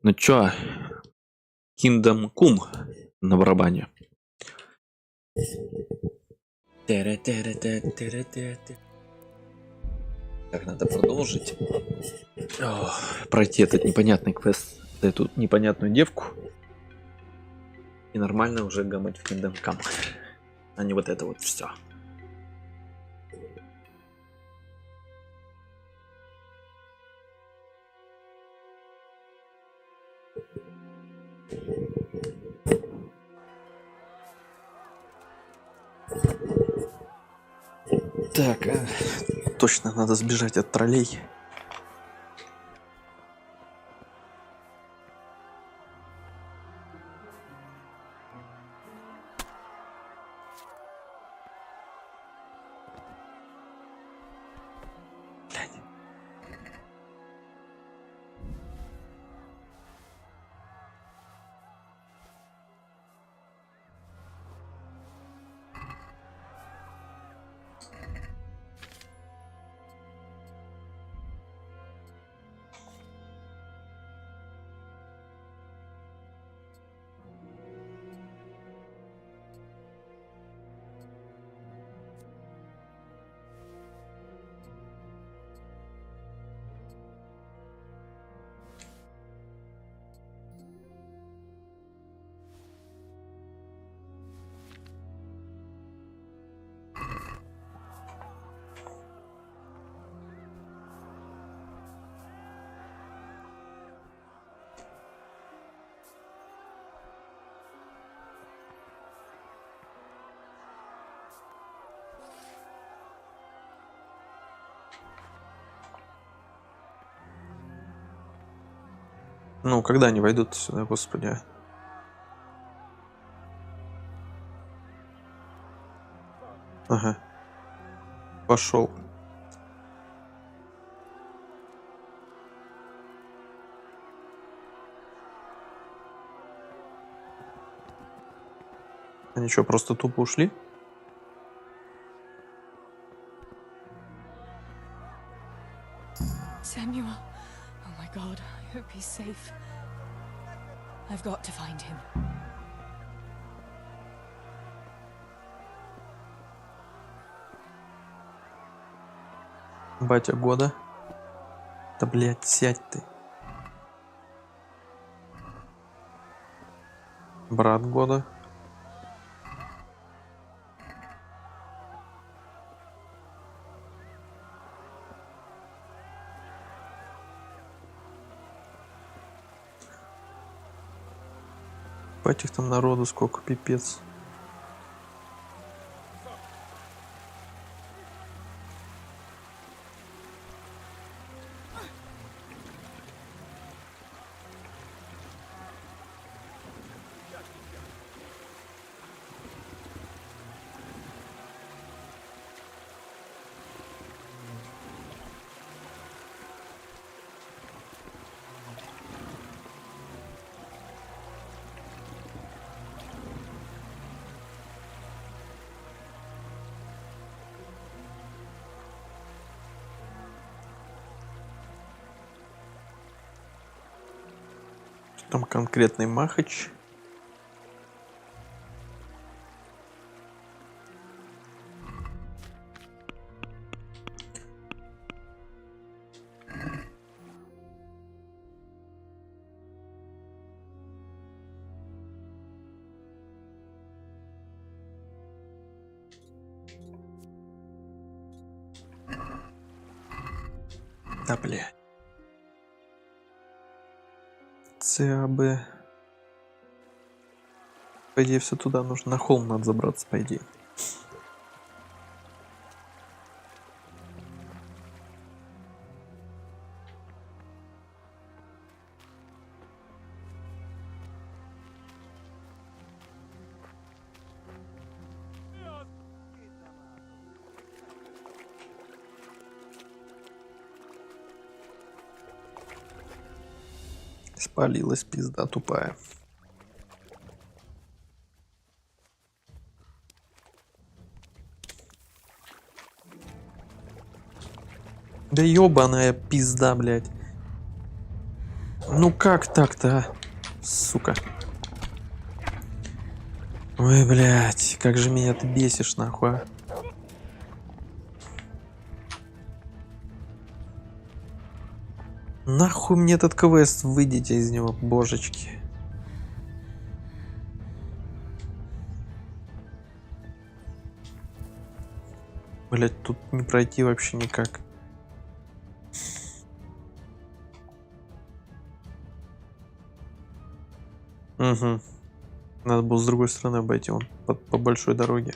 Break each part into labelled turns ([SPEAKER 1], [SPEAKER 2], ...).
[SPEAKER 1] Ну чё, Kingdom Come на барабане. Так, надо продолжить. Пройти этот непонятный квест, эту непонятную девку. И нормально уже гамать в Kingdom Come. А не вот это вот все. Так, точно надо сбежать от троллей. Ну, когда они войдут сюда, господи. Ага. Пошел. Они что, просто тупо ушли?
[SPEAKER 2] Samuel, oh my God, I hope he's safe. I've got to find him.
[SPEAKER 1] Батя года. Да, блядь, сядь ты. Брат года. Бать их там народу сколько, пипец. Там конкретный махач. Да, бля. ЦАБ. По идее, все туда нужно. На холм надо забраться, по идее. Спалилась пизда тупая. Да ёбаная пизда, блядь. Ну как так-то, а? Сука. Ой, блядь, как же меня ты бесишь, нахуй, а? Нахуй мне этот квест, выйдите из него, божечки. Блять, тут не пройти вообще никак. Угу. Надо было с другой стороны обойти, он по большой дороге.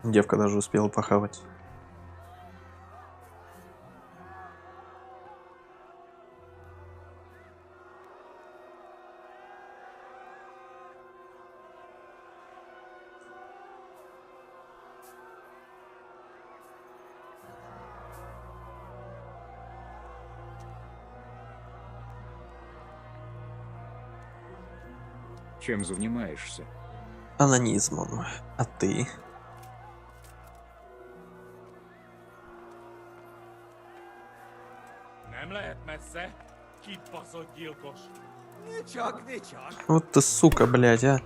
[SPEAKER 1] Девка даже успела похавать.
[SPEAKER 3] Чем занимаешься?
[SPEAKER 1] Анонизмом. А ты?
[SPEAKER 4] Nem lehet messze. Kibaszott gyilkos.
[SPEAKER 1] Вот ты сука, блядь, а.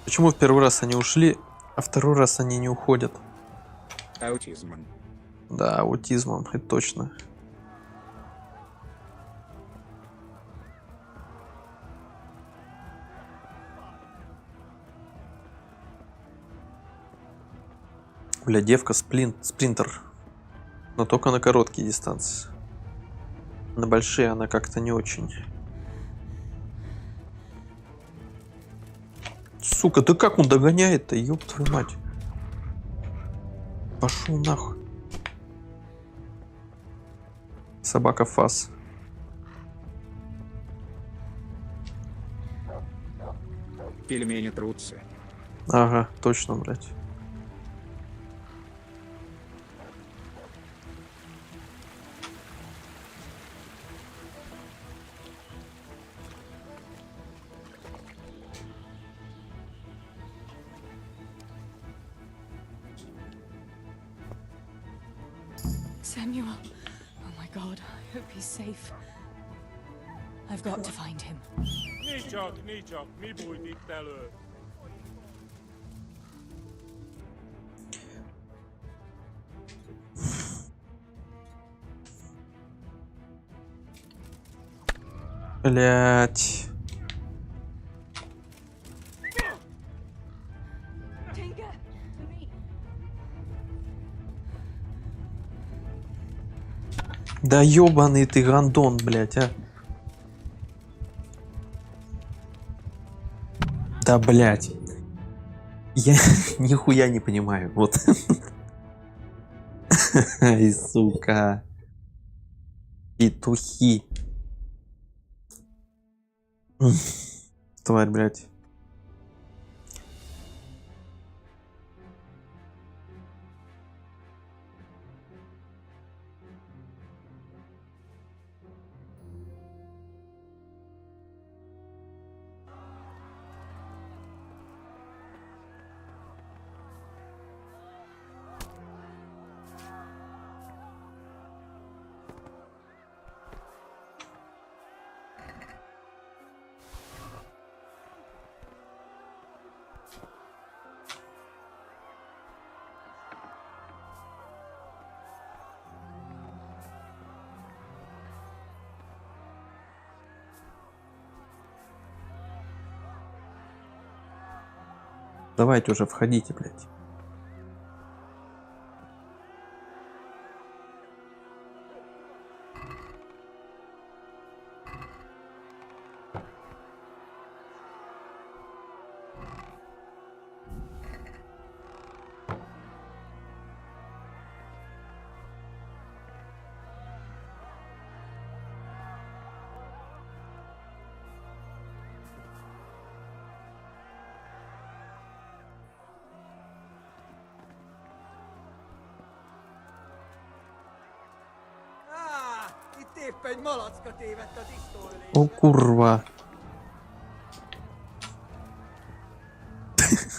[SPEAKER 1] Почему в первый раз они ушли, а второй раз они не уходят?
[SPEAKER 3] Аутизм.
[SPEAKER 1] Да, аутизмом, это точно. Бля, девка спринтер. Но только на короткие дистанции. На большие она как-то не очень. Сука, да как он догоняет-то, ёб твою мать. Пошел нахуй. Собака фас.
[SPEAKER 3] Пельмени трутся.
[SPEAKER 1] Ага, точно, блядь.
[SPEAKER 2] Samuel. Oh my god, I hope he's safe. I've got to find him.
[SPEAKER 4] Nincs, mi bújt itt elő?
[SPEAKER 1] Блять.
[SPEAKER 2] Tinker, to me.
[SPEAKER 1] Да ёбаный ты гандон, блять, а. Да, блять. Я нихуя не понимаю, вот. Ай, сука. Петухи. Тварь, блядь. Давайте уже входите, блядь.
[SPEAKER 5] Itt épp egy malacka tévedt az isztóölésbe.
[SPEAKER 1] О, курва.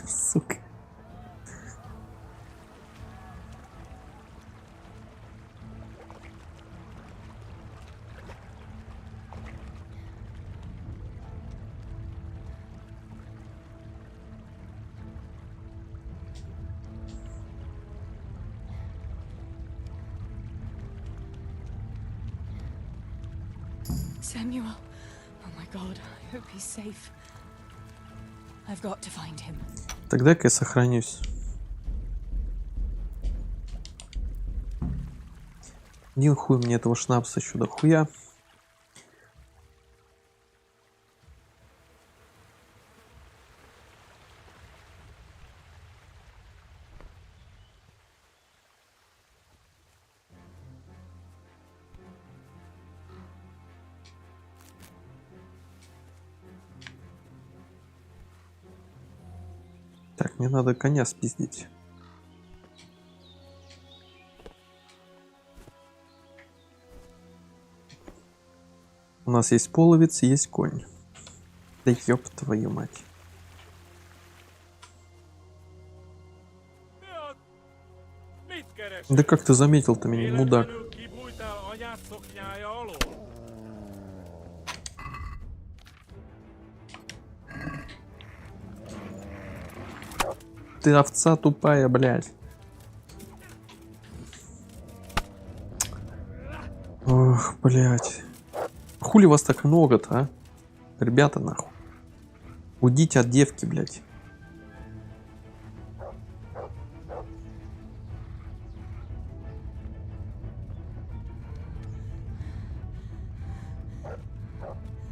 [SPEAKER 1] Сука.
[SPEAKER 2] Samuel. Oh my god, I hope he's safe. I've got to find him.
[SPEAKER 1] Тогда-ка я сохранюсь. Один хуй мне этого шнапса еще до хуя. Так, мне надо коня спиздить. У нас есть половец, есть конь. Да ёб твою мать.
[SPEAKER 4] Mit keres?
[SPEAKER 1] Да как ты заметил-то меня, мудак?
[SPEAKER 4] Véletlenül kibújtál anyád szoknyája alól?
[SPEAKER 1] Ты овца тупая, блядь. Ох, блядь. Хули вас так много-то, а? Ребята, нахуй. Уйдите от девки, блядь.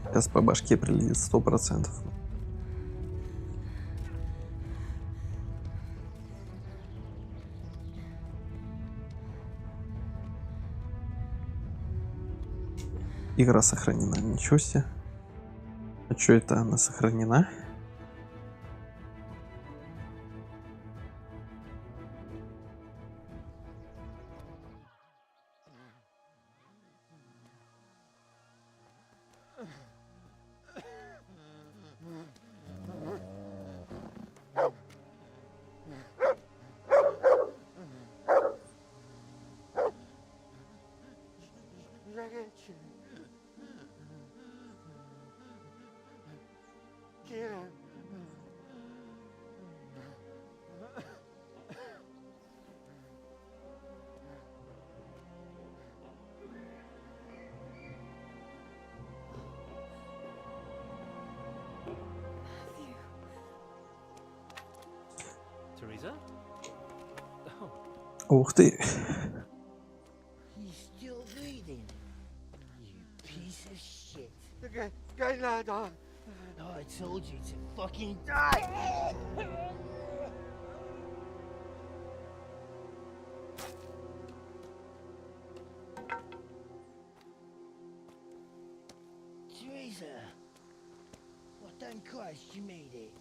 [SPEAKER 1] Сейчас по башке прилетит 100%. Игра сохранена. Ничего себе. А что это она сохранена?
[SPEAKER 6] Teresa? Oh,
[SPEAKER 1] Ух ты.
[SPEAKER 5] He's still breathing. You piece of shit. Oh, I told you to fucking die. Teresa. Well, thank Christ you made it.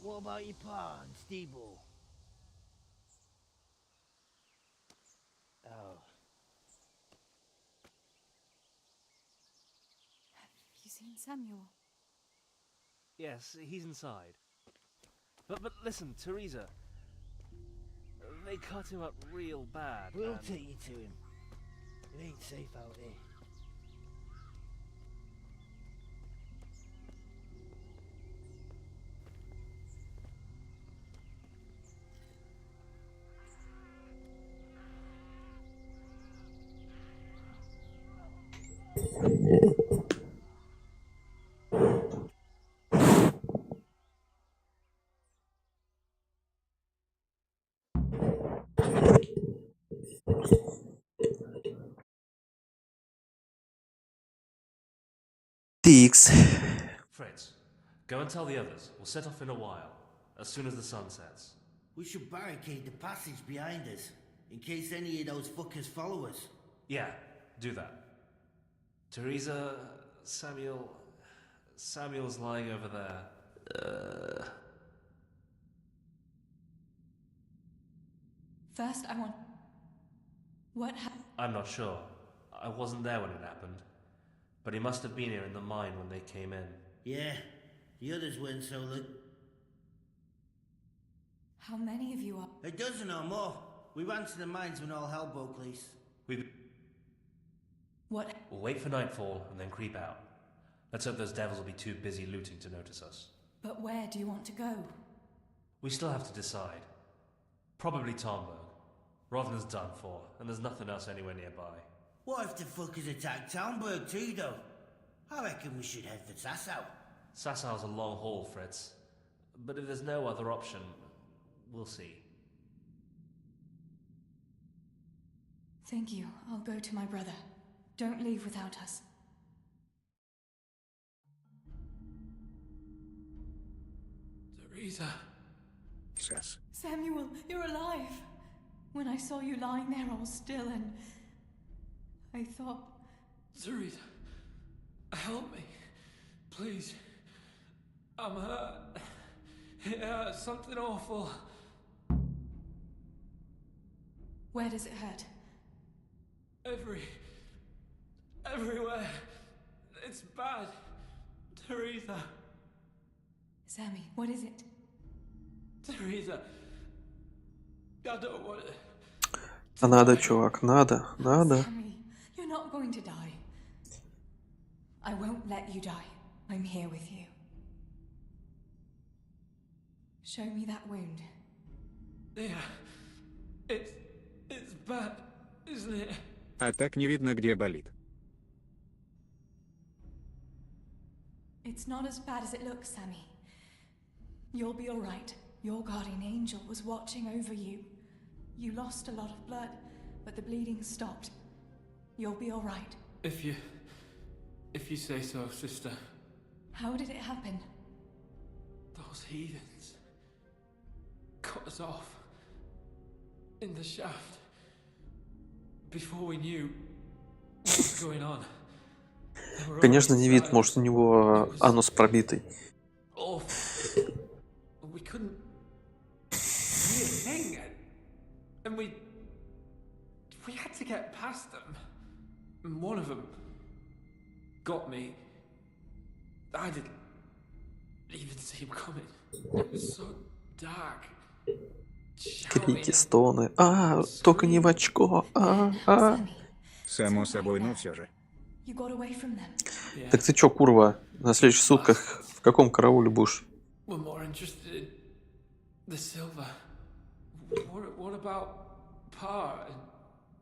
[SPEAKER 5] What about your pa and Steeble? Oh.
[SPEAKER 2] Have you seen Samuel?
[SPEAKER 6] yes, he's inside. But listen, Teresa. They cut him up real bad.
[SPEAKER 5] We'll
[SPEAKER 6] and-
[SPEAKER 5] take you to him. It ain't safe out there.
[SPEAKER 1] Тикс.
[SPEAKER 6] Fritz, go and tell the others. We'll set off in a while, as soon as the sun sets.
[SPEAKER 5] We should barricade the passage behind us, in case any of those fuckers follow us.
[SPEAKER 6] Yeah, do that. Teresa, Samuel's lying over there.
[SPEAKER 2] First, I want. What happened?
[SPEAKER 6] I'm not sure. I wasn't there when it happened. But he must have been here in the mine when they came in.
[SPEAKER 5] Yeah, the others weren't so
[SPEAKER 2] How many of you are?
[SPEAKER 5] A dozen or more. We ran to the mines when all hell broke loose.
[SPEAKER 2] What?
[SPEAKER 6] We'll wait for nightfall and then creep out. Let's hope those devils will be too busy looting to notice us.
[SPEAKER 2] But where do you want to go?
[SPEAKER 6] We still have to decide. Probably Tomberg. Rovna's done for, and there's nothing else anywhere nearby.
[SPEAKER 5] What if the fuckers attack Townburg too, though? I reckon we should head for Sasau.
[SPEAKER 6] Sassau's a long haul, Fritz. But if there's no other option, we'll see.
[SPEAKER 2] Thank you. I'll go to my brother. Don't leave without us.
[SPEAKER 4] Teresa.
[SPEAKER 3] Сас.
[SPEAKER 2] Samuel, you're alive. When I saw you lying there all still and I thought...
[SPEAKER 4] Teresa. Help me. Please. I'm hurt. It hurts. Something awful.
[SPEAKER 2] Where does it hurt?
[SPEAKER 4] Everywhere. It's bad. Teresa.
[SPEAKER 2] Sammy, what is it?
[SPEAKER 4] Teresa. I don't want it.
[SPEAKER 1] Надо, чувак, надо.
[SPEAKER 2] Sammy, you're not going to die. I won't let you die. I'm here with you. Show me that wound.
[SPEAKER 4] Yeah. It's bad, isn't it?
[SPEAKER 3] А так не видно, где болит.
[SPEAKER 2] It's not as bad as it looks, Sammy. You'll be all right. Your guardian angel was watching over you. You lost a lot of blood, but the bleeding stopped. You'll be all right.
[SPEAKER 4] If you say so, sister.
[SPEAKER 2] How did it happen?
[SPEAKER 4] Those heathens cut us off in the shaft before we knew what was going on. They were
[SPEAKER 1] Конечно,
[SPEAKER 4] already
[SPEAKER 1] не вид,
[SPEAKER 4] inside.
[SPEAKER 1] может, у него анус пробитый.
[SPEAKER 4] Awful. We couldn't see a thing, and we had to get past them. And one of them got me. I didn't even see him coming. It was so dark.
[SPEAKER 1] Крики, стоны. Только не в очко.
[SPEAKER 2] Sammy,
[SPEAKER 3] Само собой, но все же.
[SPEAKER 2] you got away from them.
[SPEAKER 4] Yeah.
[SPEAKER 1] Так ты чё, курва, на следующих сутках в каком карауле будешь?
[SPEAKER 4] We're more interested in the silver. What about Pa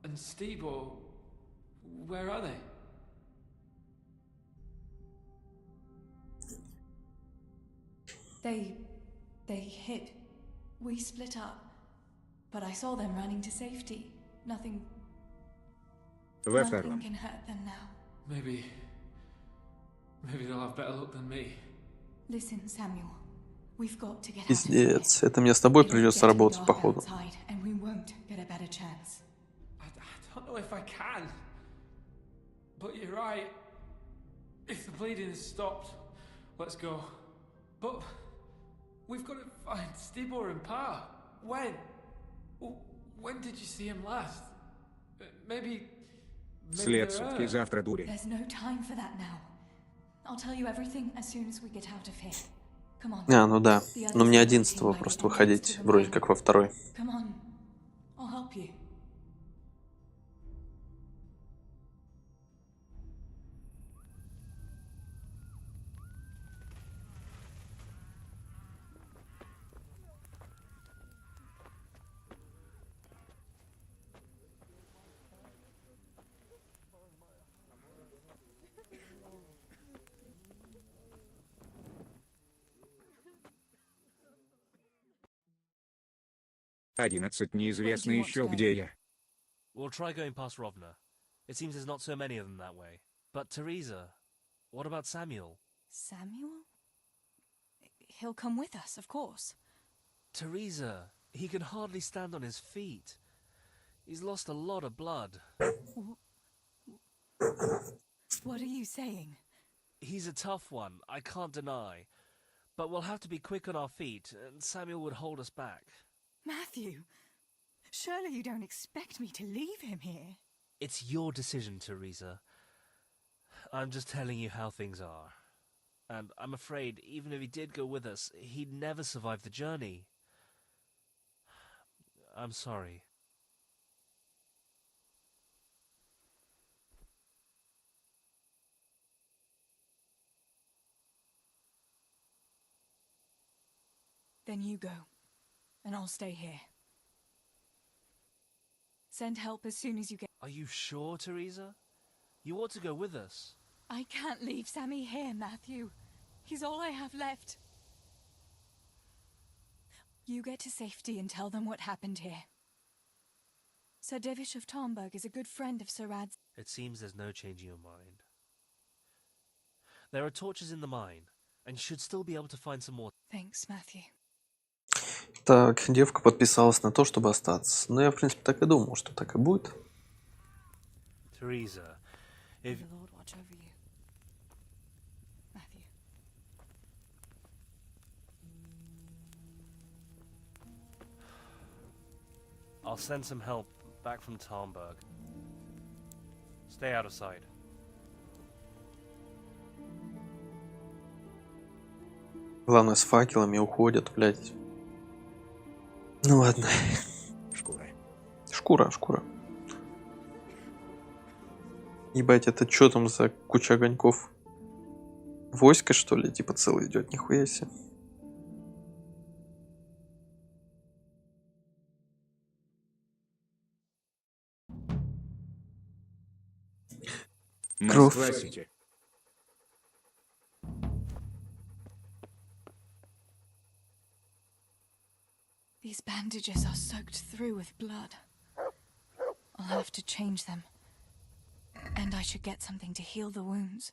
[SPEAKER 4] and Stebo? Where are they?
[SPEAKER 2] They hid. We split up. But I saw them running to safety. Nothing
[SPEAKER 3] Во втором.
[SPEAKER 2] can hurt them now.
[SPEAKER 4] Maybe they'll have better luck than me.
[SPEAKER 2] Listen, Samuel. We've got to get out of
[SPEAKER 1] Пиздец,
[SPEAKER 2] here.
[SPEAKER 1] это мне с тобой
[SPEAKER 2] It'll
[SPEAKER 1] придется
[SPEAKER 2] get
[SPEAKER 1] работать,
[SPEAKER 2] dark
[SPEAKER 1] походу.
[SPEAKER 2] outside, and we won't get a better chance.
[SPEAKER 4] I don't know if I can. But you're right. If the bleeding has stopped, let's go. But we've got to find Stibor and Pa. When? When did you see him last? Maybe
[SPEAKER 3] След
[SPEAKER 4] they're
[SPEAKER 3] сутки,
[SPEAKER 4] hurt.
[SPEAKER 3] завтра дури.
[SPEAKER 2] There's no time for that now. I'll tell you everything as soon as we get out of here. Come on.
[SPEAKER 1] Ну да.
[SPEAKER 2] The
[SPEAKER 1] Но
[SPEAKER 2] others
[SPEAKER 1] мне
[SPEAKER 2] are
[SPEAKER 1] 11-го
[SPEAKER 2] waiting by
[SPEAKER 1] просто
[SPEAKER 2] the entrance
[SPEAKER 1] выходить,
[SPEAKER 2] to the
[SPEAKER 1] вроде
[SPEAKER 2] mine.
[SPEAKER 1] как во второй.
[SPEAKER 2] Come on. I'll help you.
[SPEAKER 3] Одиннадцать неизвестно
[SPEAKER 2] Where do you want
[SPEAKER 3] еще,
[SPEAKER 2] to go?
[SPEAKER 3] где я.
[SPEAKER 6] We'll try going past Rovna. It seems there's not so many of them that way. But Teresa... What about Samuel?
[SPEAKER 2] Samuel? He'll come with us, of course.
[SPEAKER 6] Teresa, he can hardly stand on his feet. He's lost a lot of blood.
[SPEAKER 2] What are you saying?
[SPEAKER 6] He's a tough one, I can't deny. But we'll have to be quick on our feet, and Samuel would hold us back.
[SPEAKER 2] Matthew, surely you don't expect me to leave him here.
[SPEAKER 6] It's your decision, Teresa. I'm just telling you how things are. And I'm afraid, even if he did go with us, he'd never survive the journey. I'm sorry.
[SPEAKER 2] Then you go, and I'll stay here. Send help as soon as you get...
[SPEAKER 6] Are you sure, Teresa? You ought to go with us.
[SPEAKER 2] I can't leave Sammy here, Matthew. He's all I have left. You get to safety and tell them what happened here. Sir Divish of Tarnberg is a good friend of Sir Rad's.
[SPEAKER 6] It seems there's no changing your mind. There are torches in the mine, and you should still be able to find some more.
[SPEAKER 2] Thanks, Matthew.
[SPEAKER 1] Так, девка подписалась на то, чтобы остаться. Ну, я, в принципе, так и думал, что так и будет.
[SPEAKER 6] Teresa, if...
[SPEAKER 2] May the Lord watch over you. Matthew.
[SPEAKER 6] I'll send some help back from Tarnberg. Stay out of sight.
[SPEAKER 1] Главное, с факелами уходят, блядь. Ну ладно.
[SPEAKER 3] Шкура.
[SPEAKER 1] Шкура. Ебать, это что там за куча огоньков? Войско, что ли? Типа целый идет, нихуя себе.
[SPEAKER 3] Москва-Сити.
[SPEAKER 2] These bandages are soaked through with blood. I'll have to change them. And I should get something to heal the wounds.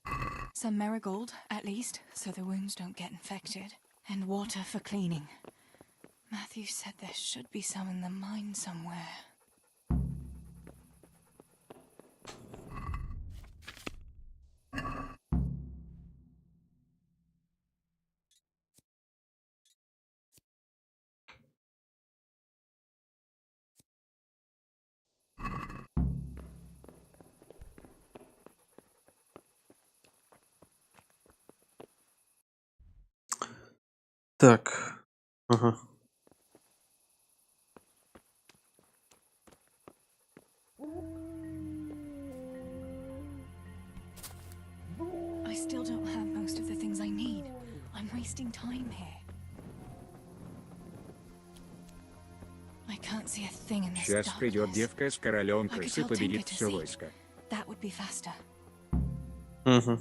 [SPEAKER 2] Some marigold, at least, so the wounds don't get infected. And water for cleaning. Matthew said there should be some in the mine somewhere.
[SPEAKER 1] Так. Ага.
[SPEAKER 2] I still don't have most of the things I need. I'm wasting time here. I can't see a thing in this
[SPEAKER 3] Сейчас придет
[SPEAKER 2] darkness.
[SPEAKER 3] девка с королем
[SPEAKER 2] I could
[SPEAKER 3] крысы,
[SPEAKER 2] tell
[SPEAKER 3] победит
[SPEAKER 2] Tinker to
[SPEAKER 3] все
[SPEAKER 2] see.
[SPEAKER 3] войско.
[SPEAKER 2] That would be faster.
[SPEAKER 1] Угу.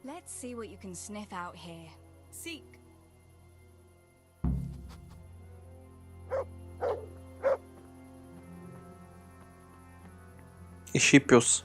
[SPEAKER 7] Let's see what you can sniff out here.
[SPEAKER 2] Seek.
[SPEAKER 1] Ищи пес.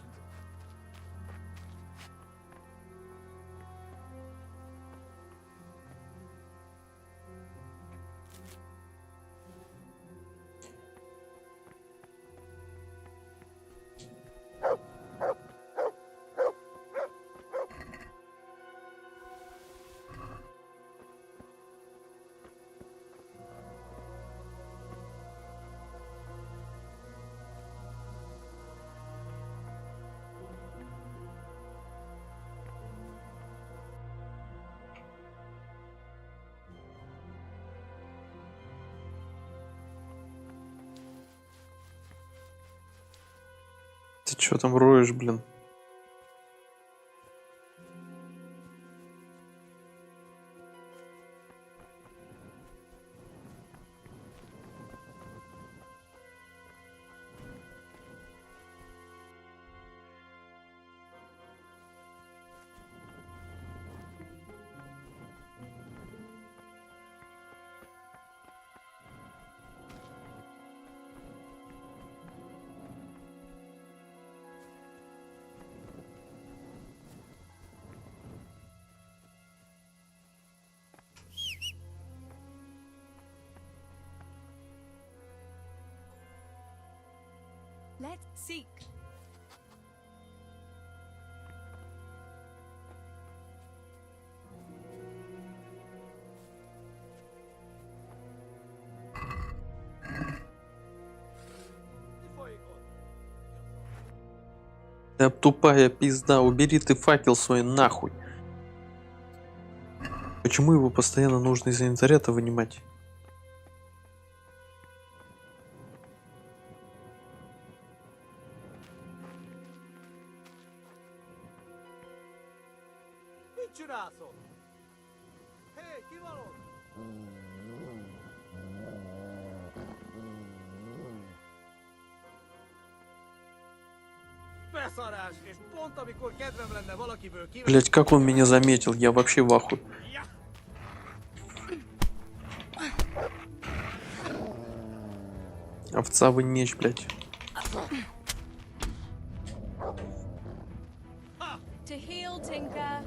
[SPEAKER 1] Ты чё там роешь, блин?
[SPEAKER 7] Let's seek.
[SPEAKER 1] Да тупая пизда, убери ты факел свой нахуй. Почему его постоянно нужно из инвентаря-то вынимать? Блять, как он меня заметил? Я вообще в ахуе. Овцавый меч, блять.
[SPEAKER 7] To heal, Tinker.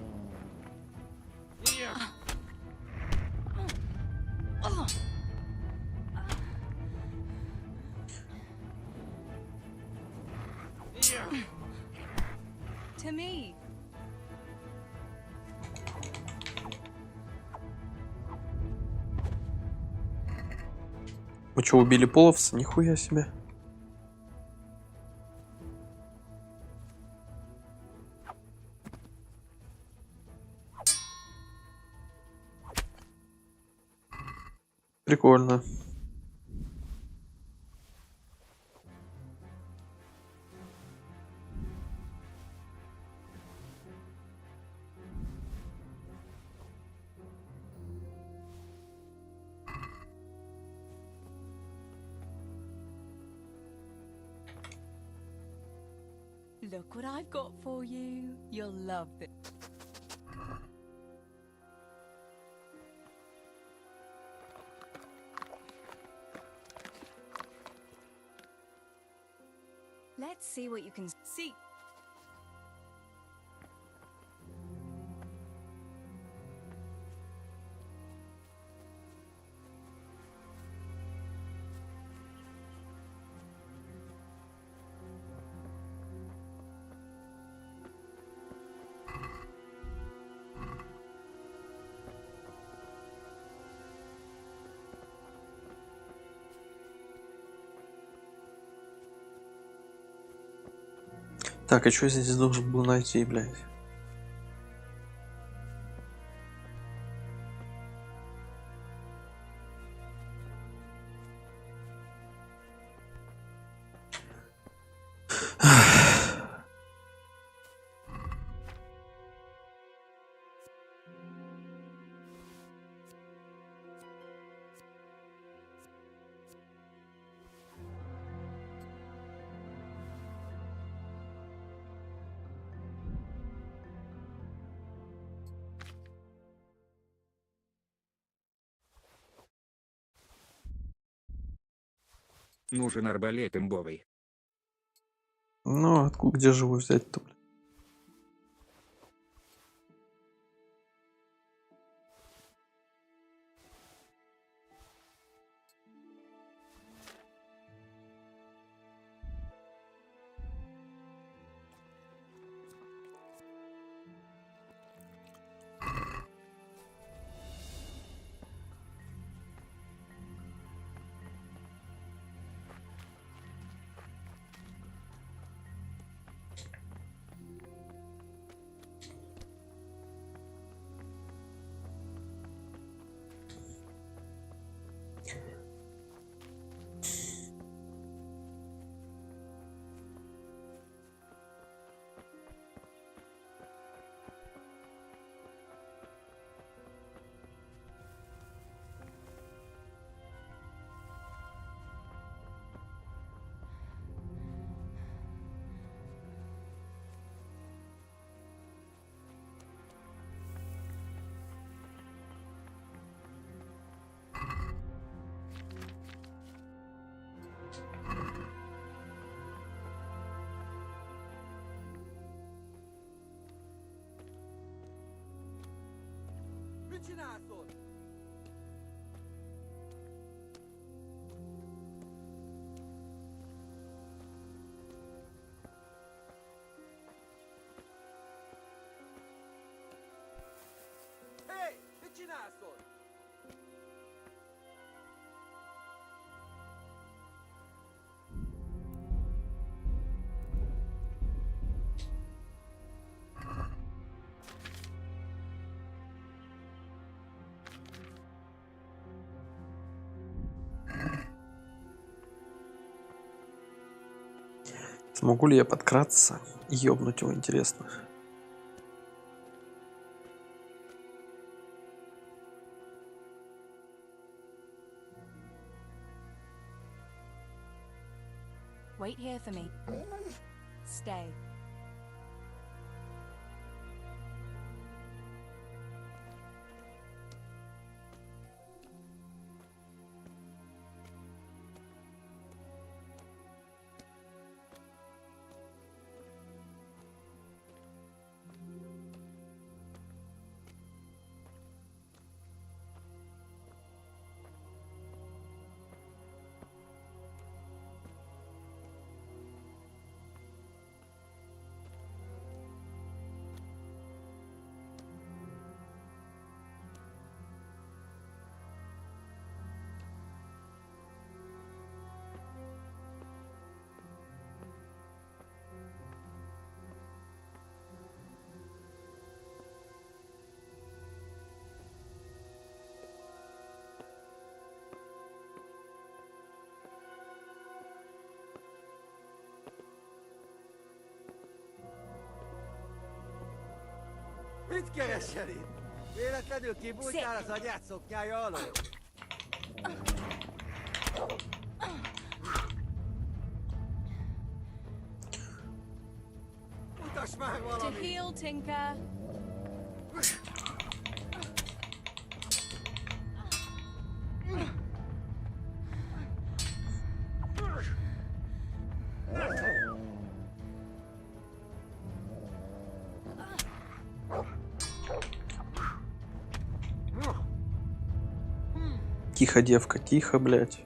[SPEAKER 7] To me.
[SPEAKER 1] Вы что, убили половца? Нихуя себе. Прикольно.
[SPEAKER 7] Look what I've got for you. You'll love this. Let's see what you can see.
[SPEAKER 1] Так, а что я здесь должен был найти, блядь?
[SPEAKER 3] Нужен арбалет имбовый.
[SPEAKER 1] Ну, откуда, где же его взять-то, блядь? Смогу ли я подкраться и ёбнуть его, интересно?
[SPEAKER 7] Wait here for me. Stay.
[SPEAKER 8] Mit keresel itt? Véletlenül kibújtál az anyád szoknyája alól? Mutasd már
[SPEAKER 7] To
[SPEAKER 8] valamit!
[SPEAKER 7] heal, Tinker.
[SPEAKER 1] Тихо, девка, тихо, блядь.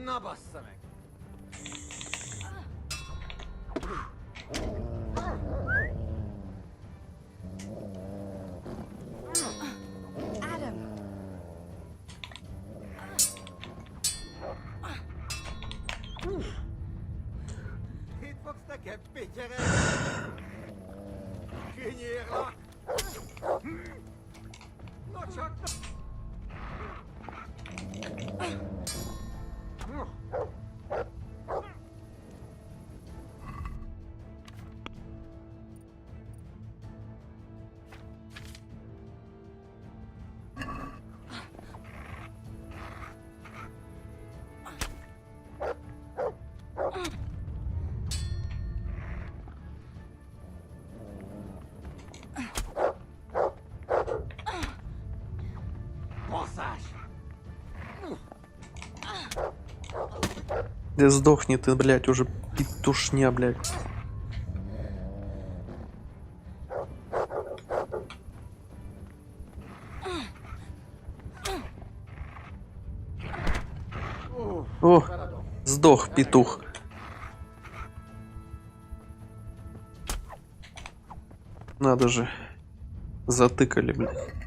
[SPEAKER 8] Na bassza meg!
[SPEAKER 7] Adam.
[SPEAKER 8] Itt fogsz nekem pityerelni! Kinyírlak! Na csak na!
[SPEAKER 1] Да сдохни ты, блядь, уже петушня, блядь. О, сдох петух. Надо же. Затыкали, блядь.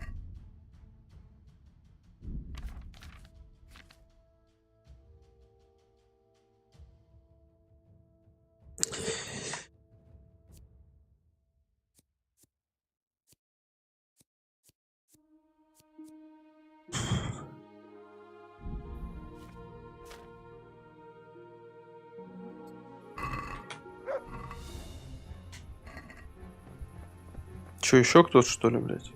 [SPEAKER 1] Че, еще кто-то, что ли, блядь?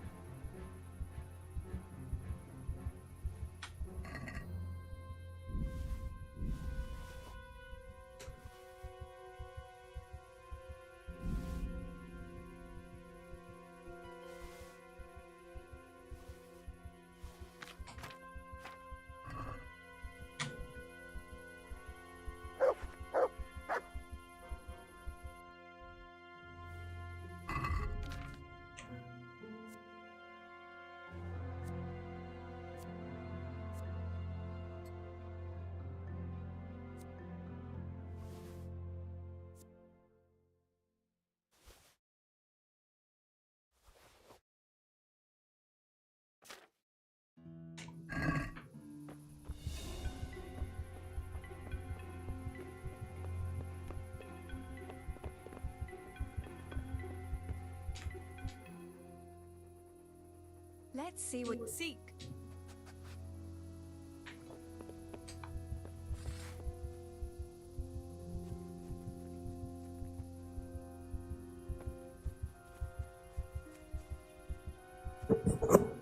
[SPEAKER 7] Let's see what you seek.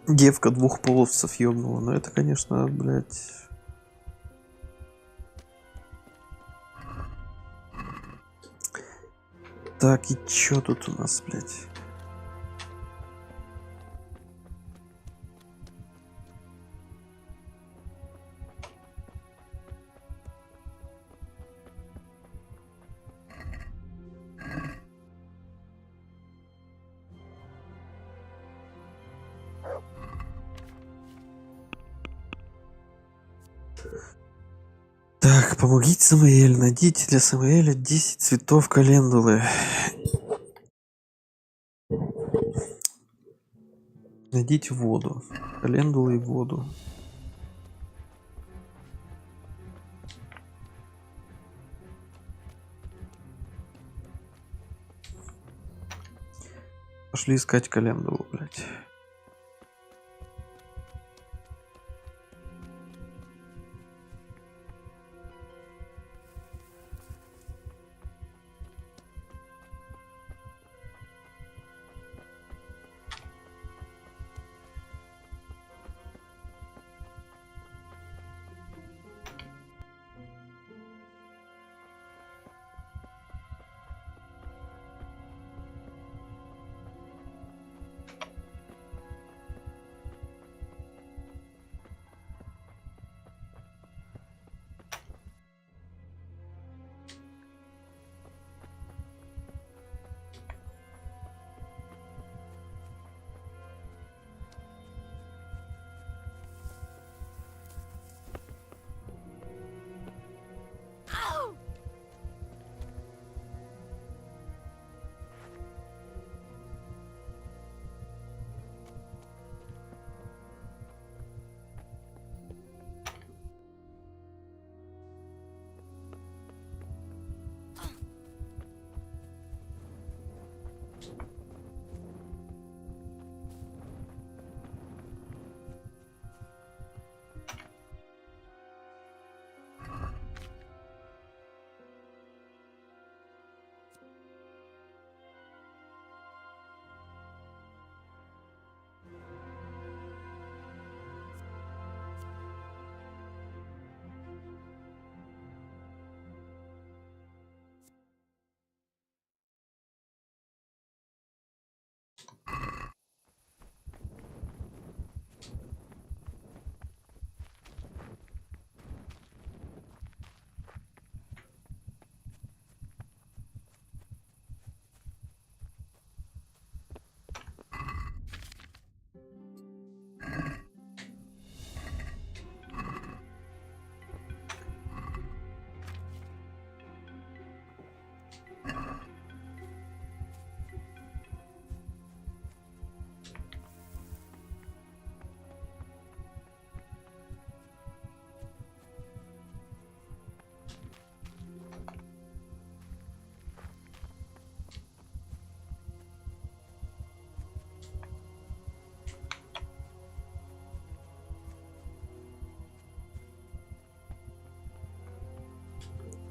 [SPEAKER 1] Девка двух половцев ёбнула. Но это, конечно, блядь... Так, и чё тут у нас, блядь? Так, помогите Самуэль. Найдите для Самуэля 10 цветов календулы. Найдите воду. Календулы и воду. Пошли искать календулу, блядь.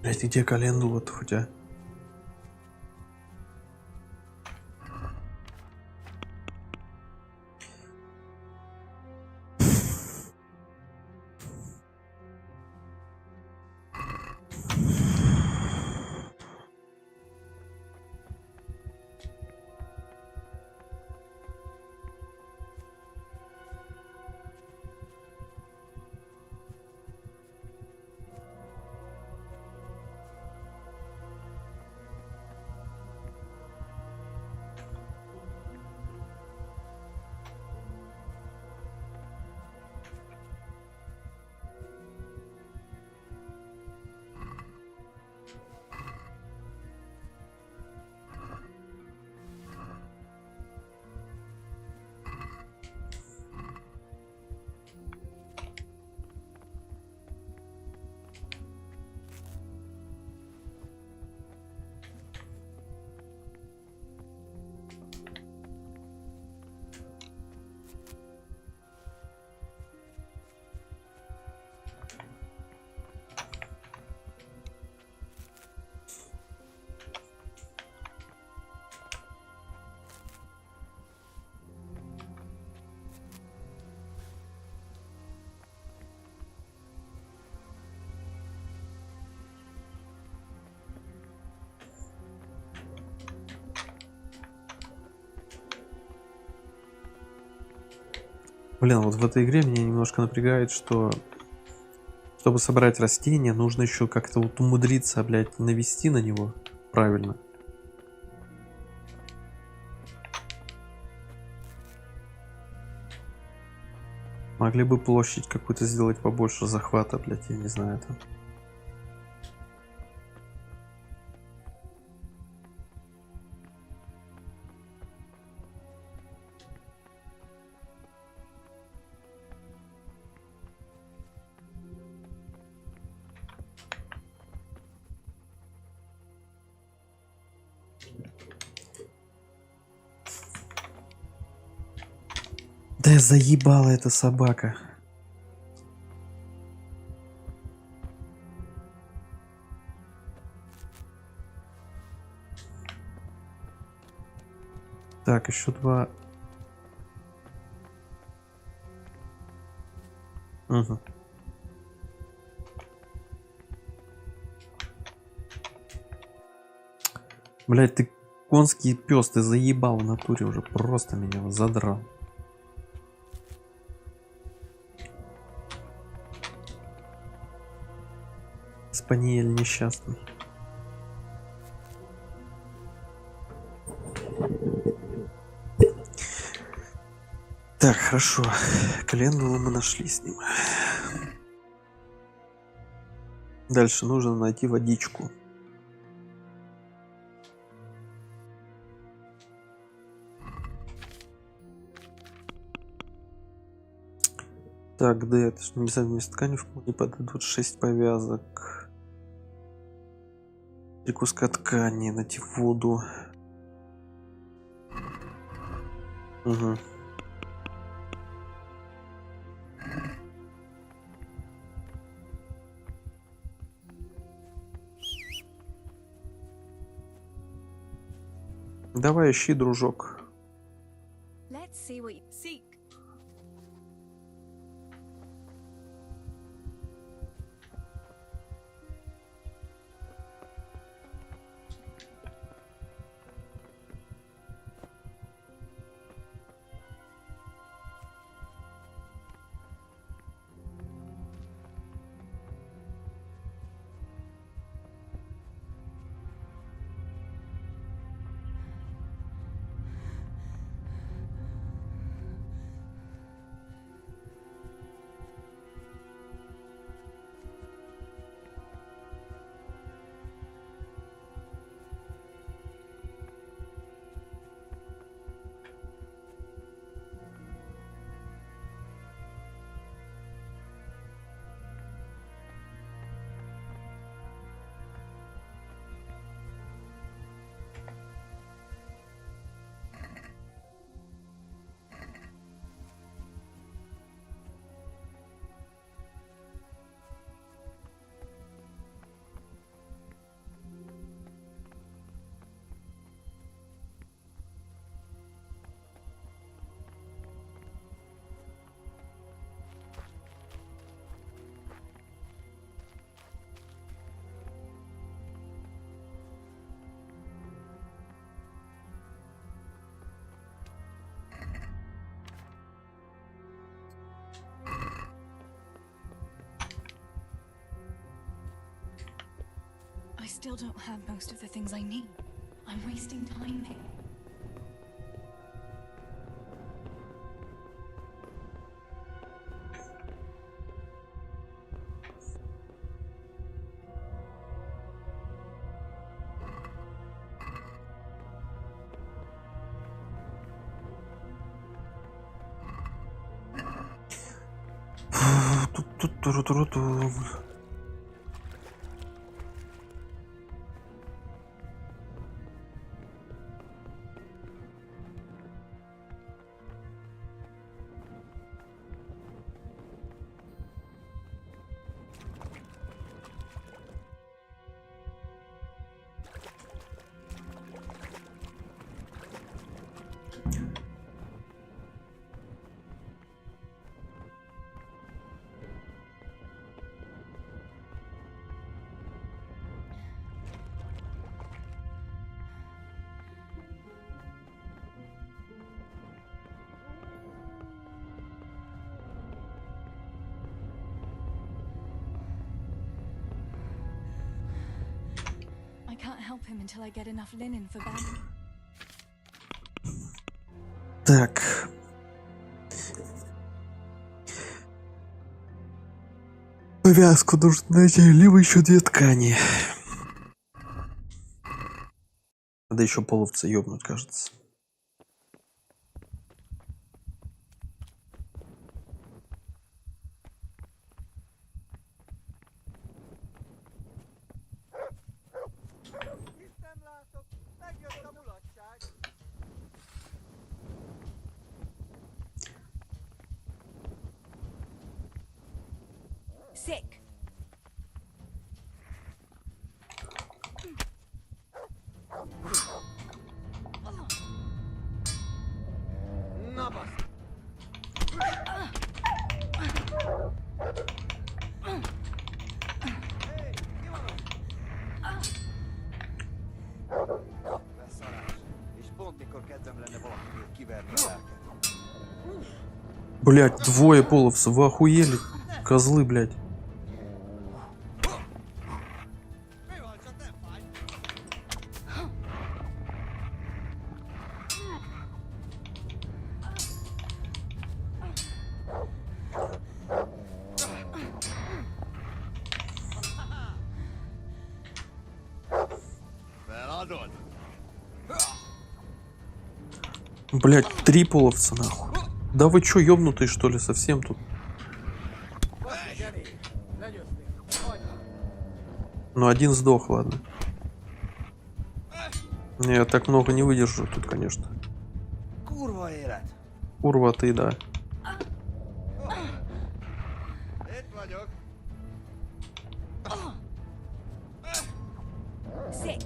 [SPEAKER 1] Блядь, где календула-то у тебя? Блин, вот в этой игре меня немножко напрягает, что чтобы собрать растение, нужно еще как-то вот умудриться, блядь, навести на него правильно. Могли бы площадь какую-то сделать побольше захвата, блядь, я не знаю там. Да заебала эта собака. Так, еще два. Угу. Блять, ты конский пес, ты заебал в натуре уже, просто меня задрал. Спаниель несчастный. Так, хорошо. Календулу мы нашли с ним. Дальше нужно найти водичку. Так, да, это что нельзя вместо ткани вполне подойдут 6 повязок. 3 куска ткани, найти воду. Угу. Давай ищи, дружок.
[SPEAKER 7] Let's see what you seek.
[SPEAKER 2] I still don't have most of the things I need. I'm wasting time here.
[SPEAKER 1] Ту-ту-ту-ру-ту-ру-ту.
[SPEAKER 2] can't help him until I get enough linen for bed.
[SPEAKER 1] Так. Повязку нужно найти, либо еще 2 ткани. Надо еще половца ёбнуть, кажется.
[SPEAKER 8] Itt nem látok, megjött a mulatság.
[SPEAKER 7] Sick.
[SPEAKER 8] Na basz! Hé, ki van ott? Beszarás. És pont mikor kedvem lenne valakit kiverni a lelket.
[SPEAKER 1] Блять, 2 половцев, вы охуели? Козлы, блять.
[SPEAKER 8] Mi van, csak nem fáj? Feladod?
[SPEAKER 1] Блять, 3 половца, нахуй. Да вы чё, ёбнутые, что ли, совсем тут?
[SPEAKER 8] Gyere, legyőztél. Hajrá!
[SPEAKER 1] Ну, 1 сдох, ладно. Не, я так много не выдержу тут, конечно.
[SPEAKER 8] Kurva élet!
[SPEAKER 1] Курва ты, да.
[SPEAKER 8] Itt vagyok.
[SPEAKER 7] Sick.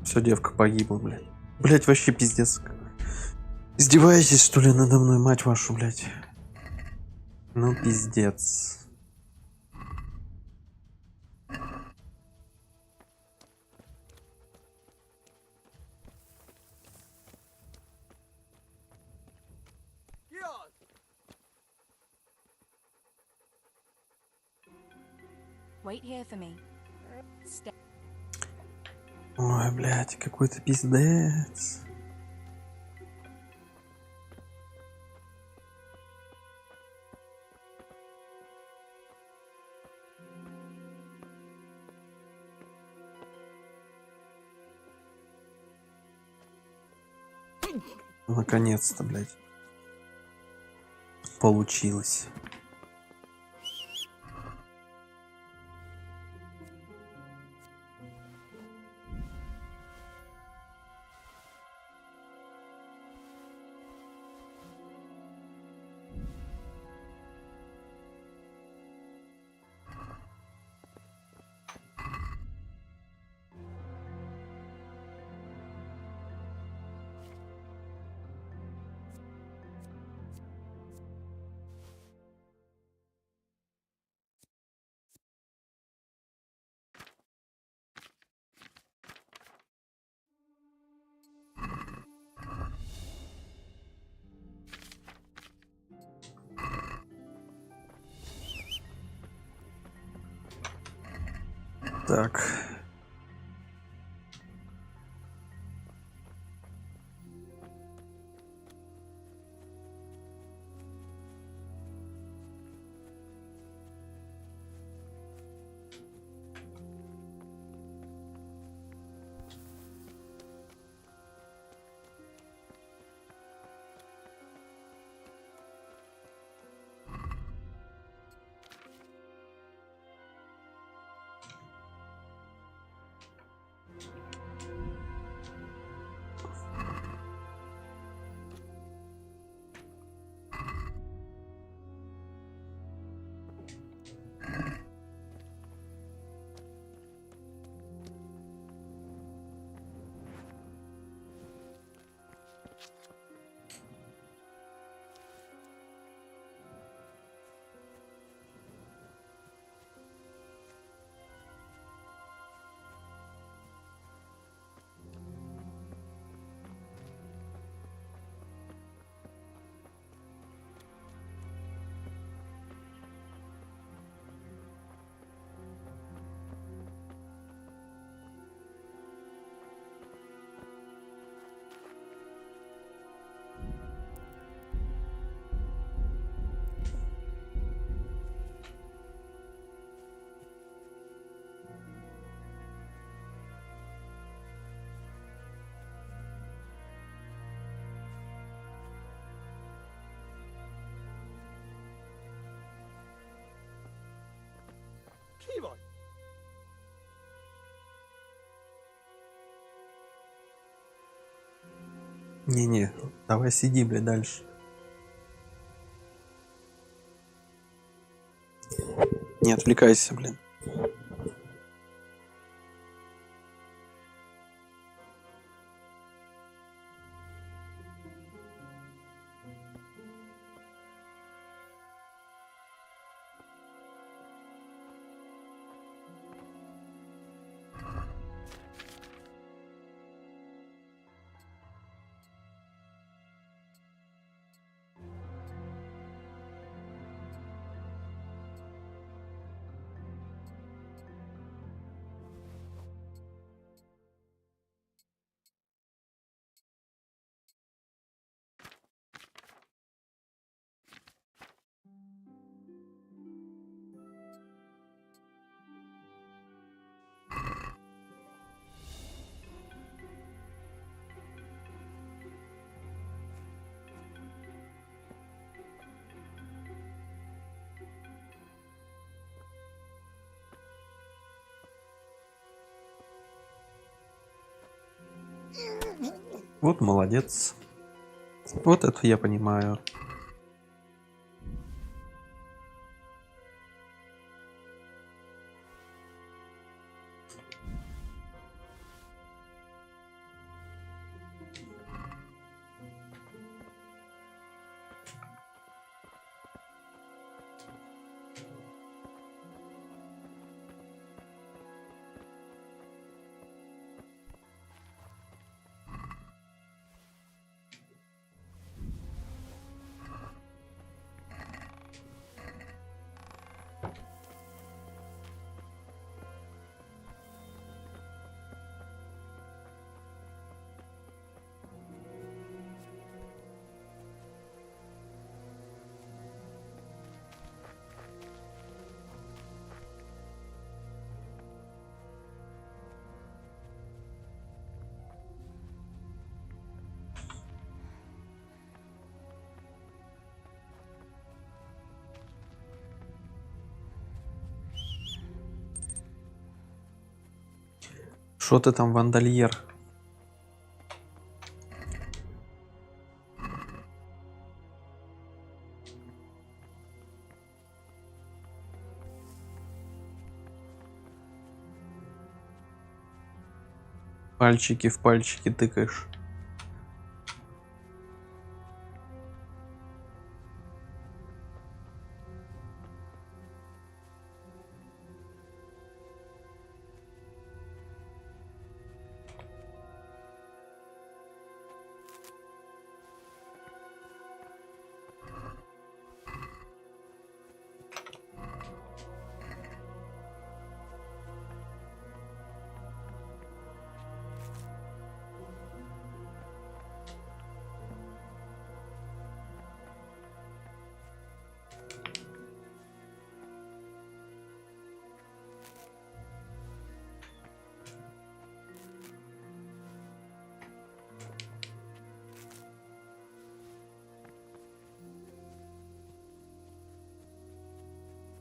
[SPEAKER 1] Все, девка погибла, блядь. Блять, вообще пиздец. Издеваетесь, что ли, надо мной, мать вашу, блядь? Ну, пиздец.
[SPEAKER 8] Ki az?
[SPEAKER 2] Wait here for me. Stay.
[SPEAKER 1] Ой, блядь, какой-то пиздец. Наконец-то, блядь. Получилось. Так.
[SPEAKER 8] Ki vagy?
[SPEAKER 1] Не-не, давай сиди, блядь, дальше. Не отвлекайся, блин. Вот молодец. Вот это я понимаю. Что ты там, вандальер? Пальчики в пальчики тыкаешь.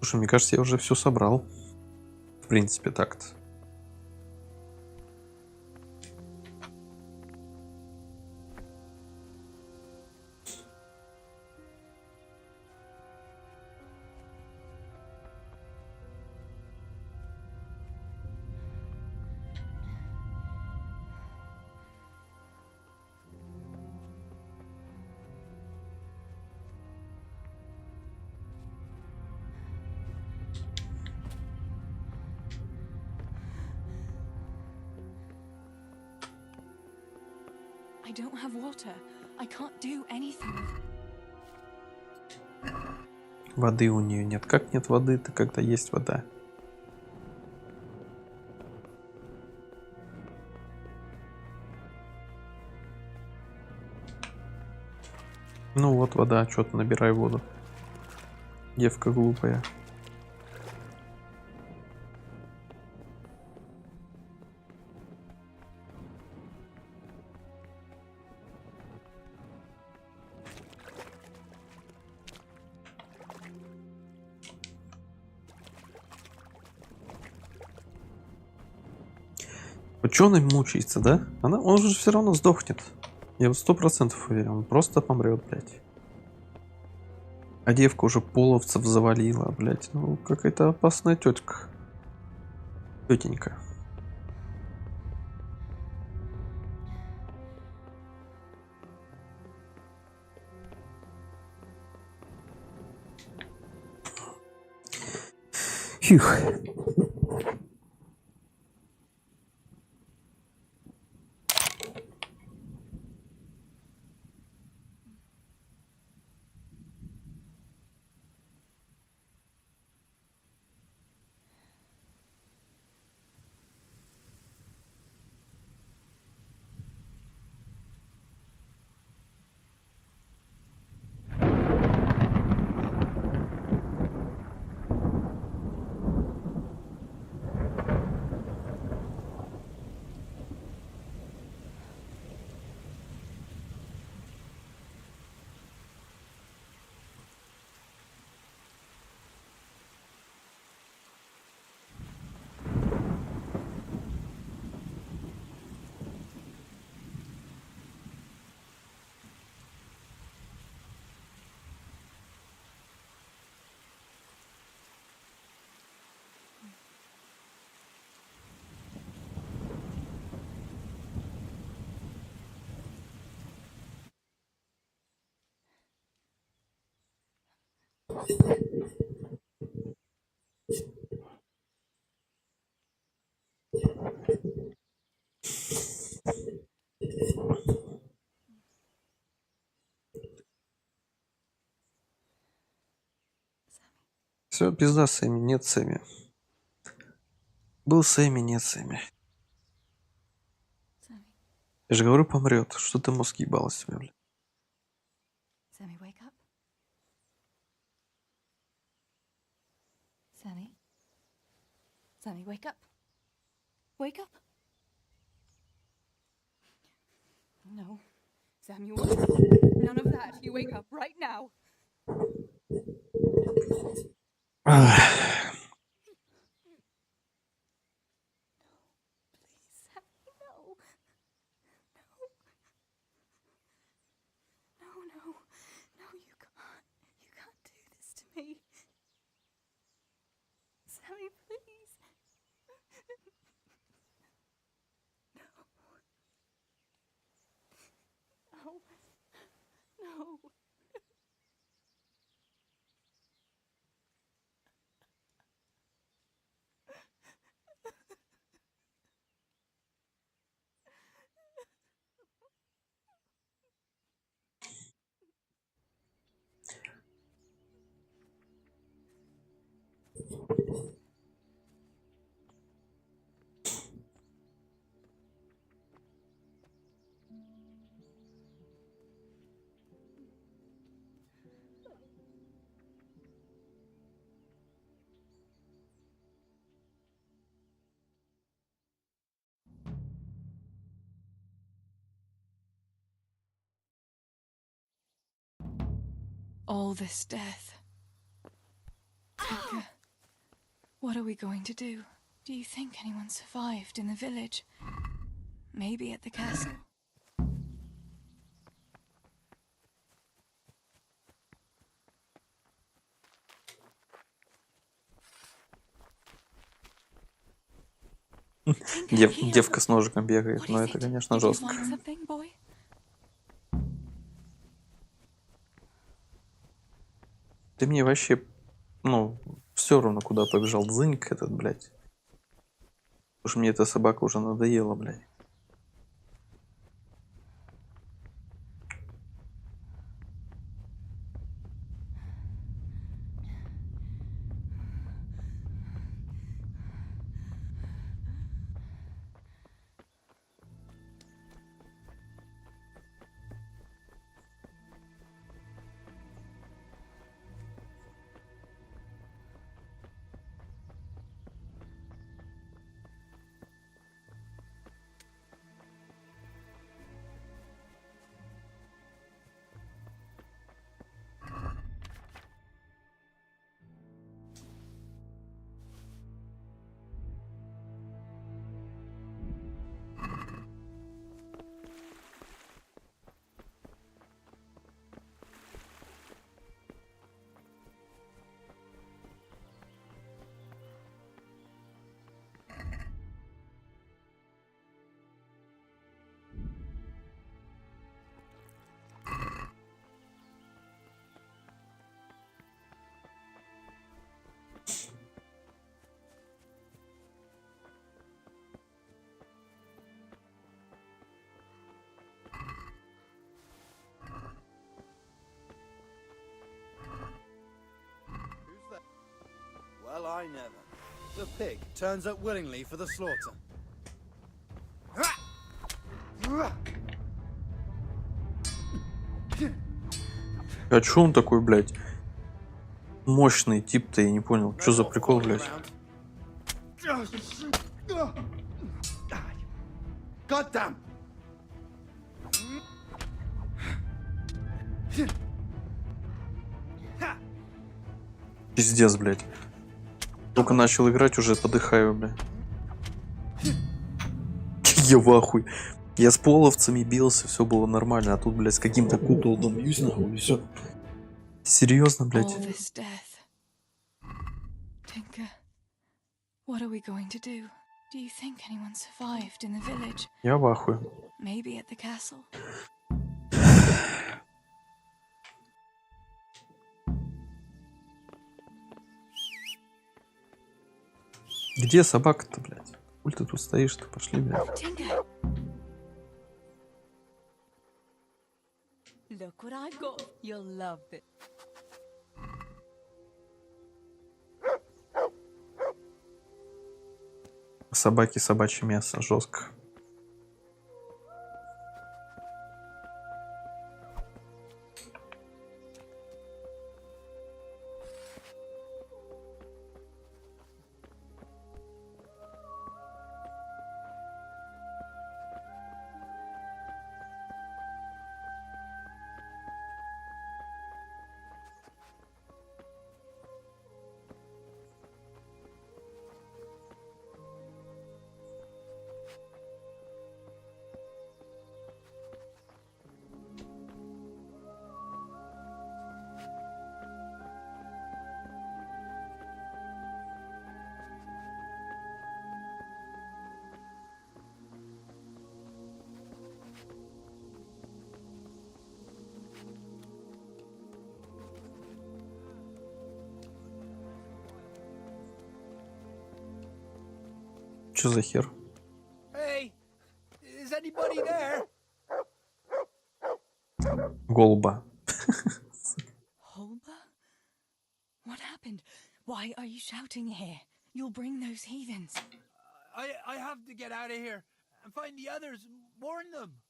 [SPEAKER 1] Слушай, мне кажется, я уже все собрал. В принципе, так-то.
[SPEAKER 2] I don't have water. I can't do anything.
[SPEAKER 1] Воды у нее нет. Как нет воды-то, когда есть вода? Ну вот вода, что ты набирай воду. Девка глупая. Вот чё он им мучается, да? Он же все равно сдохнет. Я вот 100% уверен, он просто помрет, блядь. А девка уже половцев завалила, блядь. Ну, какая-то опасная тетка. Тетенька. Фух. Все, пизда Сэмми, нет Сэмми. Был Сэмми, нет Сэмми.
[SPEAKER 7] Sammy,
[SPEAKER 1] Я же говорю, помрет. Что ты мозг ебала себе, блядь?
[SPEAKER 7] Sammy, wake up. Sammy, Sammy, wake up. Wake up. No, Sam, you won't. None of that. You wake up right now.
[SPEAKER 1] Ах.
[SPEAKER 7] Please, Sammy, no. No, no, no, you can't. You can't do this to me. Sammy, please. No. No. No.
[SPEAKER 2] All this death. Edgar, what are we going to do? Do you think anyone survived in the village? Maybe at the castle? Think I'm here.
[SPEAKER 1] Девка с ножиком бегает,
[SPEAKER 2] What
[SPEAKER 1] но
[SPEAKER 2] is
[SPEAKER 1] это,
[SPEAKER 2] it?
[SPEAKER 1] конечно,
[SPEAKER 2] Did you
[SPEAKER 1] жестко.
[SPEAKER 2] find something, boy?
[SPEAKER 1] Ты мне вообще, ну, все равно, куда побежал Дзыньк этот, блядь. Уж мне эта собака уже надоела, блядь.
[SPEAKER 8] I never. The pig turns up willingly for the slaughter.
[SPEAKER 1] А чё он такой, блядь? Мощный тип-то, я не понял. Чё за прикол, блядь?
[SPEAKER 8] God damn!
[SPEAKER 1] Пиздец, блядь. Только начал играть, уже подыхаю, блядь. Я в ахуе. Я с половцами бился, все было нормально, а тут, блядь, с каким-то куколдом бьюсь, нахуй, и все. Серьезно, блядь.
[SPEAKER 2] All this death. Tinker, what are we going to do? Do you think anyone survived in the village?
[SPEAKER 1] Я в ахуе.
[SPEAKER 2] Maybe at the castle?
[SPEAKER 1] Где собака-то, блядь? Уль ты тут стоишь-то? Пошли, блядь.
[SPEAKER 2] Tinker! Look what I've got. You'll love it.
[SPEAKER 1] Собаки, собачье мясо, жестко. Чё за хер?
[SPEAKER 8] Hey, is anybody there?
[SPEAKER 1] Голуба.
[SPEAKER 2] Holba? What happened? Why are you shouting here? You'll bring those heathens.
[SPEAKER 8] I have to get out of here and find the others and warn them.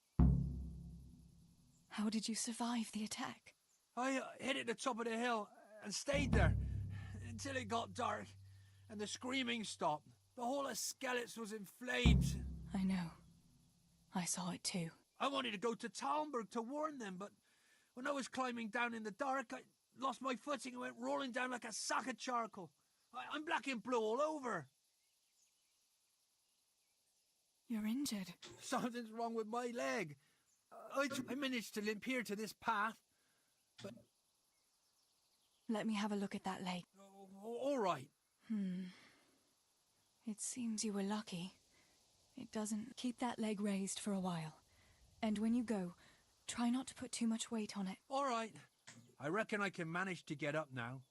[SPEAKER 2] How did you survive the attack?
[SPEAKER 8] I hid at the top of the hill and stayed there until it got dark and the screaming stopped. The whole of Skeleton was in flames.
[SPEAKER 2] I know. I saw it too.
[SPEAKER 8] I wanted to go to Talmberg to warn them, but when I was climbing down in the dark, I lost my footing and went rolling down like a sack of charcoal. I'm black and blue all over.
[SPEAKER 2] You're injured.
[SPEAKER 8] Something's wrong with my leg. I managed to limp here to this path, but...
[SPEAKER 2] Let me have a look at that leg.
[SPEAKER 8] All right.
[SPEAKER 2] It seems you were lucky. It doesn't keep that leg raised for a while. And when you go, try not to put too much weight on it.
[SPEAKER 8] All right. I reckon I can manage to get up now.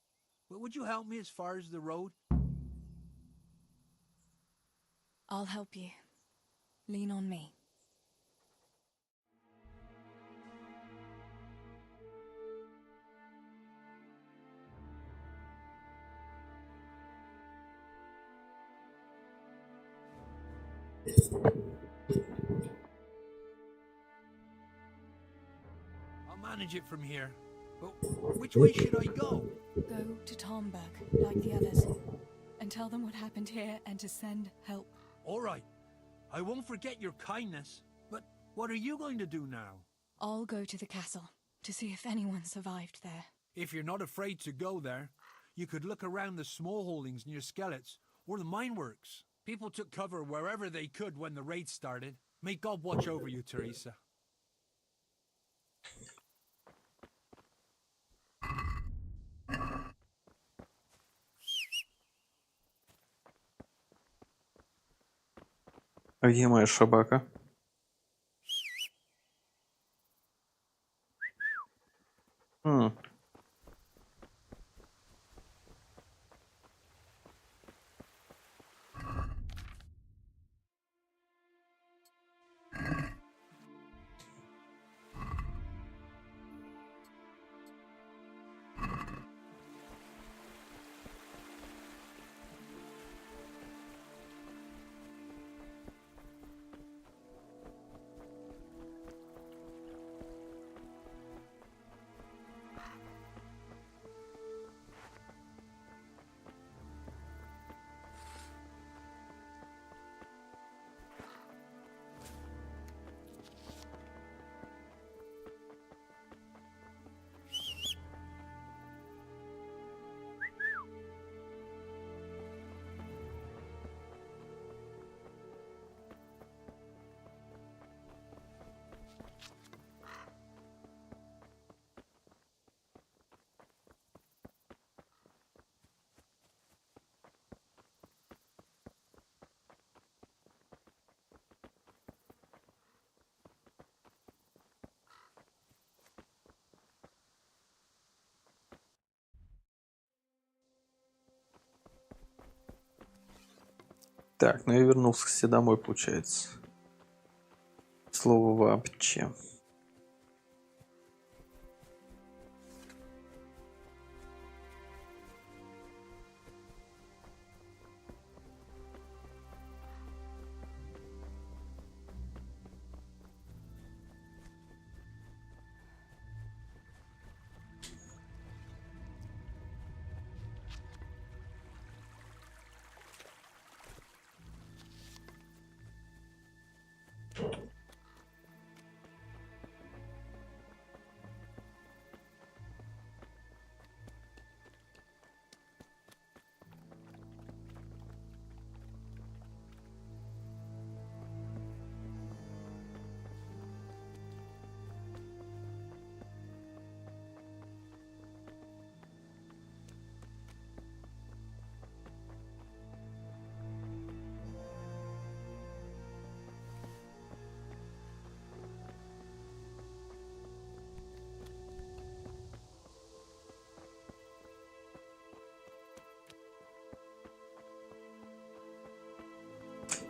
[SPEAKER 8] But would you help me as far as the road?
[SPEAKER 2] I'll help you. Lean on me.
[SPEAKER 8] I'll manage it from here. But which way should I go?
[SPEAKER 2] Go to Talmberg, like the others, and tell them what happened here and to send help.
[SPEAKER 8] All right. I won't forget your kindness. But what are you going to do now?
[SPEAKER 2] I'll go to the castle to see if anyone survived there.
[SPEAKER 8] If you're not afraid to go there, you could look around the small holdings near Skeleton or the mine works. People took cover wherever they could when the raid started. May God watch over you, Teresa.
[SPEAKER 1] А где моя собака? Так, ну я вернулся домой, получается. Слово вообще.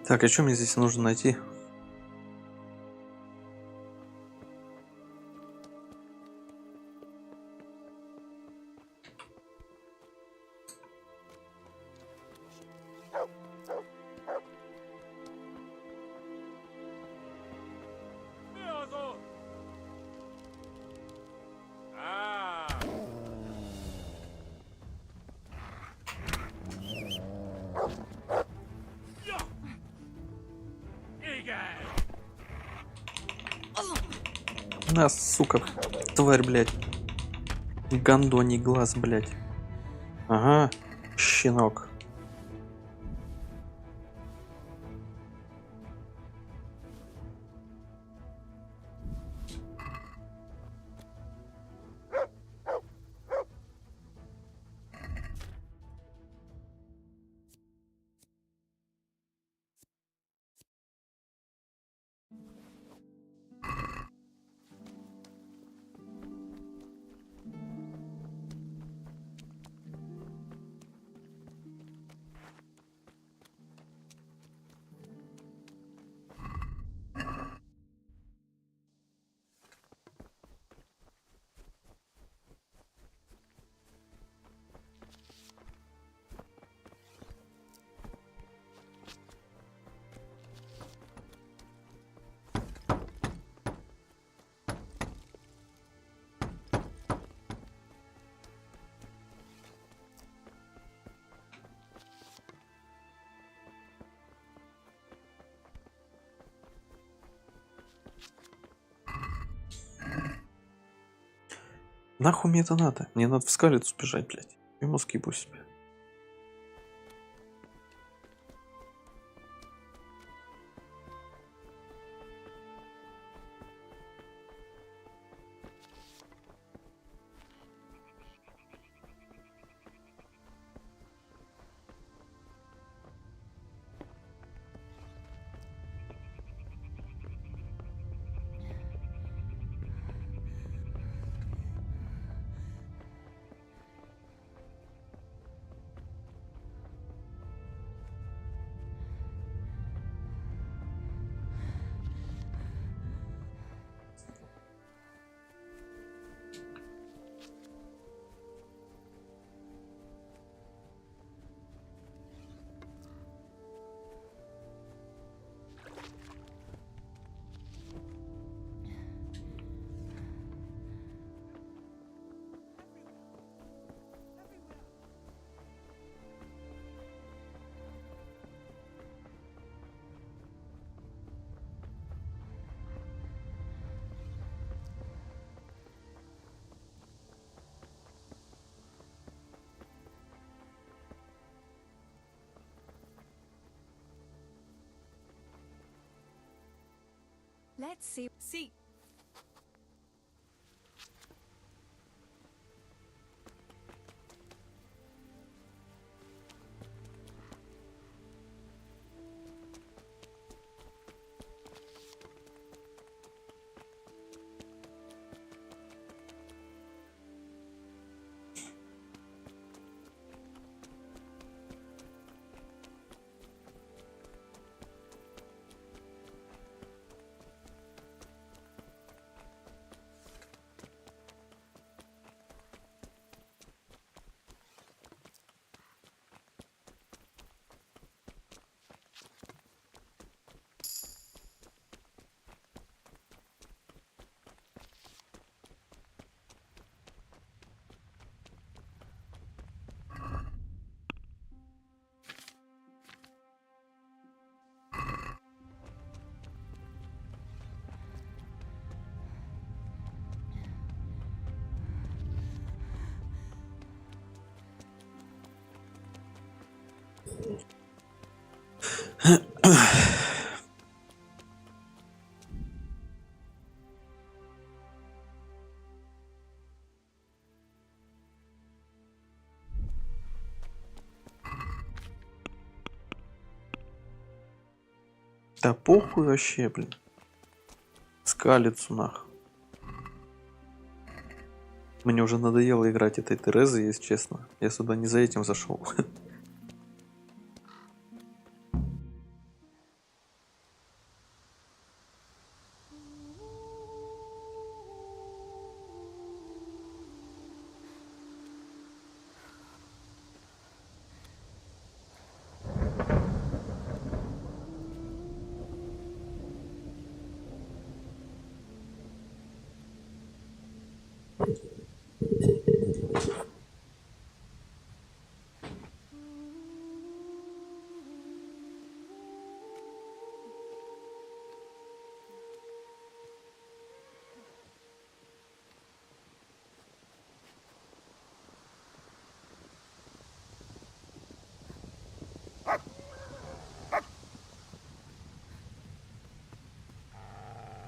[SPEAKER 1] Так, а что мне здесь нужно найти? На, сука, тварь, блядь. Гондоний глаз, блядь. Ага, щенок. Нахуй мне это надо? Мне надо в скалицу бежать, блядь. И мозг ебу себе.
[SPEAKER 2] Let's see. See.
[SPEAKER 1] Да похуй вообще, блин. Скалицу нах. Мне уже надоело играть этой Терезы, если честно. Я сюда не за этим зашел.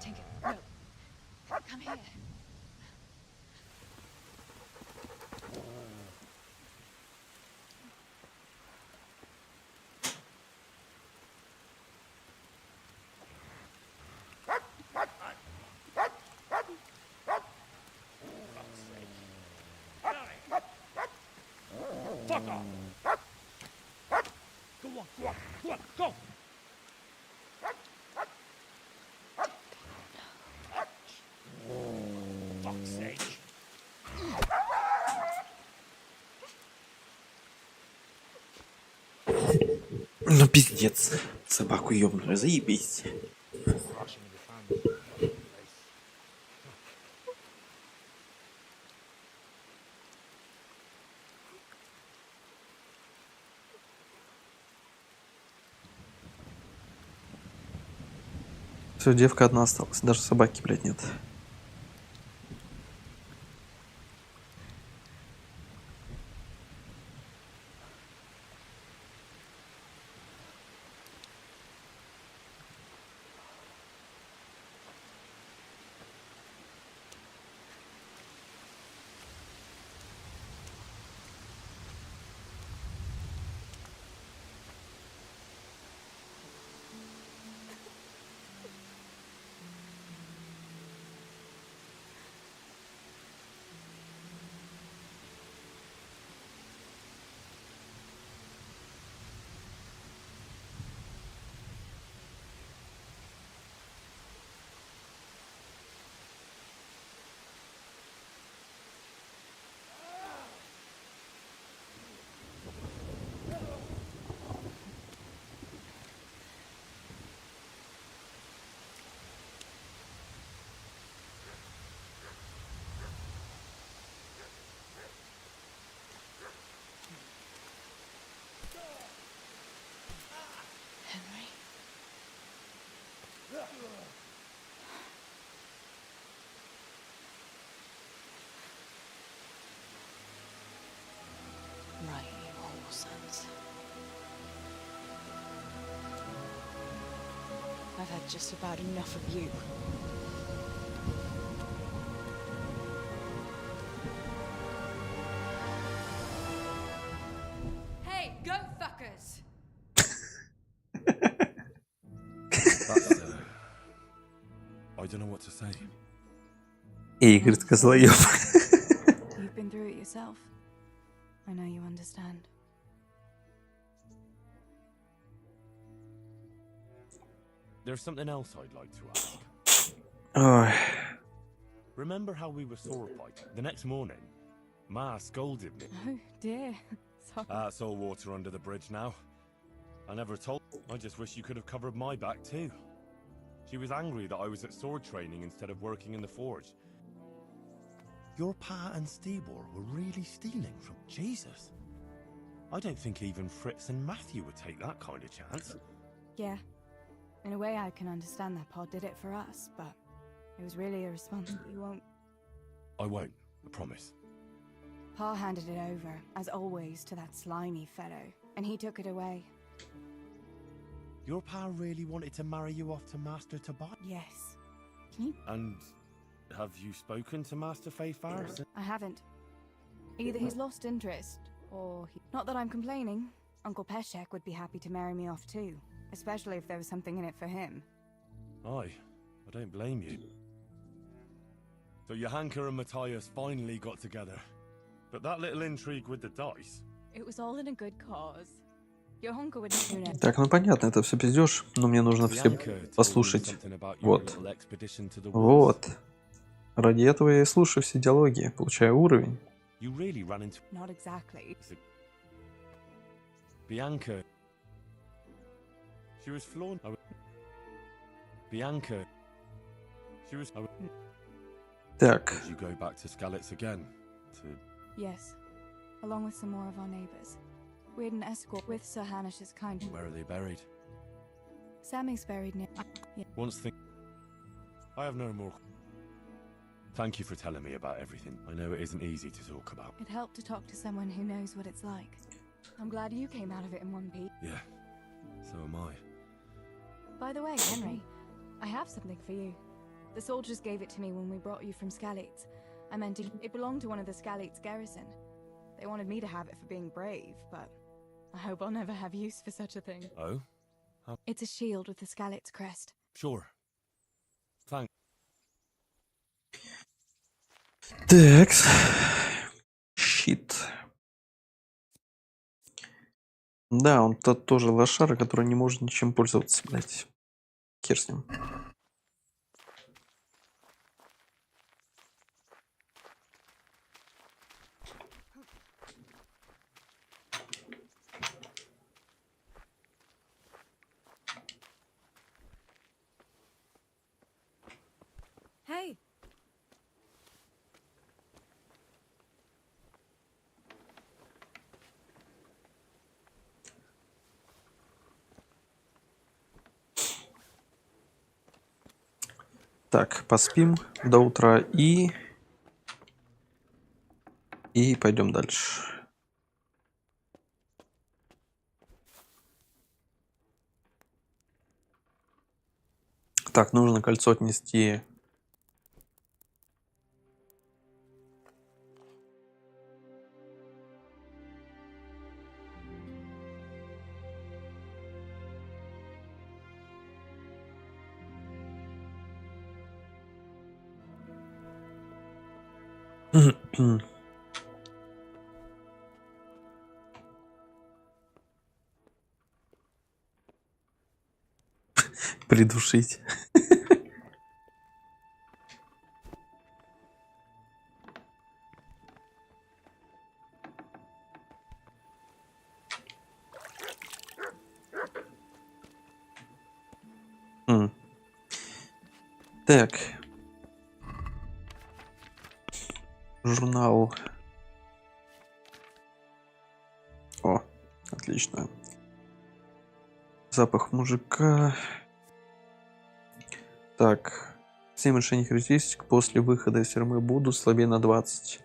[SPEAKER 7] Tinker, no. Come here.
[SPEAKER 8] Fuck off! Go on, go on, go on, go! Fuck's sake!
[SPEAKER 1] Ну пиздец. Собаку ёбнули, заебись. Все, девка одна осталась. Даже собаки, блядь, нет.
[SPEAKER 7] Henry? Right, you whole sons. I've had just about enough of you. Hey, go fuckers!
[SPEAKER 9] That's, I don't know what to say.
[SPEAKER 1] Игорь Козлоёв.
[SPEAKER 2] You've been through it yourself. I know you understand.
[SPEAKER 9] There's something else I'd like to ask.
[SPEAKER 1] Ой.
[SPEAKER 9] Remember how we were sword fighting? The next morning, Ma scolded me.
[SPEAKER 2] Oh dear. Sorry.
[SPEAKER 9] It's all water under the bridge now. I never told. I just wish you could have covered my back too. She was angry that I was at sword training instead of working in the forge. Your Pa and Stibor were really stealing from Jesus. I don't think even Fritz and Matthew would take that kind of chance.
[SPEAKER 2] Yeah. In a way, I can understand that Pod did it for us, but it was really a response that you won't.
[SPEAKER 9] I won't, I promise.
[SPEAKER 7] Pa handed it over, as always, to that slimy fellow, and he took it away.
[SPEAKER 9] Your pa really wanted to marry you off to Master Tobias?
[SPEAKER 7] Yes. Can you?
[SPEAKER 9] And have you spoken to Master Fayfar?
[SPEAKER 7] I haven't. Either he's lost interest, or he... Not that I'm complaining. Uncle Peshek would be happy to marry me off too, especially if there was something in it for him.
[SPEAKER 9] Aye, I don't blame you. So Johanka and Matthias finally got together. But that little intrigue with the dice...
[SPEAKER 7] It was all in a good cause. Johanka would do it.
[SPEAKER 1] Так, ну понятно, это все пиздеж, но мне нужно все послушать. Вот. Вот. Ради этого я и слушаю все диалоги, получаю уровень.
[SPEAKER 9] You really ran into...
[SPEAKER 7] Not exactly.
[SPEAKER 9] Bianca. She was flawed. Bianca. She was...
[SPEAKER 1] Так.
[SPEAKER 9] Did you go back to Skalitz again? To...
[SPEAKER 7] Yes. Along with some more of our neighbors. We had an escort with Sir Hanish's kind.
[SPEAKER 9] Where are they buried?
[SPEAKER 7] Sammy's buried near... Yeah.
[SPEAKER 9] Once thing... I have no more... Thank you for telling me about everything. I know it isn't easy to talk about.
[SPEAKER 7] It helped to talk to someone who knows what it's like. I'm glad you came out of it in one piece.
[SPEAKER 9] Yeah, so am I.
[SPEAKER 7] By the way, Henry, I have something for you. The soldiers gave it to me when we brought you from Skalitz. I meant it belonged to one of the Skalitz garrison. They wanted me to have it for being brave, but I hope I'll never have use for such a thing.
[SPEAKER 9] Oh?
[SPEAKER 7] It's a shield with the Skalitz crest.
[SPEAKER 9] Sure. Thanks.
[SPEAKER 1] Так. Щит. Да, он тот тоже лошара, который не может ничем пользоваться, блядь. Хер с ним.
[SPEAKER 7] Hey!
[SPEAKER 1] Так, поспим до утра и пойдем дальше. Так, нужно кольцо отнести. Придушить. Так. Журнал. О, отлично. Запах мужика. Так. 7 решений характеристик после выхода из тюрьмы будут слабее на 20.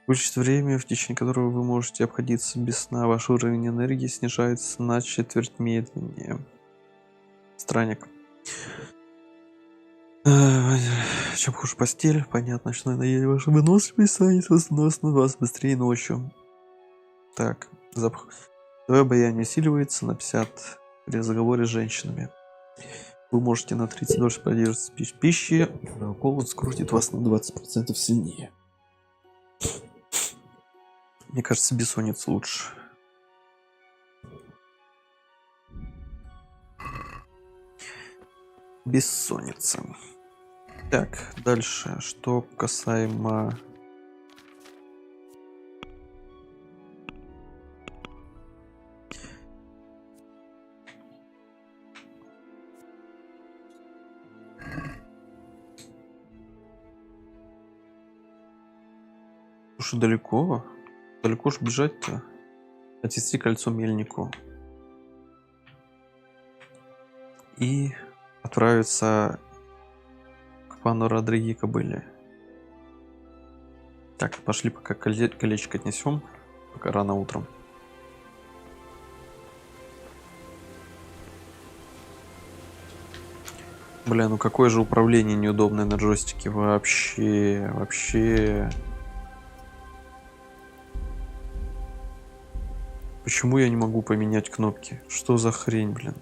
[SPEAKER 1] Вычесть время, в течение которого вы можете обходиться без сна. Ваш уровень энергии снижается на четверть медленнее. Странник. Чем хуже постель, понятно, что надоели ваша выносливость, станет на вас быстрее ночью. Так, запах. Твое обаяние усиливается на 50 при разговоре с женщинами. Вы можете на 30 дольше продержаться без пищи, но голод скрутит вас на 20% сильнее. Мне кажется, бессонница лучше. Бессонница. Так, дальше, что касаемо... Слушай, далеко? Далеко ж бежать-то? Отнести кольцо мельнику. И отправиться к пану Родриге Кобыле. Так, пошли пока колечко отнесем, пока рано утром. Бля, ну какое же управление неудобное на джойстике. Вообще. Почему я не могу поменять кнопки? Что за хрень, блин?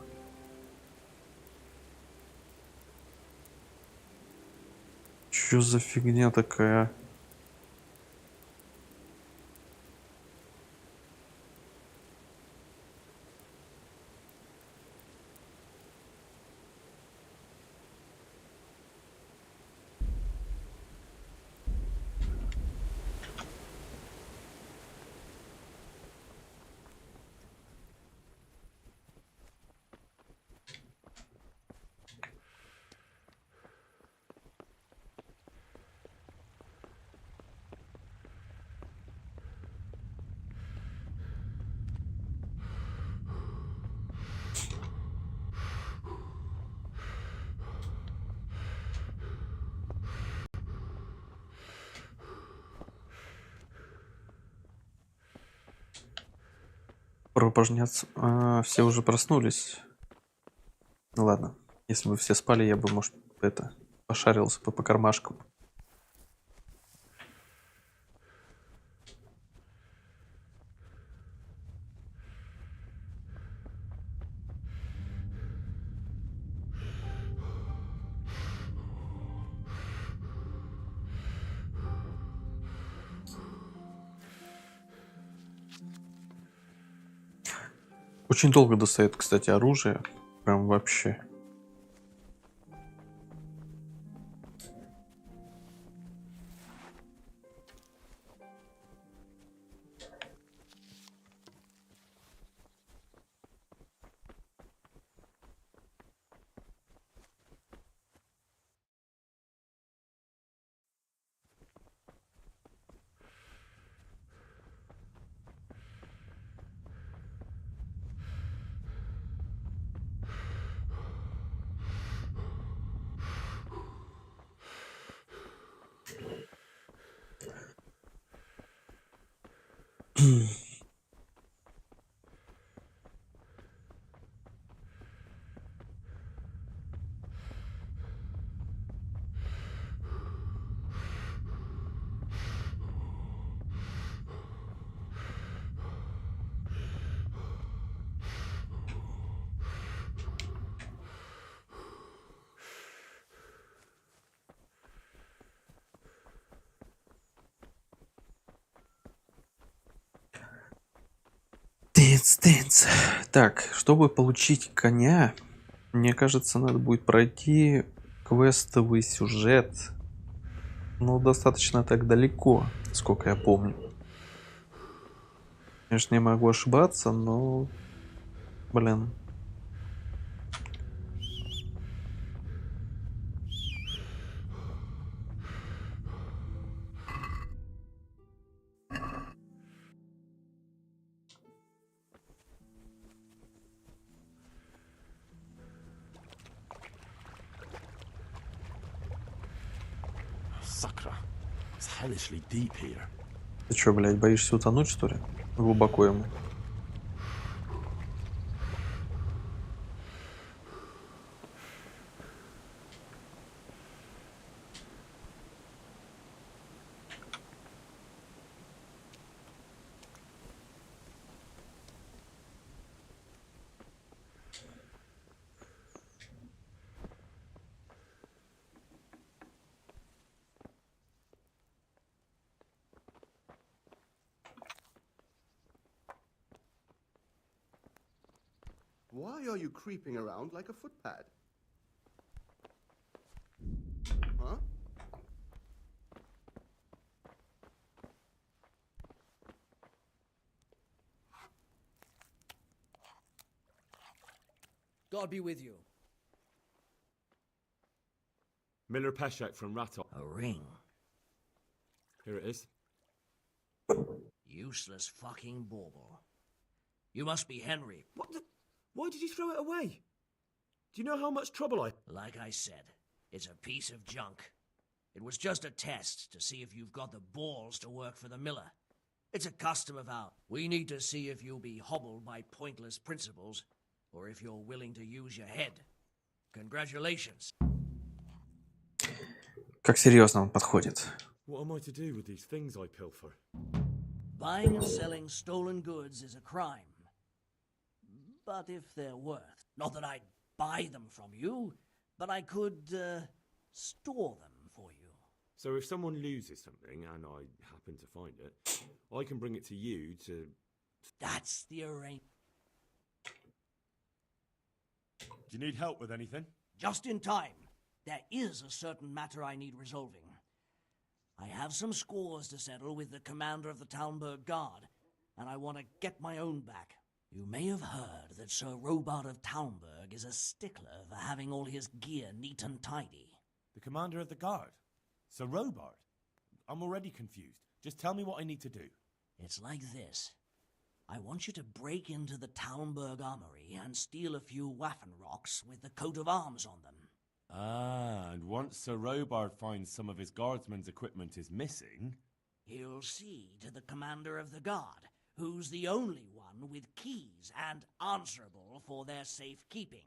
[SPEAKER 1] Чё за фигня такая? Пропожняться. Все уже проснулись. Ну ладно. Если бы все спали, я бы, может, пошарился по кармашкам. Очень долго достает, кстати, оружие. Прям вообще. Дэнс. Так, чтобы получить коня, мне кажется, надо будет пройти квестовый сюжет. Ну, достаточно так далеко, сколько я помню. Конечно, я могу ошибаться, но... Блин.
[SPEAKER 9] Sakra. It's hellishly deep here.
[SPEAKER 1] Ты чё, блядь, боишься утонуть, что ли? Глубоко ему.
[SPEAKER 10] Why are you creeping around like a footpad? Huh?
[SPEAKER 11] God be with you.
[SPEAKER 9] Miller Peshek from Ratov.
[SPEAKER 11] A ring.
[SPEAKER 9] Here it is.
[SPEAKER 11] Useless fucking bauble. You must be Henry.
[SPEAKER 9] What the? Why did you throw it away? Do you know how much trouble I...
[SPEAKER 11] Like I said, it's a piece of junk. It was just a test to see if you've got the balls to work for the miller. It's a custom of ours. We need to see if you'll be hobbled by pointless principles, or if you're willing to use your head. Congratulations.
[SPEAKER 1] Как серьезно он подходит.
[SPEAKER 9] What am I to do with these things I pilfer?
[SPEAKER 11] Buying and selling stolen goods is a crime. But if they're worth, not that I'd buy them from you, but I could, store them for you.
[SPEAKER 9] So if someone loses something, and I happen to find it, I can bring it to you to...
[SPEAKER 11] That's the arrangement.
[SPEAKER 9] Do you need help with anything?
[SPEAKER 11] Just in time. There is a certain matter I need resolving. I have some scores to settle with the commander of the Talmberg Guard, and I want to get my own back. You may have heard that Sir Robard of Talmberg is a stickler for having all his gear neat and tidy.
[SPEAKER 9] The commander of the guard? Sir Robard? I'm already confused. Just tell me what I need to do.
[SPEAKER 11] It's like this. I want you to break into the Talmberg armory and steal a few Waffen rocks with the coat of arms on them.
[SPEAKER 9] Ah, and once Sir Robard finds some of his guardsmen's equipment is missing...
[SPEAKER 11] He'll see to the commander of the guard, who's the only one with keys and answerable for their safekeeping.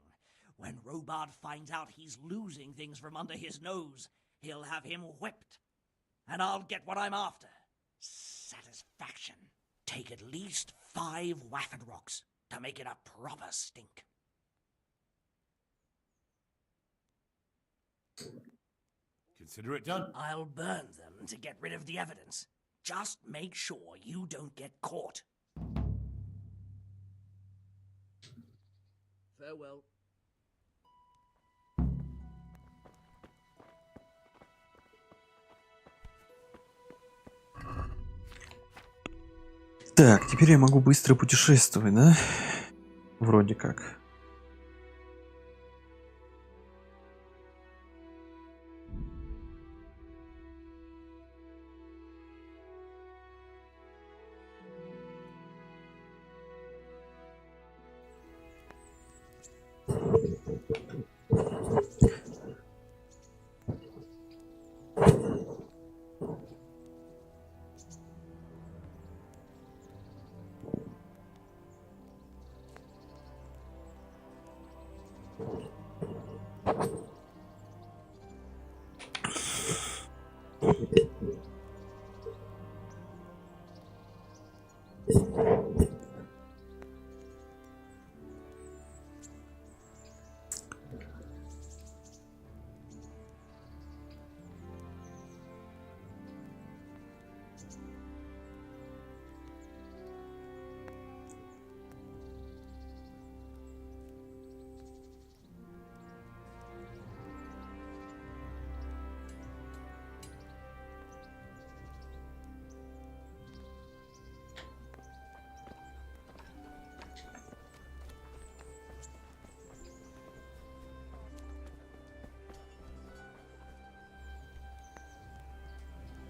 [SPEAKER 11] When Robard finds out he's losing things from under his nose, he'll have him whipped. And I'll get what I'm after. Satisfaction. Take at least 5 Waffen rocks to make it a proper stink.
[SPEAKER 9] Consider it done.
[SPEAKER 11] I'll burn them to get rid of the evidence. Just make sure you don't get caught. Farewell.
[SPEAKER 1] Так, теперь я могу быстро путешествовать, да? Вроде как.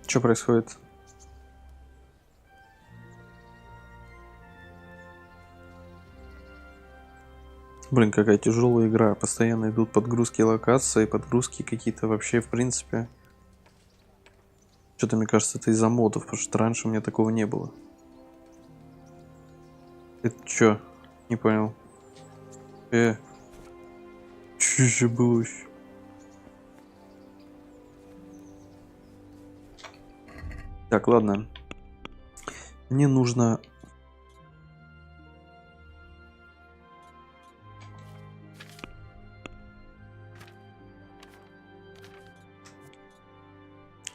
[SPEAKER 1] Что происходит? Блин, какая тяжелая игра. Постоянно идут подгрузки локаций, подгрузки какие-то вообще, в принципе. Что-то, мне кажется, это из-за модов, потому что раньше у меня такого не было. Это чё? Не понял. Чё же было еще? Так, ладно. Мне нужно...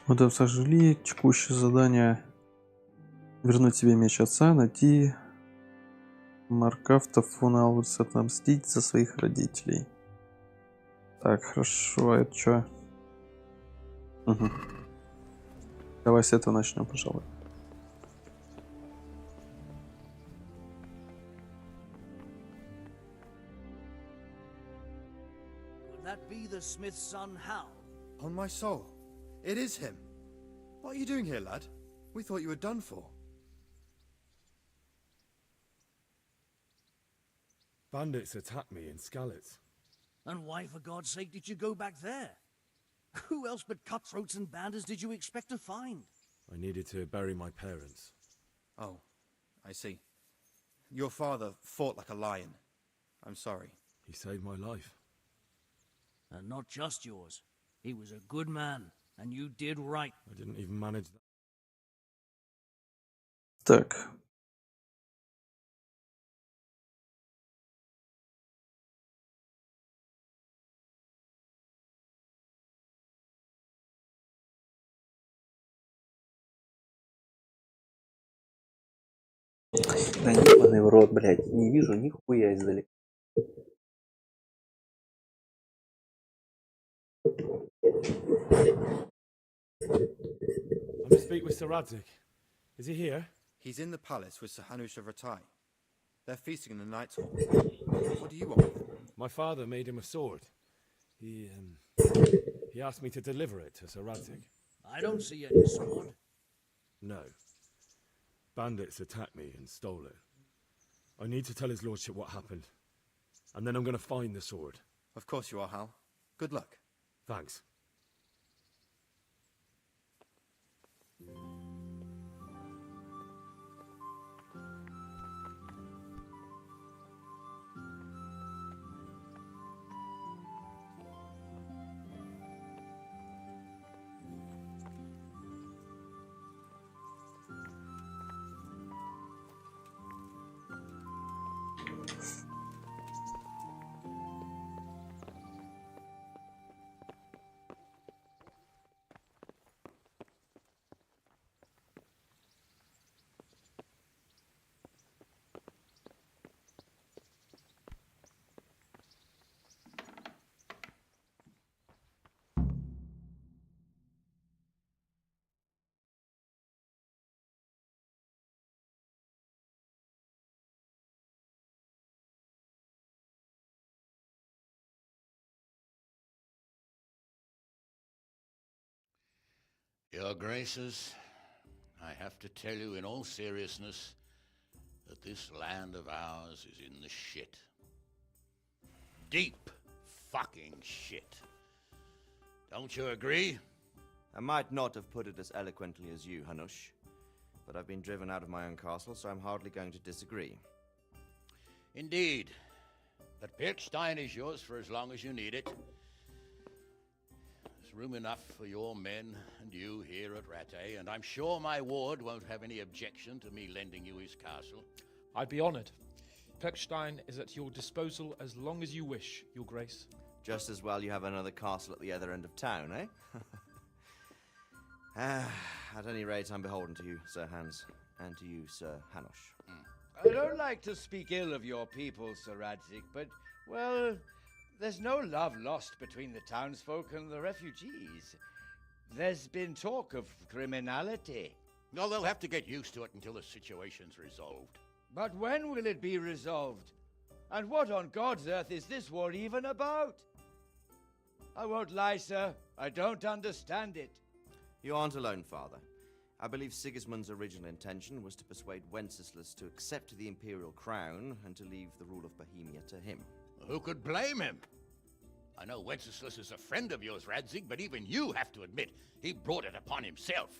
[SPEAKER 1] Вот это сожалею. Текущее задание. Вернуть себе меч отца, найти Маркафта фон Аурс, отомстить за своих родителей. Так, хорошо, это что? Угу. Давай с этого начнем, пожалуй.
[SPEAKER 11] Could that be the smith's son, Hal?
[SPEAKER 10] On my soul, it is him. What are you doing here, lad? We thought you were done for.
[SPEAKER 9] Bandits attacked me in Skalitz.
[SPEAKER 11] And why, for God's sake, did you go back there? Who else but cutthroats and bandits did you expect to find?
[SPEAKER 9] I needed to bury my parents.
[SPEAKER 10] Oh, I see. Your father fought like a lion. I'm sorry.
[SPEAKER 9] He saved my life.
[SPEAKER 11] And not just yours. He was a good man, and you did right.
[SPEAKER 9] I didn't even manage that.
[SPEAKER 1] Так. Да ебаный в рот, блядь. Не вижу нихуя издалека.
[SPEAKER 9] I'm to speak with Sir Radzik. Is he here?
[SPEAKER 10] He's in the palace with Sir Hanush of Ratai. They're feasting in the Knight's Hall. What do you want with him?
[SPEAKER 9] My father made him a sword. He asked me to deliver it to Sir Radzik.
[SPEAKER 11] I don't see any sword.
[SPEAKER 9] No. Bandits attacked me and stole it. I need to tell his lordship what happened. And then I'm going to find the sword.
[SPEAKER 10] Of course you are, Hal. Good luck.
[SPEAKER 9] Thanks.
[SPEAKER 12] Your Graces, I have to tell you in all seriousness that this land of ours is in the shit. Deep fucking shit. Don't you agree?
[SPEAKER 13] I might not have put it as eloquently as you, Hanush, but I've been driven out of my own castle, so I'm hardly going to disagree.
[SPEAKER 12] Indeed. But Pirkstein is yours for as long as you need it. Room enough for your men and you here at Rattay, and I'm sure my ward won't have any objection to me lending you his castle.
[SPEAKER 14] I'd be honoured. Pirkstein is at your disposal as long as you wish, Your Grace.
[SPEAKER 13] Just as well you have another castle at the other end of town, eh? At any rate, I'm beholden to you, Sir Hans, and to you, Sir Hanush.
[SPEAKER 15] I don't like to speak ill of your people, Sir Radzik, but, well, there's no love lost between the townsfolk and the refugees. There's been talk of criminality.
[SPEAKER 12] No, they'll have to get used to it until the situation's resolved.
[SPEAKER 15] But when will it be resolved? And what on God's earth is this war even about? I won't lie, sir. I don't understand it.
[SPEAKER 13] You aren't alone, Father. I believe Sigismund's original intention was to persuade Wenceslas to accept the imperial crown and to leave the rule of Bohemia to him.
[SPEAKER 12] Who could blame him? I know Wenceslas is a friend of yours, Radzig, but even you have to admit he brought it upon himself.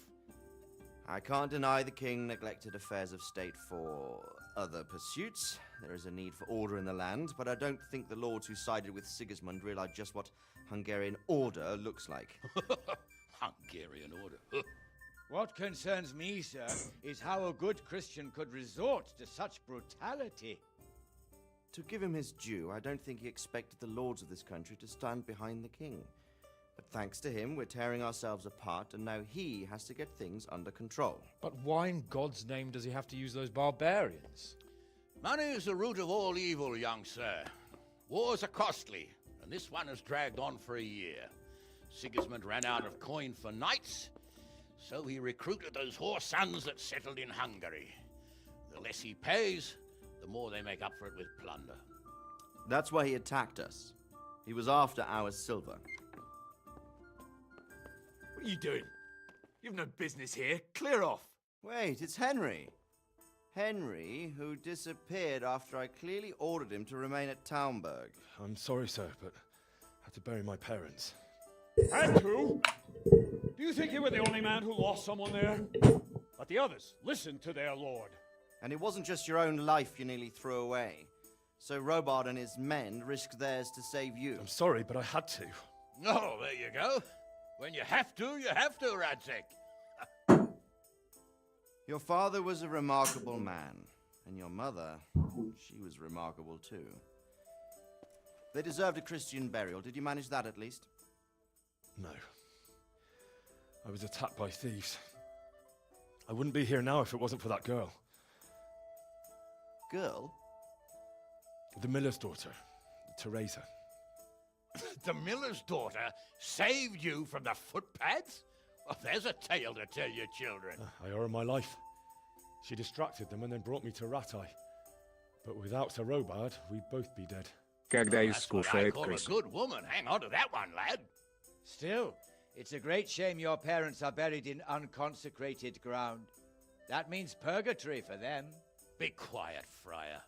[SPEAKER 13] I can't deny the king neglected affairs of state for other pursuits. There is a need for order in the land, but I don't think the lords who sided with Sigismund realized just what Hungarian order looks like.
[SPEAKER 12] Hungarian order?
[SPEAKER 15] What concerns me, sir, is how a good Christian could resort to such brutality.
[SPEAKER 13] To give him his due, I don't think he expected the lords of this country to stand behind the king. But thanks to him, we're tearing ourselves apart, and now he has to get things under control.
[SPEAKER 14] But why in God's name does he have to use those barbarians?
[SPEAKER 12] Money is the root of all evil, young sir. Wars are costly, and this one has dragged on for a year. Sigismund ran out of coin for knights, so he recruited those whore sons that settled in Hungary. The less he pays, the more they make up for it with plunder.
[SPEAKER 13] That's why he attacked us. He was after our silver.
[SPEAKER 8] What are you doing? You've no business here. Clear off.
[SPEAKER 13] Wait, it's Henry. Henry, who disappeared after I clearly ordered him to remain at Talmberg.
[SPEAKER 9] I'm sorry, sir, but I had to bury my parents.
[SPEAKER 16] Had to? Do you think you were the only man who lost someone there? But the others listened to their lord.
[SPEAKER 13] And it wasn't just your own life you nearly threw away. So Robard and his men risked theirs to save you.
[SPEAKER 16] I'm sorry, but I had to.
[SPEAKER 12] Oh, there you go. When you have to, Radzik.
[SPEAKER 13] Your father was a remarkable man. And your mother, she was remarkable too. They deserved a Christian burial. Did you manage that at least?
[SPEAKER 16] No. I was attacked by thieves. I wouldn't be here now if it wasn't for that girl.
[SPEAKER 13] Girl?
[SPEAKER 16] The miller's daughter, Teresa.
[SPEAKER 12] The miller's daughter saved you from the footpads? Well, there's a tale to tell your children.
[SPEAKER 16] I owe her my life. She distracted them and then brought me to Ratai. But without Sir Robard, we'd both be dead.
[SPEAKER 3] Когда
[SPEAKER 12] That's what I call a good woman. Hang on to that one, lad.
[SPEAKER 15] Still, it's a great shame your parents are buried in unconsecrated ground. That means purgatory for them.
[SPEAKER 12] Be quiet, friar.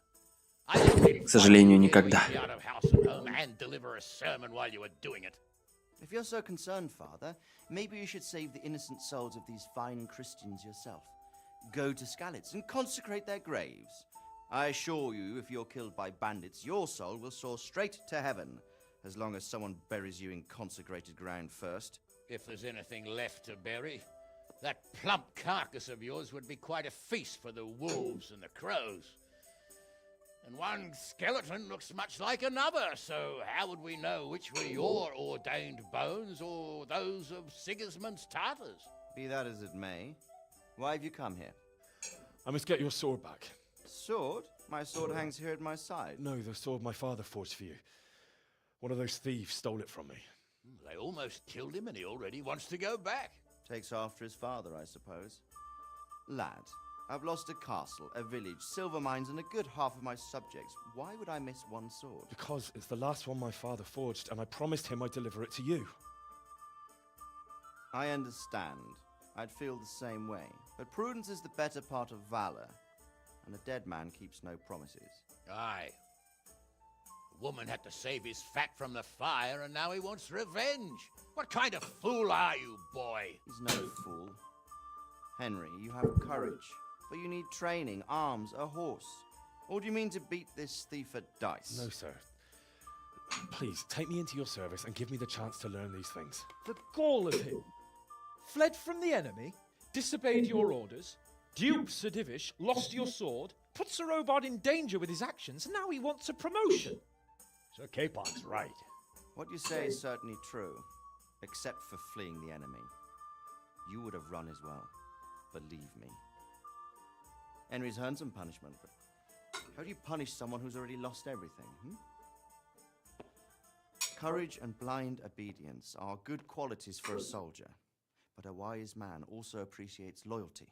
[SPEAKER 1] К сожалению, никогда.
[SPEAKER 12] Out of house and home and deliver a sermon while you were doing it.
[SPEAKER 13] If you're so concerned, Father, maybe you should save the innocent souls of these fine Christians yourself. Go to Skalitz and consecrate their graves. I assure you, if you're killed by bandits, your soul will soar straight to heaven, as long as someone buries you in consecrated ground first.
[SPEAKER 12] If there's anything left to bury, that plump carcass of yours would be quite a feast for the wolves and the crows. And one skeleton looks much like another, so how would we know which were your ordained bones or those of Sigismund's Tartars?
[SPEAKER 13] Be that as it may, why have you come here?
[SPEAKER 16] I must get your sword back.
[SPEAKER 13] Sword? My sword hangs here at my side.
[SPEAKER 16] No, the sword my father forged for you. One of those thieves stole it from me.
[SPEAKER 12] They almost killed him and he already wants to go back.
[SPEAKER 13] Takes after his father, I suppose. Lad, I've lost a castle, a village, silver mines, and a good half of my subjects. Why would I miss one sword?
[SPEAKER 16] Because it's the last one my father forged, and I promised him I'd deliver it to you.
[SPEAKER 13] I understand. I'd feel the same way. But prudence is the better part of valor, and a dead man keeps no promises.
[SPEAKER 12] Aye. The woman had to save his fat from the fire, and now he wants revenge. What kind of fool are you, boy?
[SPEAKER 13] He's no fool. Henry, you have courage, but you need training, arms, a horse. Or do you mean to beat this thief at dice?
[SPEAKER 16] No, sir. Please, take me into your service and give me the chance to learn these things.
[SPEAKER 14] The gall of him. Fled from the enemy, disobeyed your orders, duped Sir Divish, lost your sword, put Sir Robard in danger with his actions, and now he wants a promotion.
[SPEAKER 16] Sir Capon's right.
[SPEAKER 13] What you say is certainly true, except for fleeing the enemy. You would have run as well, believe me. Henry's earned some punishment, but how do you punish someone who's already lost everything, Courage and blind obedience are good qualities for a soldier, but a wise man also appreciates loyalty,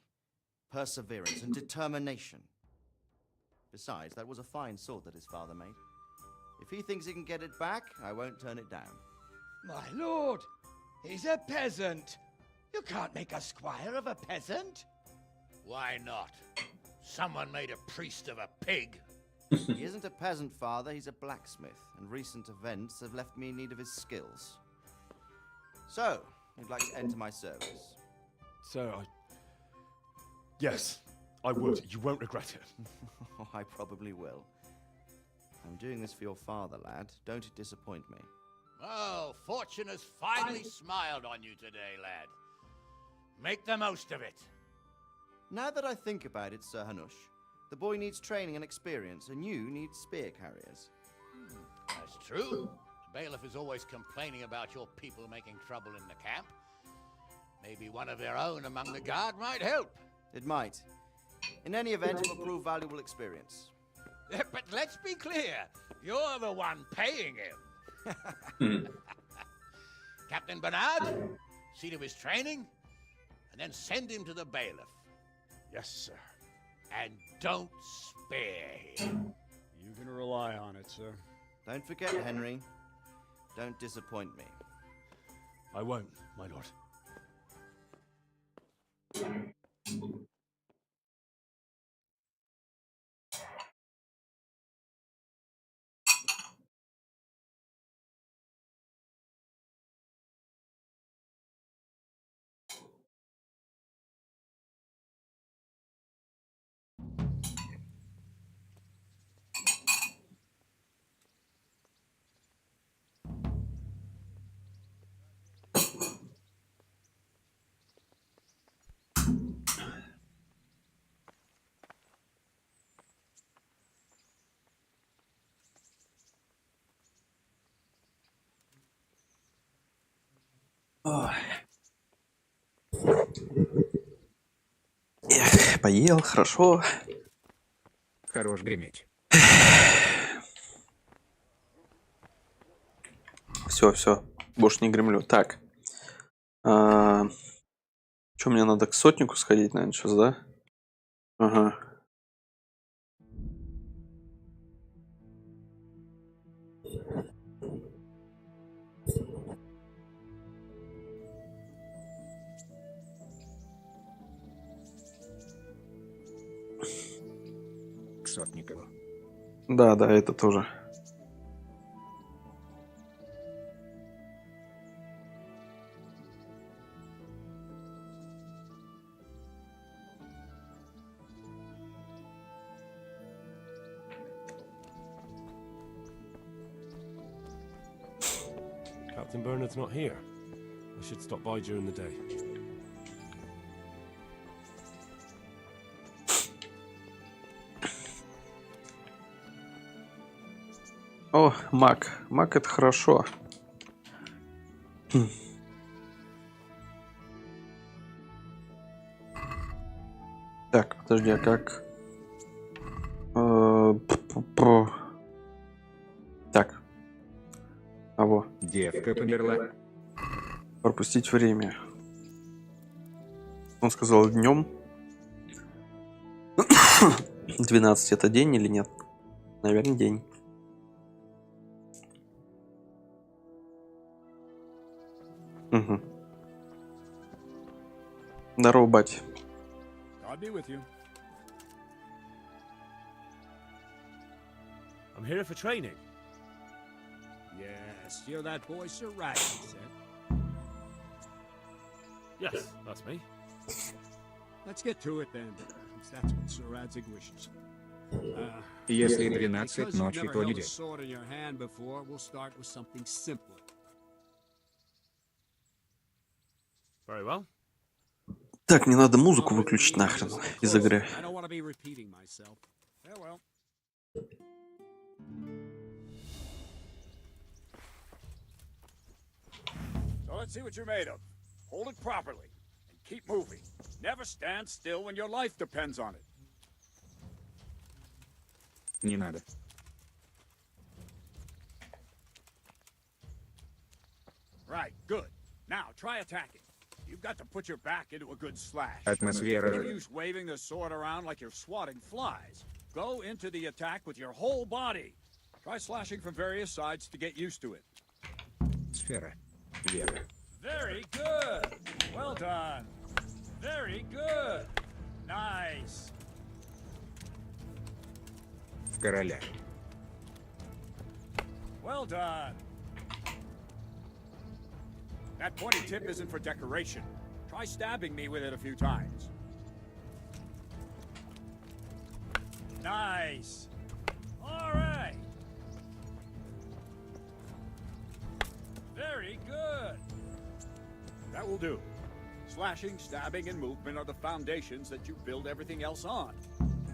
[SPEAKER 13] perseverance, and determination. Besides, that was a fine sword that his father made. If he thinks he can get it back, I won't turn it down.
[SPEAKER 15] My lord, he's a peasant. You can't make a squire of a peasant.
[SPEAKER 12] Why not? Someone made a priest of a pig.
[SPEAKER 13] He isn't a peasant, father, he's a blacksmith, and recent events have left me in need of his skills. So, you'd like to enter my service?
[SPEAKER 16] Sir, Yes, I would. You won't regret it.
[SPEAKER 13] I probably will. I'm doing this for your father, lad. Don't it disappoint me.
[SPEAKER 12] Oh, fortune has finally smiled on you today, lad. Make the most of it.
[SPEAKER 13] Now that I think about it, Sir Hanush, the boy needs training and experience, and you need spear carriers.
[SPEAKER 12] That's true. The bailiff is always complaining about your people making trouble in the camp. Maybe one of their own among the guard might help.
[SPEAKER 13] It might. In any event, it will prove valuable experience.
[SPEAKER 12] But let's be clear, you're the one paying him. Captain Bernard, see to his training, and then send him to the bailiff.
[SPEAKER 16] Yes, sir.
[SPEAKER 12] And don't spare him.
[SPEAKER 16] You can rely on it, sir.
[SPEAKER 13] Don't forget, Henry. Don't disappoint me.
[SPEAKER 16] I won't, my lord.
[SPEAKER 1] Ой. Эх, поел, хорошо.
[SPEAKER 3] Хорош греметь.
[SPEAKER 1] Все, больше не гремлю. Так. Что, мне надо к сотнику сходить, наверное, сейчас, да? Ага.
[SPEAKER 3] К Сотникову.
[SPEAKER 1] Да, это тоже.
[SPEAKER 9] Captain Bernard's not here. I should stop by during the day.
[SPEAKER 1] О, маг. Маг это хорошо. Так, подожди, а как? Так. А во.
[SPEAKER 3] Девка померла.
[SPEAKER 1] Пропустить время. Он сказал днем. 12 это день или нет? Наверное, день. Угу. Здорово, бать.
[SPEAKER 17] God be with you.
[SPEAKER 9] I'm here for training.
[SPEAKER 17] Yes, you're that boy Sir Radley said.
[SPEAKER 9] Yes, that's me.
[SPEAKER 17] Let's get to it then, since that's what Sir Radzig wishes.
[SPEAKER 3] Если
[SPEAKER 17] Because
[SPEAKER 3] 12
[SPEAKER 17] you've
[SPEAKER 3] ночи,
[SPEAKER 17] never
[SPEAKER 3] то не
[SPEAKER 17] held a
[SPEAKER 3] день.
[SPEAKER 17] sword in your hand before, we'll start with something simpler.
[SPEAKER 9] Very well.
[SPEAKER 1] Так, мне надо музыку выключить нахрен из игры.
[SPEAKER 17] I don't want to be repeating myself. Farewell.
[SPEAKER 18] So let's see what you're made of. Hold it properly and keep moving. Never stand still when your life depends on it.
[SPEAKER 3] Не надо.
[SPEAKER 18] Right, good. Now try attacking. You've got to put your back into a good slash.
[SPEAKER 3] Атмосфера.
[SPEAKER 18] No use waving the sword around like you're swatting flies. Go into the attack with your whole body. Try slashing from various sides to get used to it.
[SPEAKER 3] Сфера. Вера.
[SPEAKER 18] Very good. Well done. Very good. Nice.
[SPEAKER 3] В короля.
[SPEAKER 18] Well done. That pointy tip isn't for decoration. Try stabbing me with it a few times. Nice. All right. Very good. That will do. Slashing, stabbing, and movement are the foundations that you build everything else on.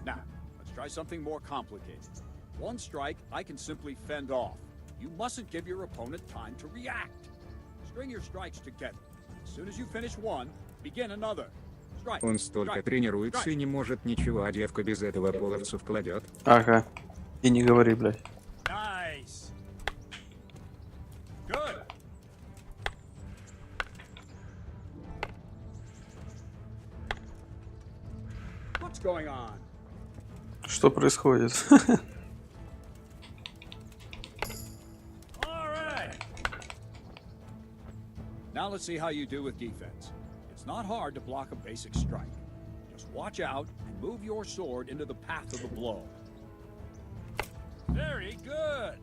[SPEAKER 18] Now, let's try something more complicated. One strike, I can simply fend off. You mustn't give your opponent time to react. String your strikes together. As soon as you finish one, begin another. Strike.
[SPEAKER 3] Он столько тренируется и не может ничего, а девка без этого половцев кладет.
[SPEAKER 1] Ага. И не говори, блядь.
[SPEAKER 18] Nice. Good. What's going on?
[SPEAKER 1] Что происходит?
[SPEAKER 18] All right. Now let's see how you do with defense. It's not hard to block a basic strike. Just watch out and move your sword into the path of the blow. Very good.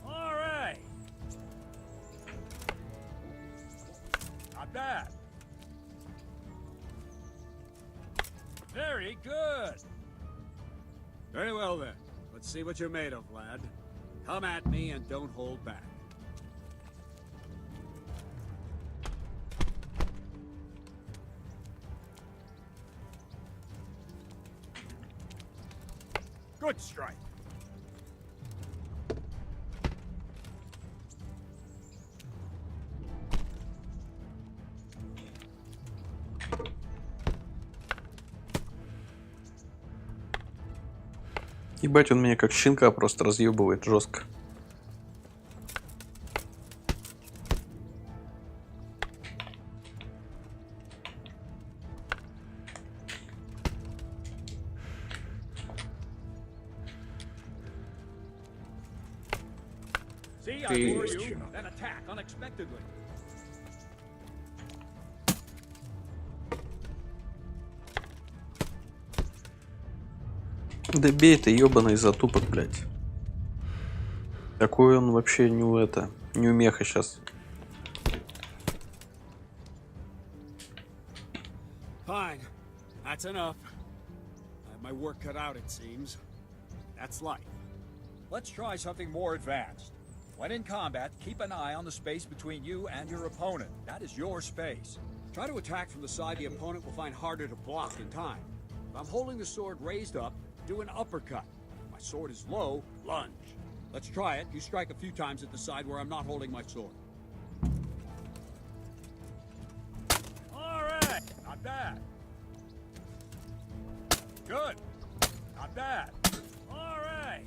[SPEAKER 18] All right. Not bad. Very good. Very well then. Let's see what you're made of, lad. Come at me and don't hold back. Good strike.
[SPEAKER 1] Ебать, он меня как щенка просто разъебывает жестко.
[SPEAKER 18] See, I lure you, then attack unexpectedly.
[SPEAKER 1] Да бей ты, ебаный затупок, блядь. Такой он вообще не умеха сейчас.
[SPEAKER 18] Fine. That's enough. I have my work cut out, it seems. That's life. Let's try something more advanced. When in combat, keep an eye on the space between you and your opponent. That is your space. Try to attack from the side the opponent will find harder to block in time. If I'm holding the sword raised up, do an uppercut. If my sword is low, lunge. Let's try it. You strike a few times at the side where I'm not holding my sword. All right, not bad. Good. Not bad. All right.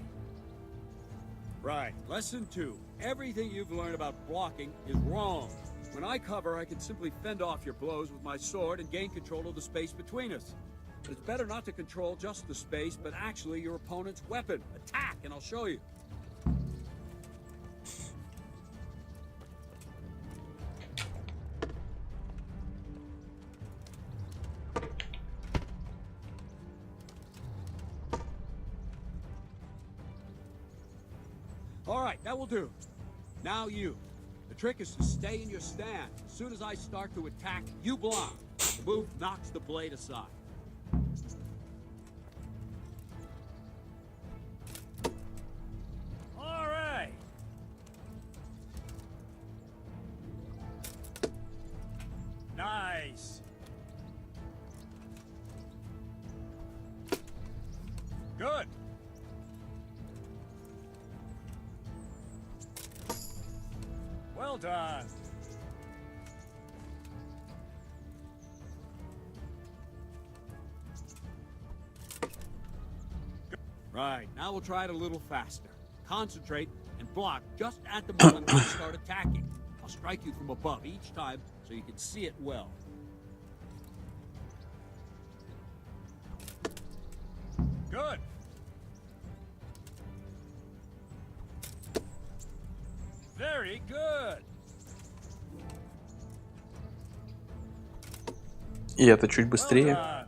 [SPEAKER 18] Right. Lesson 2. Everything you've learned about blocking is wrong. When I cover, I can simply fend off your blows with my sword and gain control of the space between us. But it's better not to control just the space, but actually your opponent's weapon. Attack, and I'll show you. All right, that will do. Now you. The trick is to stay in your stand. As soon as I start to attack, you block. The move knocks the blade aside. All right. Nice. Good. Well done. Right, now we'll try it a little faster. Concentrate and block just at the moment I start attacking. I'll strike you from above each time so you can see it well. Good. Very good.
[SPEAKER 1] И это чуть быстрее.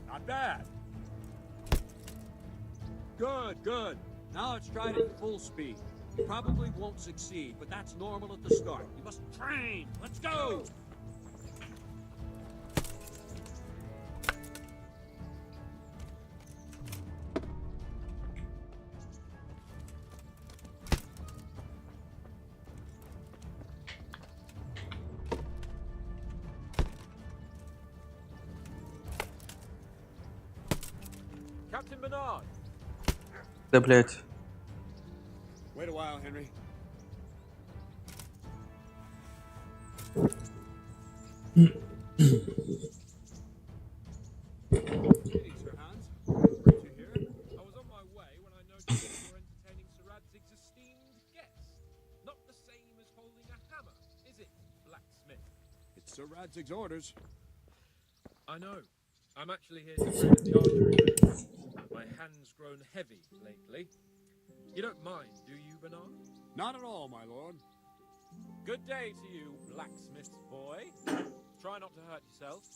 [SPEAKER 18] Not bad. Good, good. Now let's try it at full speed. You probably won't succeed, but that's normal at the start. You must train. Let's go.
[SPEAKER 14] Captain Bernard.
[SPEAKER 1] Да, блядь.
[SPEAKER 18] Wait a while, Henry. Greetings, Sir Hans. Great to hear. I was on my way when I noticed that you were entertaining Sir Radzig's esteemed guest. Not the same as holding a hammer, is it, blacksmith? It's Sir Radzig's orders.
[SPEAKER 14] I know. I'm actually here to train at the archery. My hand's grown heavy lately. You don't mind, do you, Bernard?
[SPEAKER 18] Not at all, my lord.
[SPEAKER 14] Good day to you, blacksmith's boy. Try not to hurt yourself.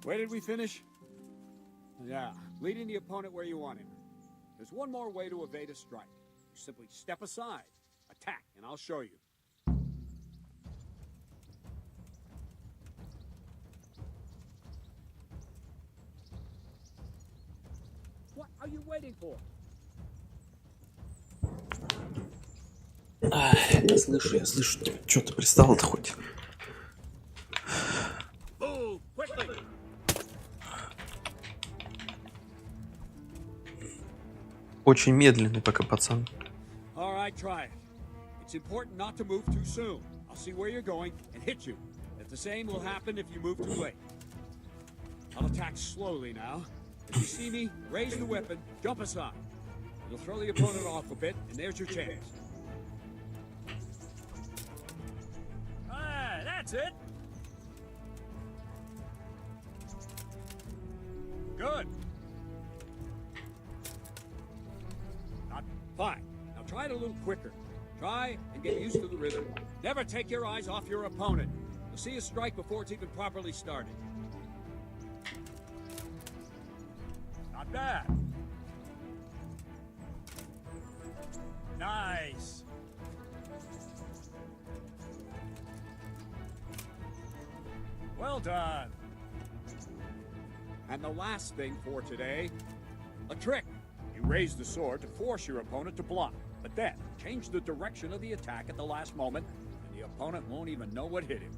[SPEAKER 18] Where did we finish? Yeah, leading the opponent where you want him. There's one more way to evade a strike. You simply step aside, attack, and I'll show you. What are you waiting for?
[SPEAKER 1] Я слышу. Чё ты пристал-то хоть?
[SPEAKER 18] Move quickly.
[SPEAKER 1] Очень медленный пока пацан.
[SPEAKER 18] All right, try it. It's important not to move too soon. I'll see where you're going and hit you. If the same will happen if you move too late. I'll attack slowly now. If you see me, raise the weapon, jump aside. It'll throw the opponent off a bit, and there's your chance. Ah, that's it. Good. Not fine. Now try it a little quicker. Try and get used to the rhythm. Never take your eyes off your opponent. You'll see a strike before it's even properly started. Not bad. Nice. Well done. And the last thing for today, a trick. You raise the sword to force your opponent to block, but then change the direction of the attack at the last moment, and the opponent won't even know what hit him.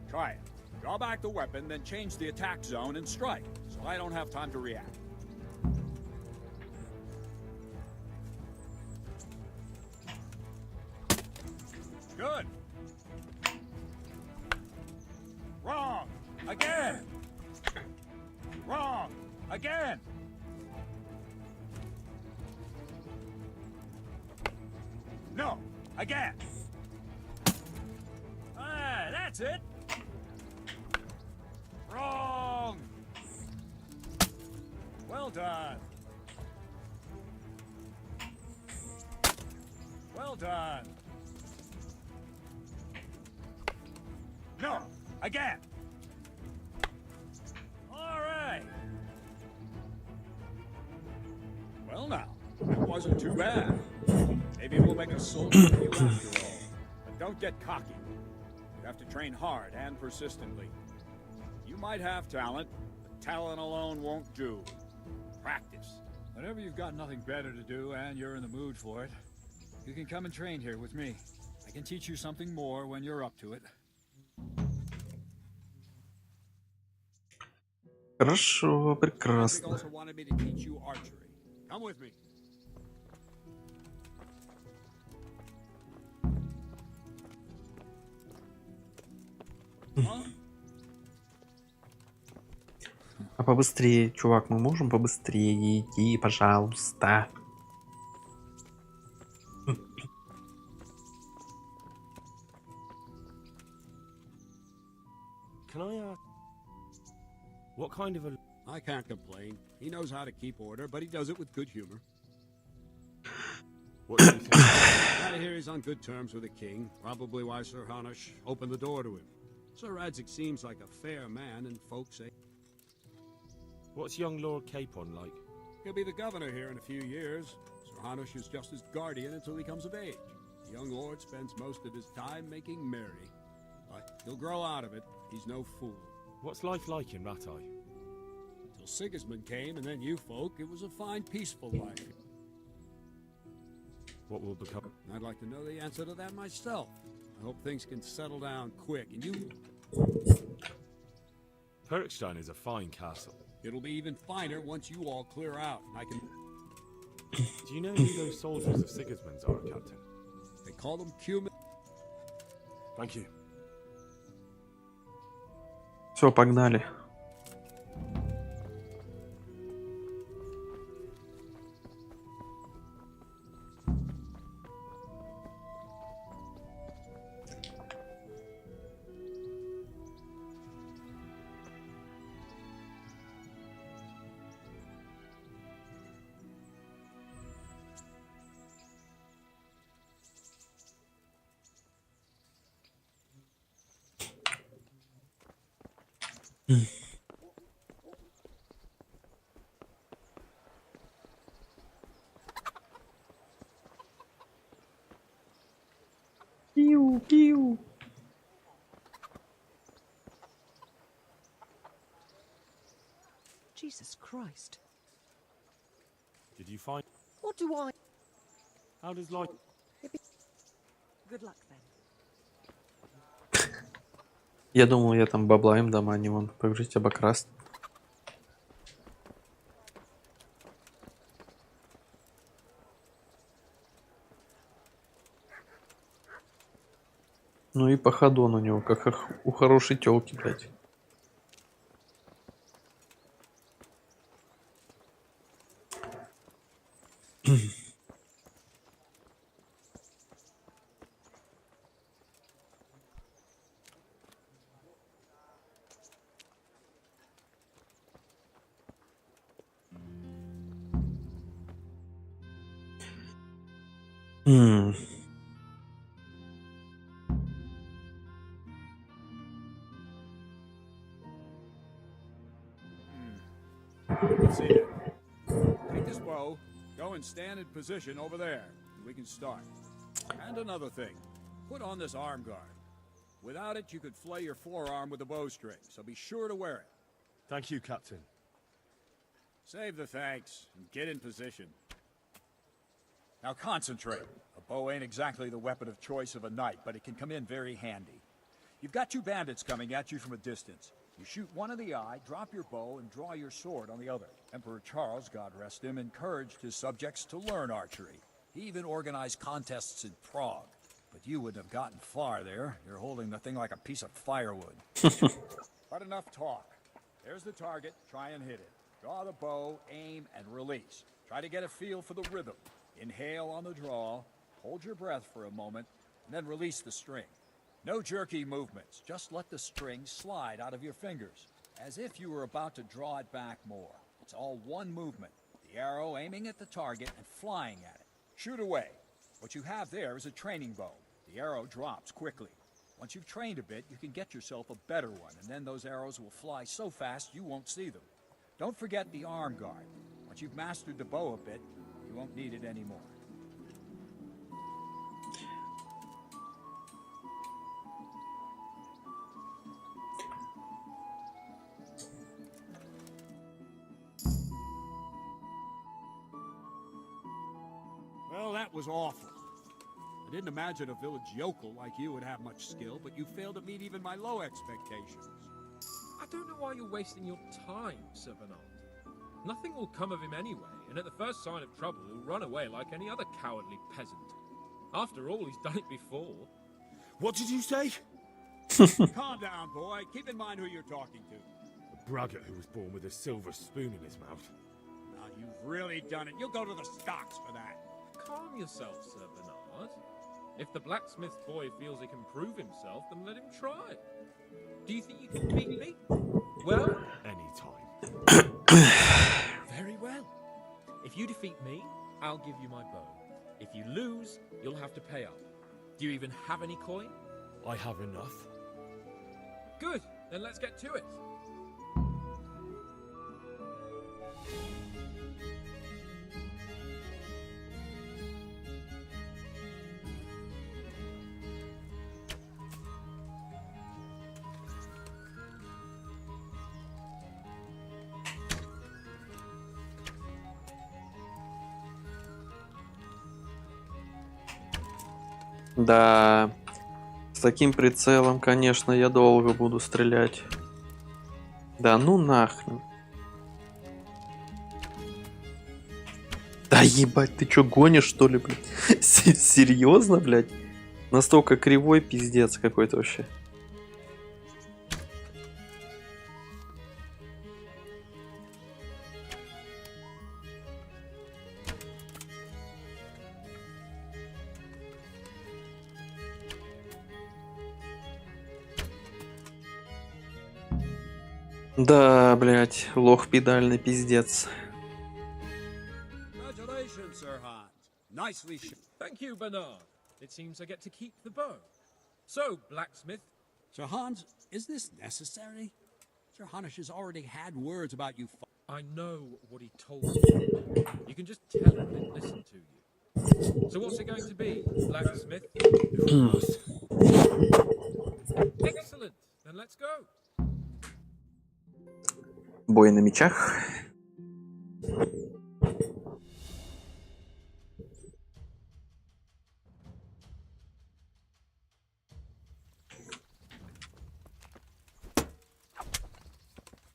[SPEAKER 18] Try it. Draw back the weapon, then change the attack zone and strike, so I don't have time to react. Good. Wrong. Again. Wrong. Again. No. Again. Ah, that's it. Wrong. Well done. Well done. No. Again. All right. Well now, that wasn't too bad. Maybe we'll make a soldier of you after all. But don't get cocky. You have to train hard and persistently. You might have talent, but talent alone won't do. Practice. Whenever you've got nothing better to do and you're in the mood for it, you can come and train here with me. I can teach you something more when you're up to it.
[SPEAKER 1] Хорошо,
[SPEAKER 18] Isaac
[SPEAKER 1] прекрасно.
[SPEAKER 18] also wanted me to teach you archery. Come with me. Huh?
[SPEAKER 1] А побыстрее, чувак, мы можем побыстрее идти, пожалуйста.
[SPEAKER 9] Can I ask, what kind of a...
[SPEAKER 18] I can't complain. He knows how to keep order, but he does it with good humor.
[SPEAKER 9] What do you think?
[SPEAKER 18] I hear he's on good terms with the king, probably why Sir Hanush opened the door to him. Sir Radzig seems like a fair man, and folks say
[SPEAKER 9] What's young Lord Capon like?
[SPEAKER 18] he'll be the governor here in a few years. Sir Hanush is just his guardian until he comes of age. The young lord spends most of his time making merry. But he'll grow out of it. He's no fool.
[SPEAKER 9] What's life like in Rattay?
[SPEAKER 18] Till Sigismund came, and then you folk, it was a fine, peaceful life.
[SPEAKER 9] What will become...
[SPEAKER 18] I'd like to know the answer to that myself. I hope things can settle down quick, and you...
[SPEAKER 9] Perkstein is a fine castle.
[SPEAKER 18] It'll be even finer once you all clear out, and I can...
[SPEAKER 9] Do you know who those soldiers of Sigismund's are, Captain?
[SPEAKER 18] They call them Cumin.
[SPEAKER 9] Thank you.
[SPEAKER 1] Все, погнали. Пиу, пиу.
[SPEAKER 19] Jesus Christ.
[SPEAKER 9] Did you find...
[SPEAKER 19] What do I...
[SPEAKER 9] How does life...
[SPEAKER 19] Good luck then.
[SPEAKER 1] Я думал, я там бабла им дам, а не вон побежите обокрасть. Ну и походон у него, как у хорошей тёлки, блядь. М.
[SPEAKER 18] Let's see it. Take this bow, go and stand in position over there, and we can start. And another thing, put on this arm guard. Without it, you could flay your forearm with a bowstring, so be sure to wear it.
[SPEAKER 16] Thank you, Captain.
[SPEAKER 18] Save the thanks, and get in position. Now concentrate. A bow ain't exactly the weapon of choice of a knight, but it can come in very handy. You've got two bandits coming at you from a distance. You shoot one in the eye, drop your bow, and draw your sword on the other. Emperor Charles, God rest him, encouraged his subjects to learn archery. He even organized contests in Prague. But you wouldn't have gotten far there. You're holding the thing like a piece of firewood. But enough talk. There's the target. Try and hit it. Draw the bow, aim, and release. Try to get a feel for the rhythm. Inhale on the draw, hold your breath for a moment, and then release the string. No jerky movements. Just let the string slide out of your fingers, as if you were about to draw it back more. It's all one movement. The arrow aiming at the target and flying at it. Shoot away. What you have there is a training bow. The arrow drops quickly. Once you've trained a bit, you can get yourself a better one, and then those arrows will fly so fast you won't see them. Don't forget the arm guard. Once you've mastered the bow a bit, you won't need it anymore. Well, that was awful. I didn't imagine a village yokel like you would have much skill, but you failed to meet even my low expectations.
[SPEAKER 20] I don't know why you're wasting your time, Sir Bernard. Nothing will come of him anyway, and at the first sign of trouble, he'll run away like any other cowardly peasant. After all, he's done it before.
[SPEAKER 16] What did you say?
[SPEAKER 18] Calm down, boy. Keep in mind who you're talking to.
[SPEAKER 16] A braggart who was born with a silver spoon in his mouth.
[SPEAKER 18] Now, you've really done it. You'll go to the stocks for that.
[SPEAKER 20] Calm yourself, Sir Bernard. If the blacksmith boy feels he can prove himself, then let him try. Do you think you can beat me? Well,
[SPEAKER 16] anytime.
[SPEAKER 20] Very well. If you defeat me, I'll give you my bow. If you lose, you'll have to pay up. Do you even have any coin?
[SPEAKER 16] I have enough.
[SPEAKER 20] Good, then let's get to it.
[SPEAKER 1] Да, с таким прицелом, конечно, я долго буду стрелять. Да ну нахрен. Да ебать, ты чё, гонишь, что ли, блядь? Серьезно, блядь? Настолько кривой пиздец какой-то вообще. Да, блядь, лох педальный пиздец.
[SPEAKER 18] Congratulations, Sir Hans. Nicely shot.
[SPEAKER 20] Thank you, Bernard. It seems I get to keep the bow. So, blacksmith.
[SPEAKER 18] Sir Hans, is this necessary? Sir Hanish has already had words about you.
[SPEAKER 20] I know what he told you. You can just tell him and listen to you. So what's it going to be, blacksmith? Excellent. Then let's go.
[SPEAKER 1] Бой на мечах.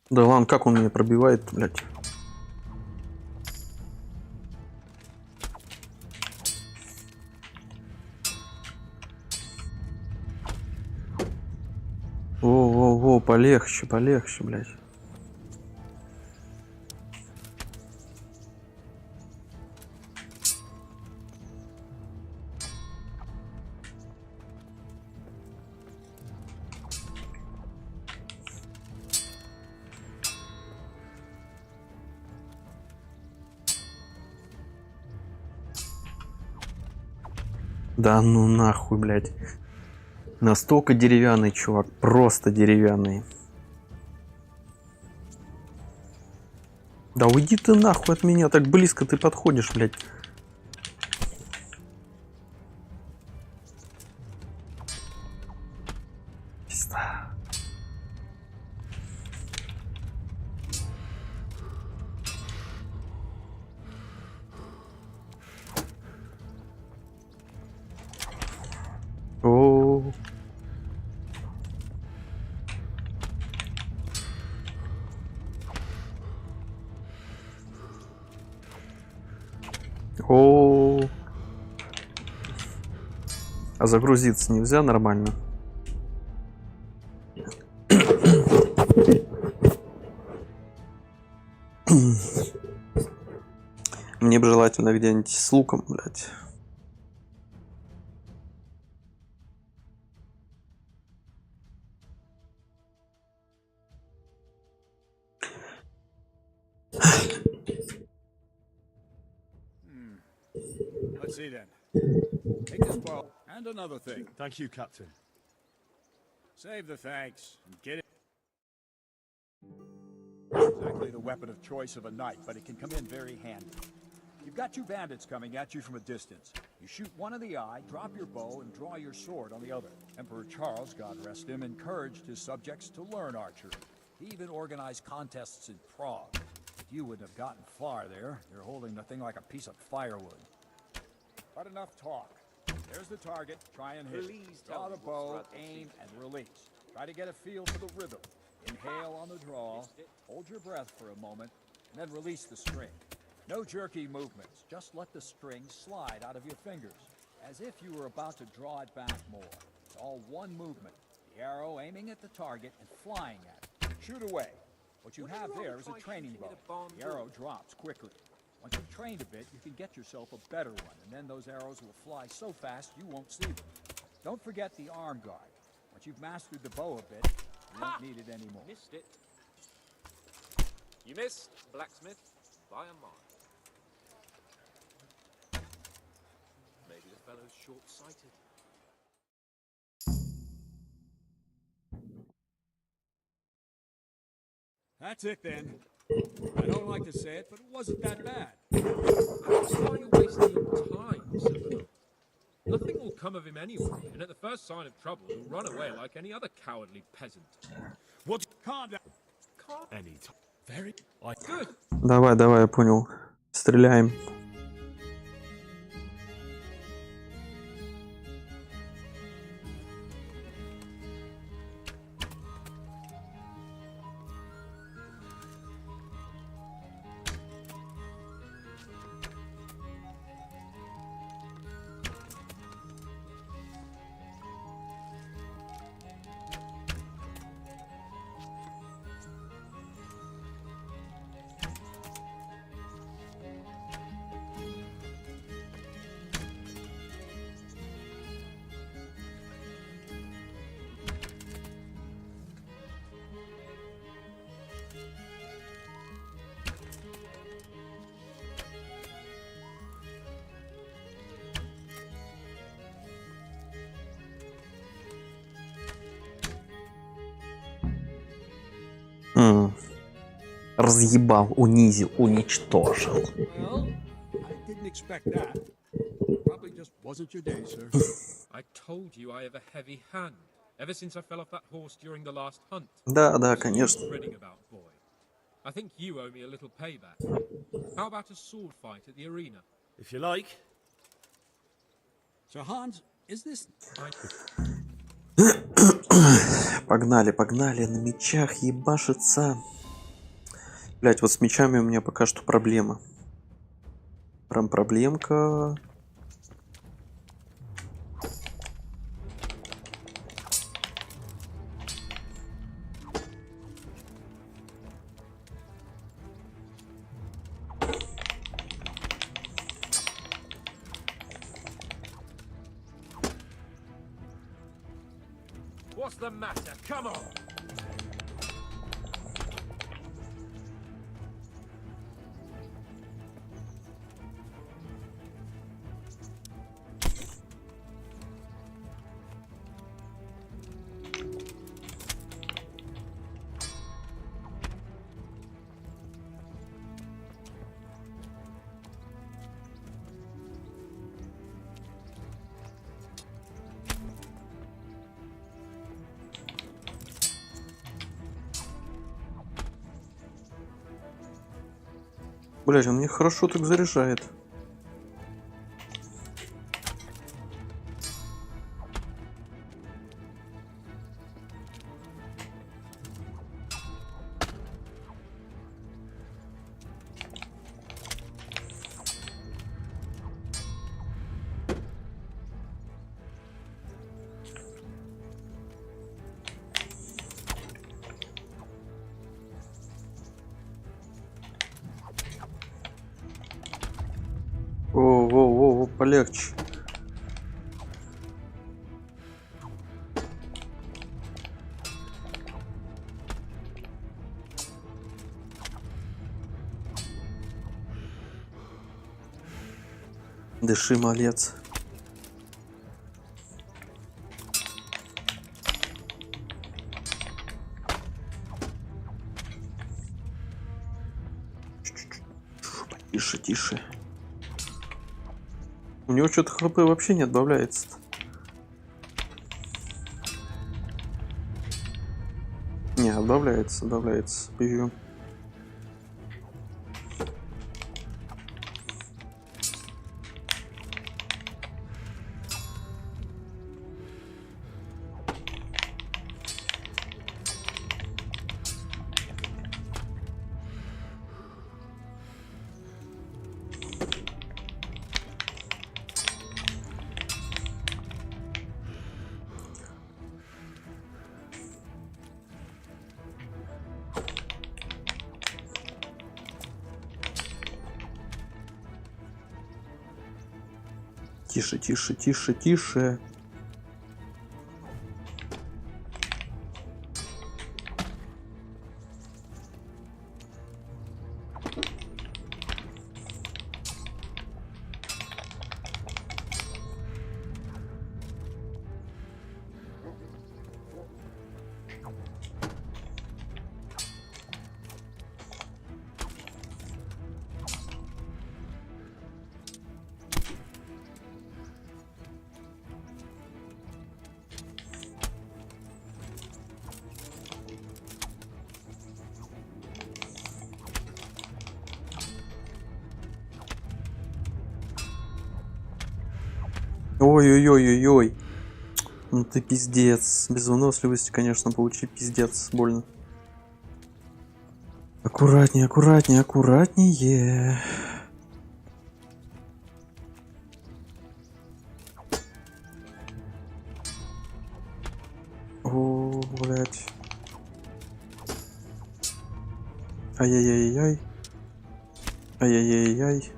[SPEAKER 1] Да ладно, как он меня пробивает, блядь. полегче, полегче, блядь. Да ну нахуй, блядь. Настолько деревянный чувак, просто деревянный. Да уйди ты нахуй от меня, так близко ты подходишь, блядь. Пизда. О. О. А загрузиться нельзя нормально? Мне бы желательно где-нибудь с луком, блядь.
[SPEAKER 18] Let's see then. Take this bow and another thing.
[SPEAKER 16] Thank you, Captain.
[SPEAKER 18] Save the thanks and get it. Exactly the weapon of choice of a knight, but it can come in very handy. You've got two bandits coming at you from a distance. You shoot one in the eye, drop your bow, and draw your sword on the other. Emperor Charles, God rest him, encouraged his subjects to learn archery. He even organized contests in Prague. But you wouldn't have gotten far there. You're holding the thing like a piece of firewood. But enough talk. There's the target. Try and hit it. Draw the bow, aim, and release. Try to get a feel for the rhythm. Inhale on the draw, hold your breath for a moment, and then release the string. No jerky movements, just let the string slide out of your fingers, as if you were about to draw it back more. It's all one movement, the arrow aiming at the target and flying at it. Shoot away. What you have there is a training bow. The arrow drops quickly. Once you've trained a bit, you can get yourself a better one, and then those arrows will fly so fast you won't see them. Don't forget the arm guard. Once you've mastered the bow a bit, you won't need it anymore.
[SPEAKER 20] Missed it. You missed, blacksmith, by a mile. Maybe the fellow's short-sighted.
[SPEAKER 18] That's it then. I don't like to say it, but it wasn't that bad.
[SPEAKER 20] Why are you wasting your time, Cyrano? Nothing will come of him anyway, and at the first sign of trouble, he'll run away like any other cowardly peasant.
[SPEAKER 18] What? Calm down.
[SPEAKER 16] Any time.
[SPEAKER 18] Very
[SPEAKER 20] good.
[SPEAKER 1] Давай, давай, я понял. Стреляем. Разъебал, унизил, уничтожил.
[SPEAKER 18] Well, I didn't expect that. Probably just wasn't your day, sir.
[SPEAKER 20] I told you I have a heavy hand. Ever since I fell off that horse during the last hunt.
[SPEAKER 1] Да, да, конечно.
[SPEAKER 20] About, boy. I think you owe me a little payback. How about a sword fight at the arena?
[SPEAKER 16] If you like.
[SPEAKER 18] So Hans, is this?
[SPEAKER 1] Погнали, погнали, на мечах ебашится. Блять, вот с мечами у меня пока что проблема. Прям проблемка.
[SPEAKER 20] What's the matter? Come on!
[SPEAKER 1] Блять, он мне хорошо так заряжает. О, полегче. Дыши, малец. Тише, тише. У него что-то хп вообще не отбавляется. Не, отбавляется, отбавляется. Бью. Тише, тише, тише, тише. Ой-ой-ой-ой-ой. Ну ты пиздец. Без выносливости, конечно, получи пиздец. Больно. Аккуратнее, аккуратнее, аккуратнее. О, блядь. Ай-яй-яй-яй. Ай-яй-яй-яй.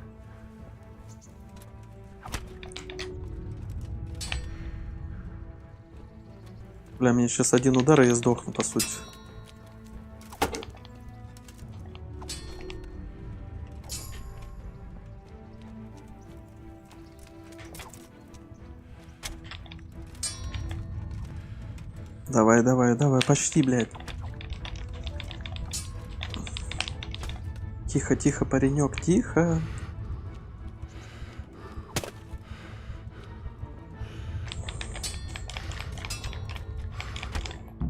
[SPEAKER 1] Бля, мне сейчас один удар, и я сдохну, по сути. Давай, давай, давай, почти, блядь. Тихо, тихо, паренек, тихо.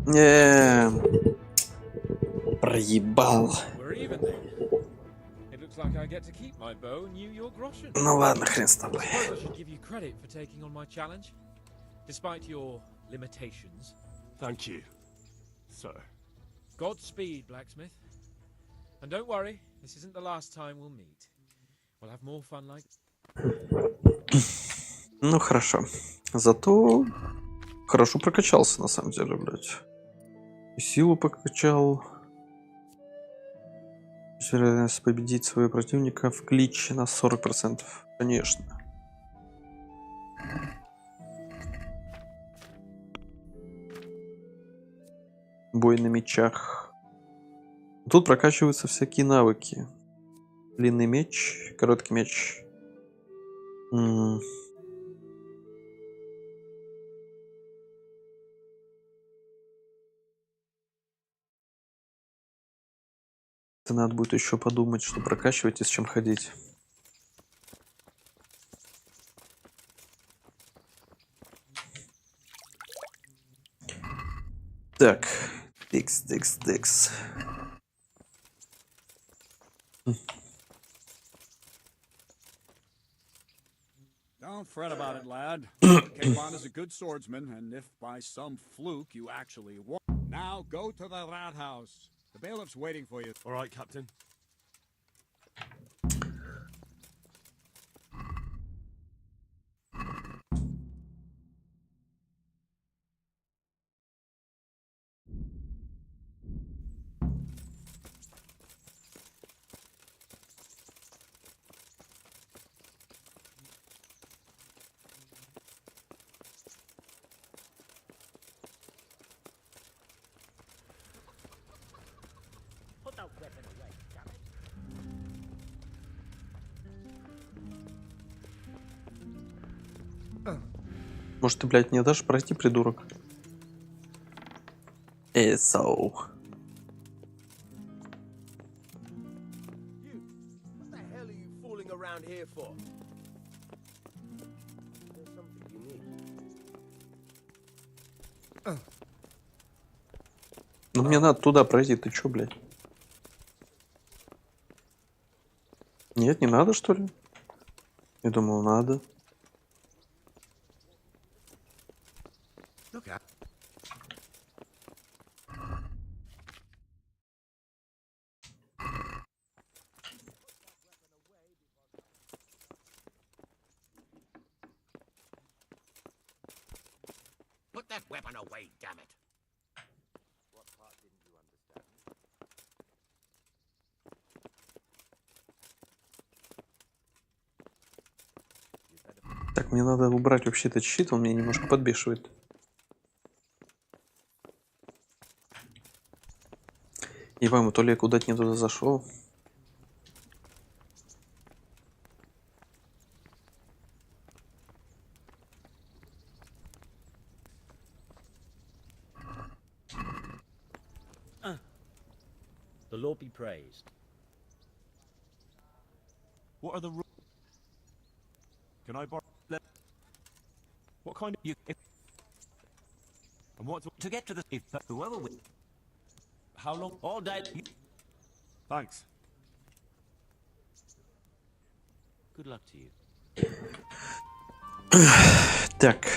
[SPEAKER 1] Не, проебал. Ну ладно, хрен с тобой.
[SPEAKER 16] Thank you, sir.
[SPEAKER 20] Godspeed, blacksmith. And don't worry, this isn't the last time we'll meet. We'll have more fun like.
[SPEAKER 1] Ну хорошо. Зато хорошо прокачался, на самом деле, блядь. И силу покачал. Вероятность победить своего противника в кличе на 40%. Конечно. Бой на мечах. Тут прокачиваются всякие навыки. Длинный меч, короткий меч. Это надо будет еще подумать, что прокачивать и с чем ходить. Так, текс.
[SPEAKER 18] Don't fret about it, lad. Capon is a good swordsman, and if by some fluke you actually won. Now go to the rat house. The bailiff's waiting for you.
[SPEAKER 9] All right, Captain.
[SPEAKER 11] Put that weapon away, damn it.
[SPEAKER 1] Может, ты, блядь, мне дашь пройти, придурок? So.
[SPEAKER 21] What the hell are you fooling around here for? There's something you need.
[SPEAKER 1] Ну мне надо туда пройти, ты чё, блядь? Нет, не надо, что ли? Я думал, надо.
[SPEAKER 21] Look out.
[SPEAKER 12] Put that weapon away, damn it.
[SPEAKER 21] What part didn't you understand?
[SPEAKER 1] Так, мне надо убрать вообще этот щит, он меня немножко подбешивает. И по-моему, то ли я куда-то не туда зашел.
[SPEAKER 22] The Lord be praised.
[SPEAKER 9] What are the rules? Can I borrow? What kind of you? And what
[SPEAKER 22] To get to the if whoever will. How long? All day.
[SPEAKER 9] Thanks.
[SPEAKER 22] Good luck to you.
[SPEAKER 1] Так.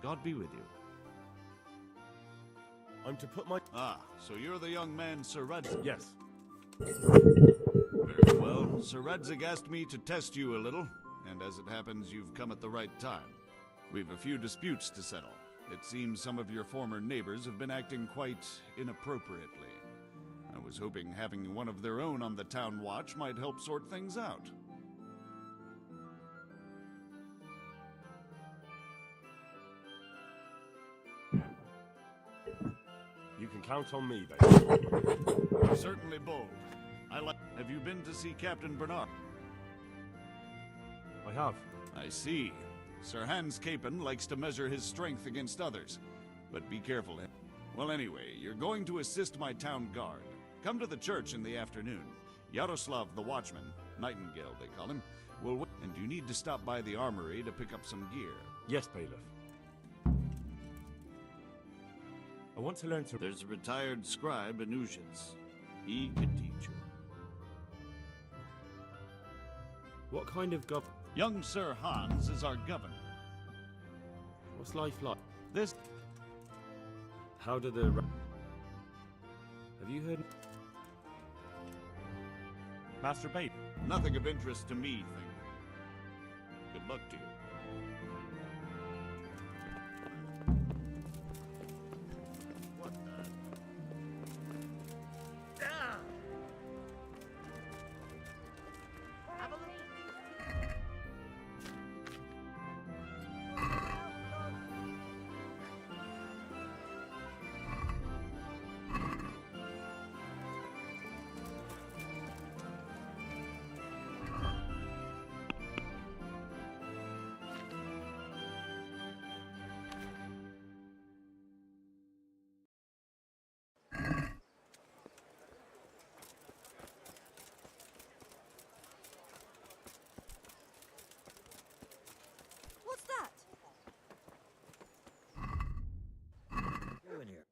[SPEAKER 9] God be with you. I'm to put my...
[SPEAKER 18] Ah, so you're the young man Sir Radzig.
[SPEAKER 9] Yes.
[SPEAKER 18] Very well. Sir Radzig asked me to test you a little, and as it happens, you've come at the right time. We've a few disputes to settle. It seems some of your former neighbors have been acting quite inappropriately.
[SPEAKER 4] I was hoping having one of their own on the town watch might help sort things out.
[SPEAKER 16] You can count on me, baby.
[SPEAKER 4] Certainly bold. Have you been to see Captain Bernard?
[SPEAKER 16] I have.
[SPEAKER 4] I see. Sir Hans Capon likes to measure his strength against others. But be careful. Well, anyway, you're going to assist my town guard. Come to the church in the afternoon. Yaroslav the Watchman, Nightingale they call him, will and you need to stop by the armory to pick up some gear.
[SPEAKER 16] Yes, bailiff. I want to learn to...
[SPEAKER 4] There's a retired scribe in Uzhitz. He can teach you.
[SPEAKER 16] What kind of
[SPEAKER 4] Young Sir Hans is our governor.
[SPEAKER 16] What's life like?
[SPEAKER 4] This...
[SPEAKER 16] How do the... Have you heard... Master Bait?
[SPEAKER 4] Nothing of interest to me, thing. Good luck to you.
[SPEAKER 19] What's that?
[SPEAKER 21] Doing here.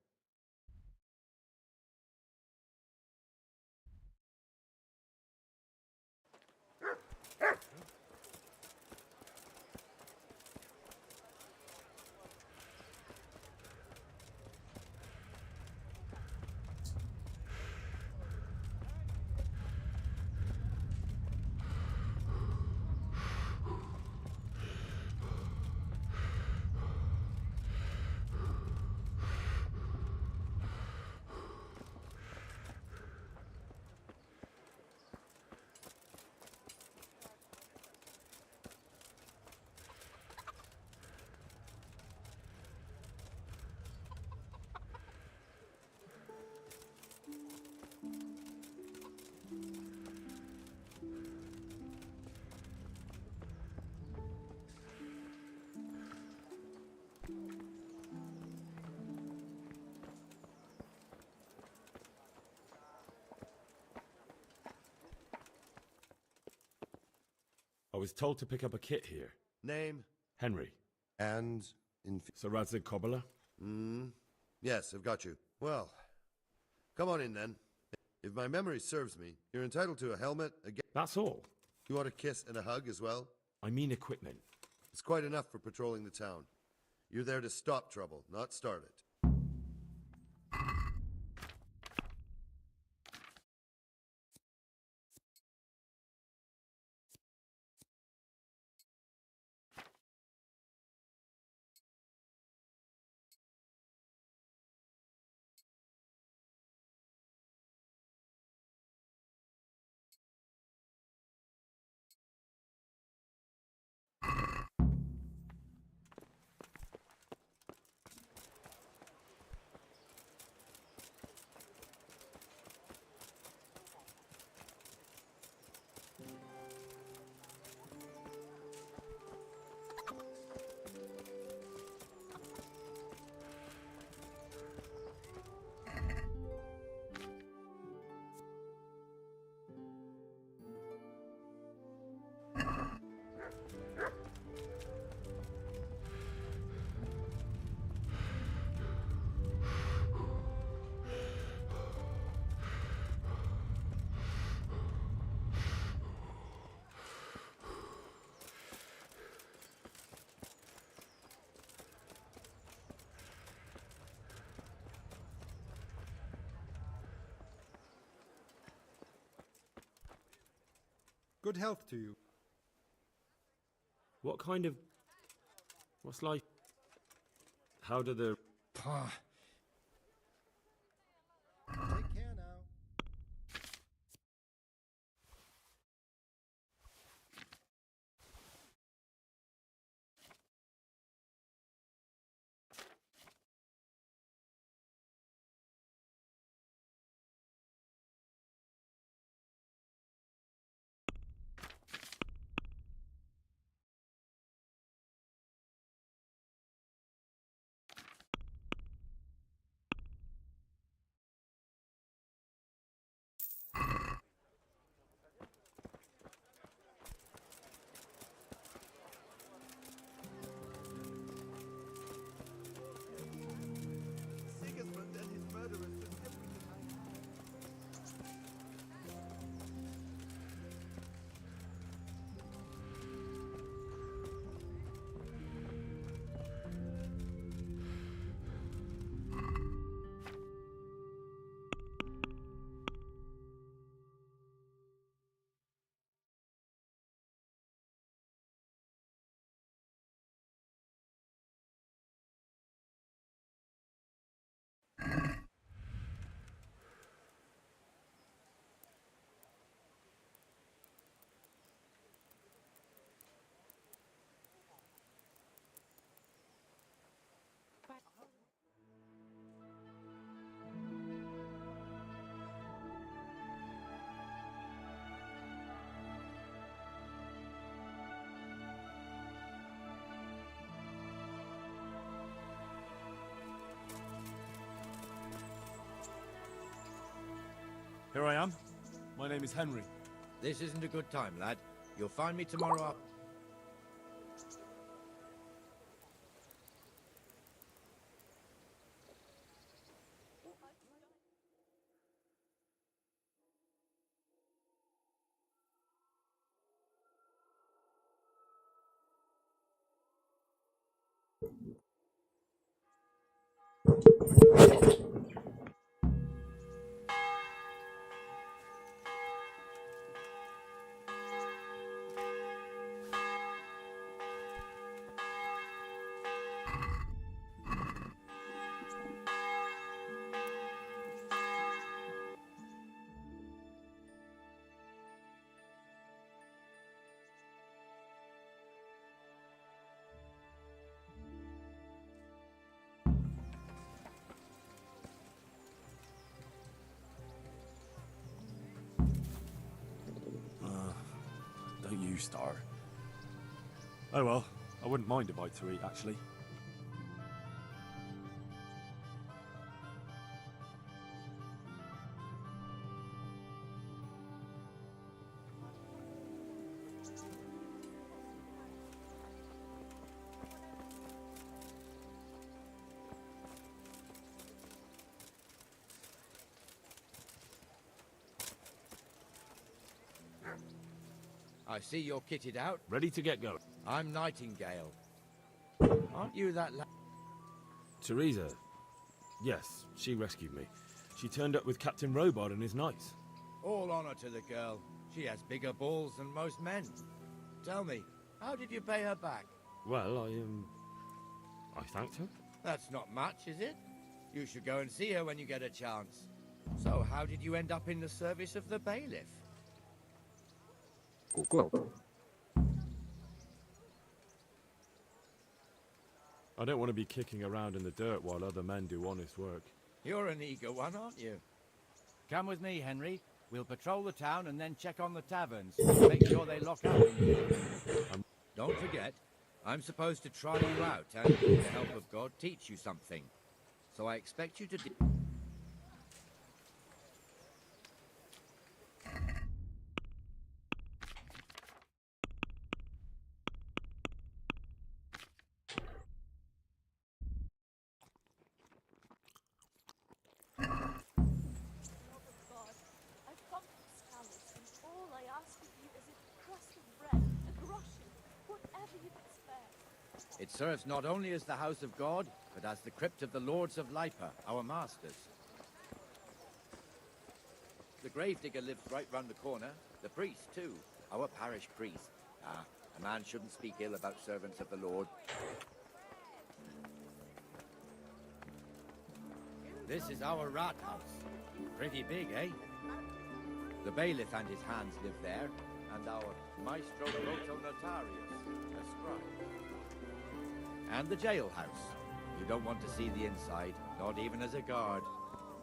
[SPEAKER 16] I was told to pick up a kit here.
[SPEAKER 10] Name?
[SPEAKER 16] Henry.
[SPEAKER 10] And
[SPEAKER 16] Sir Radzig Kobyla?
[SPEAKER 10] Yes, I've got you. Well, come on in then. If my memory serves me, you're entitled to a helmet,
[SPEAKER 16] That's all.
[SPEAKER 10] You want a kiss and a hug as well?
[SPEAKER 16] I mean equipment.
[SPEAKER 10] It's quite enough for patrolling the town. You're there to stop trouble, not start it.
[SPEAKER 5] Good health to you.
[SPEAKER 16] What kind of... What's life... How do the...
[SPEAKER 5] Take care now.
[SPEAKER 16] Here I am. My name is Henry.
[SPEAKER 15] This isn't a good time, lad. You'll find me tomorrow up.
[SPEAKER 16] Don't you start. Oh well, I wouldn't mind a bite to eat, actually.
[SPEAKER 15] I see you're kitted out.
[SPEAKER 16] Ready to get going.
[SPEAKER 15] I'm Nightingale. Aren't you that
[SPEAKER 16] Teresa? Yes, she rescued me. She turned up with Captain Robard and his knights.
[SPEAKER 15] All honor to the girl. She has bigger balls than most men. Tell me, how did you pay her back?
[SPEAKER 16] Well, I thanked her.
[SPEAKER 15] That's not much, is it? You should go and see her when you get a chance. So, how did you end up in the service of the bailiff?
[SPEAKER 16] I don't want to be kicking around in the dirt while other men do honest work.
[SPEAKER 15] You're an eager one, aren't you?
[SPEAKER 5] Come with me, Henry. We'll patrol the town and then check on the taverns. Make sure they lock up.
[SPEAKER 15] Don't forget, I'm supposed to try you out and, with the help of God, teach you something. So I expect you to do... It serves not only as the house of God, but as the crypt of the lords of Lipa, our masters. The gravedigger lives right round the corner. The priest, too. Our parish priest. Ah, a man shouldn't speak ill about servants of the Lord. This is our rat house. Pretty big, eh? The bailiff and his hands live there, and our maestro proto notarius, a scribe. And the jailhouse. You don't want to see the inside, not even as a guard.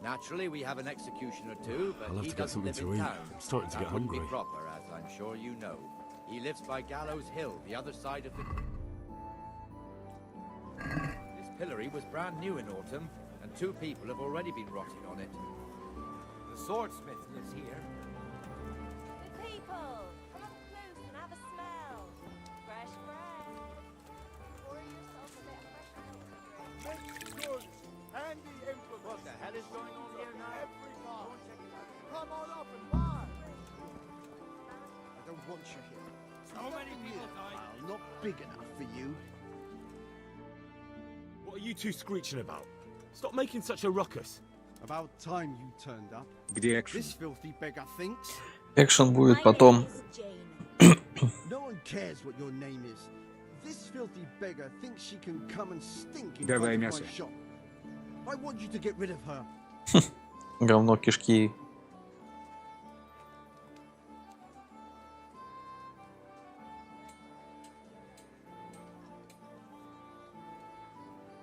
[SPEAKER 15] Naturally, we have an executioner too, but
[SPEAKER 16] I'll have
[SPEAKER 15] he
[SPEAKER 16] to get
[SPEAKER 15] doesn't
[SPEAKER 16] something
[SPEAKER 15] live
[SPEAKER 16] to
[SPEAKER 15] in
[SPEAKER 16] eat.
[SPEAKER 15] town.
[SPEAKER 16] I'm starting to
[SPEAKER 15] That
[SPEAKER 16] get
[SPEAKER 15] wouldn't
[SPEAKER 16] hungry.
[SPEAKER 15] be proper, as I'm sure you know. He lives by Gallows Hill, the other side of the... This pillory was brand new in autumn, and 2 people have already been rotting on it. The swordsmith lives here.
[SPEAKER 19] The people! Come up close and have a smell. Fresh bread. Pour yourself a bit of fresh milk.
[SPEAKER 15] Handy implements. What the hell is going on here now?
[SPEAKER 6] Every car. Come on up and buy. I don't want you here.
[SPEAKER 5] So many people died.
[SPEAKER 6] Well, not big enough for you.
[SPEAKER 16] What are you two screeching about? Stop making such a ruckus.
[SPEAKER 6] About time you turned up.
[SPEAKER 18] Где экшен?
[SPEAKER 6] This filthy beggar thinks.
[SPEAKER 1] Экшен будет потом.
[SPEAKER 6] No one cares what your name is. This filthy beggar thinks she can come and stink in
[SPEAKER 18] Давай
[SPEAKER 6] front of
[SPEAKER 18] мясо.
[SPEAKER 6] my shop. I want you to get rid of her.
[SPEAKER 1] Говно кишки.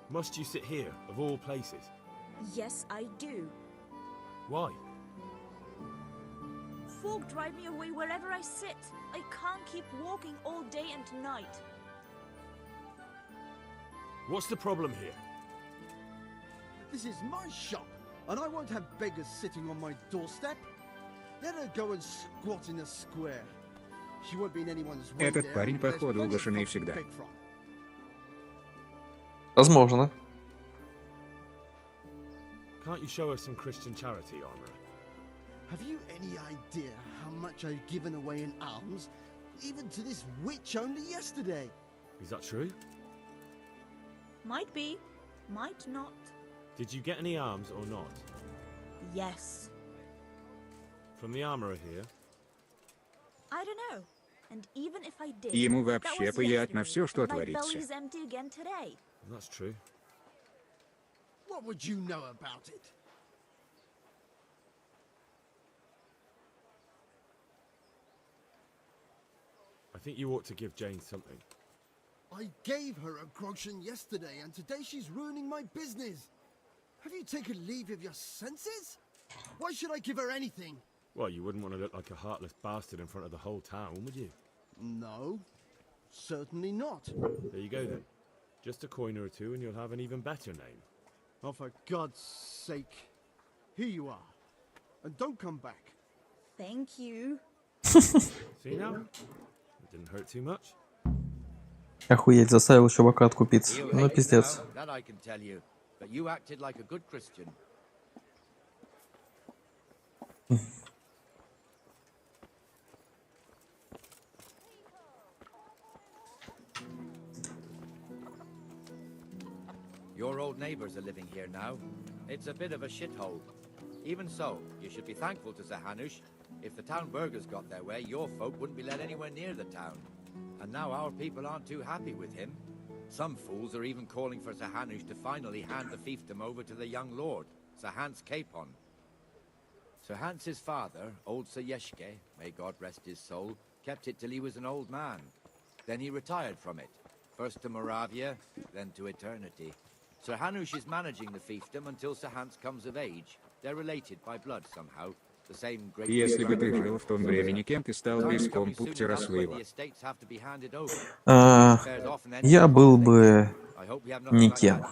[SPEAKER 16] Must you sit here, of all places?
[SPEAKER 23] Yes, I do.
[SPEAKER 16] Why?
[SPEAKER 23] Folk drive me away wherever I sit. I can't keep walking all day and night.
[SPEAKER 16] What's the problem here?
[SPEAKER 6] This is my shop, and I won't have beggars sitting on my doorstep. Let her go and squat in the square. She won't be in anyone's way
[SPEAKER 3] Этот
[SPEAKER 6] there.
[SPEAKER 3] парень,
[SPEAKER 6] There's
[SPEAKER 3] походу,
[SPEAKER 6] plenty of
[SPEAKER 3] угошенный
[SPEAKER 6] folk to
[SPEAKER 3] всегда.
[SPEAKER 6] pick from.
[SPEAKER 1] Возможно.
[SPEAKER 9] Can't you show us some Christian charity, Armor?
[SPEAKER 6] Have you any idea how much I've given away in alms, even to this witch only yesterday?
[SPEAKER 9] Is that true?
[SPEAKER 23] Might be, might not.
[SPEAKER 9] Did you get any arms or not?
[SPEAKER 23] Yes.
[SPEAKER 9] From the armorer here?
[SPEAKER 23] I don't know. And even if I did,
[SPEAKER 3] Ему
[SPEAKER 23] that
[SPEAKER 3] вообще
[SPEAKER 23] was
[SPEAKER 3] плевать на
[SPEAKER 23] yesterday,
[SPEAKER 3] все, что
[SPEAKER 23] and my
[SPEAKER 3] творится.
[SPEAKER 23] belly's empty again today.
[SPEAKER 9] That's true.
[SPEAKER 6] What would you know about it?
[SPEAKER 9] I think you ought to give Jane something.
[SPEAKER 6] I gave her a groschen yesterday, and today she's ruining my business. Have you taken leave of your senses? Why should I give her anything?
[SPEAKER 9] Well, you wouldn't want to look like a heartless bastard in front of the whole town, would you?
[SPEAKER 6] No, certainly not.
[SPEAKER 9] There you go then. Just a coin or two and you'll have an even better name.
[SPEAKER 6] Oh, for God's sake. Here you are. And don't come back.
[SPEAKER 23] Thank you.
[SPEAKER 9] See now? It didn't hurt too much.
[SPEAKER 1] Охуеть, заставил чувака откупиться.
[SPEAKER 5] You
[SPEAKER 1] Ну,
[SPEAKER 5] hate me
[SPEAKER 1] пиздец.
[SPEAKER 5] now, that I can tell you. But you acted like a good Christian. Your old neighbors are living here now. It's a bit of a shithole. Even so, you should be thankful to Zahanush. If the town burghers got their way, your folk wouldn't be let anywhere near the town. And now our people aren't too happy with him. Some fools are even calling for Zahanush to finally hand the fiefdom over to the young lord, Sir Hans Capon. Sir Hans's father, old Sir Yeshke, may God rest his soul, kept it till he was an old man. Then he retired from it, first to Moravia, then to eternity. Sir Hanush is managing the fiefdom until Sir Hans comes of age. They're related by blood somehow. The same great.
[SPEAKER 3] Если бы ты жил в том времени, кем ты стал бы иском Пуптера Слыва?
[SPEAKER 1] Я был бы никем.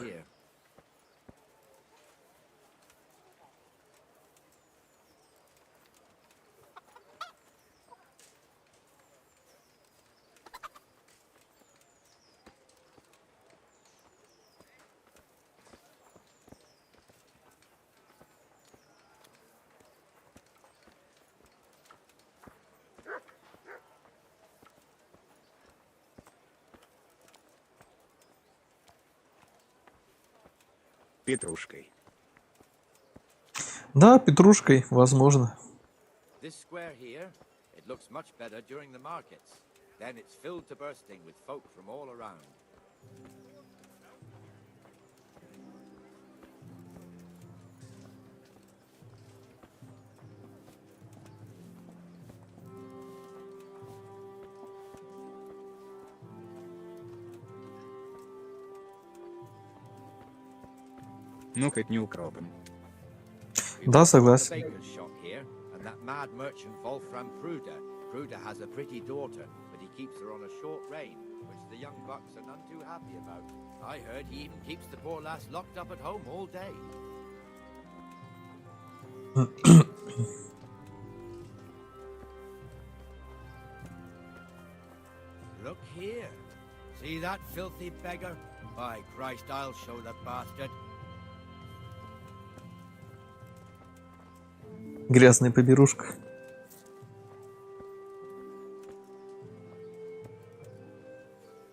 [SPEAKER 3] Петрушкой.
[SPEAKER 1] Да, петрушкой, возможно.
[SPEAKER 5] This square here, it looks much better during the markets. Then it's filled to bursting with folk from all around.
[SPEAKER 3] Ну, хоть не укропом.
[SPEAKER 1] Да, согласен.
[SPEAKER 5] Baker's shop here, and that mad merchant Wolfram Kruder. Kruder has a pretty daughter, but he keeps her on a short rein, which the young bucks are none too happy about. I heard he even keeps the poor lass locked up at home all day. Look here. See that filthy beggar? By Christ, I'll show the bastard.
[SPEAKER 1] Грязная поберушка.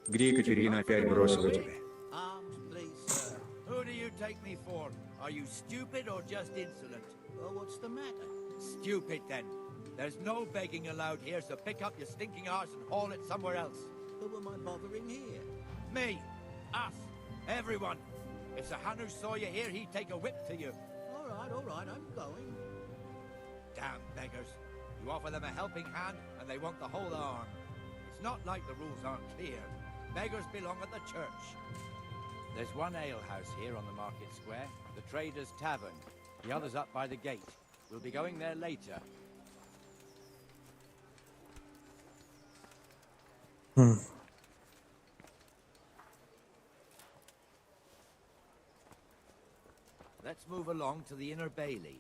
[SPEAKER 3] Где Екатерина опять бросила тебя?
[SPEAKER 11] Arms, please, sir.
[SPEAKER 5] Who do you take me for? Are you stupid or just insolent?
[SPEAKER 11] Well, what's the matter?
[SPEAKER 5] Stupid, then. There's no begging allowed here, so pick up your stinking arse and haul it somewhere else.
[SPEAKER 11] Who am I bothering here?
[SPEAKER 5] Me, us, everyone. If Sir Hanush saw you here, he'd take a whip to you.
[SPEAKER 11] All right, I'm going.
[SPEAKER 5] Damn beggars. You offer them a helping hand, and they want the whole arm. It's not like the rules aren't clear. Beggars belong at the church. There's one alehouse here on the market square, the Trader's Tavern. The other's up by the gate. We'll be going there later. Let's move along to the Inner Bailey.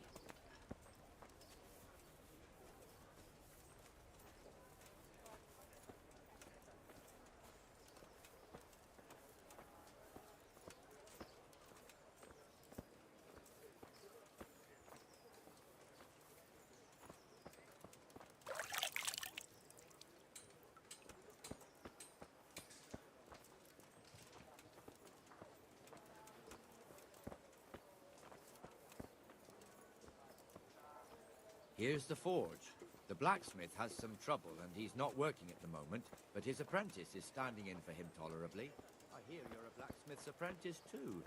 [SPEAKER 5] Here's the forge. The blacksmith has some trouble and he's not working at the moment, but his apprentice is standing in for him tolerably. I hear you're a blacksmith's apprentice too.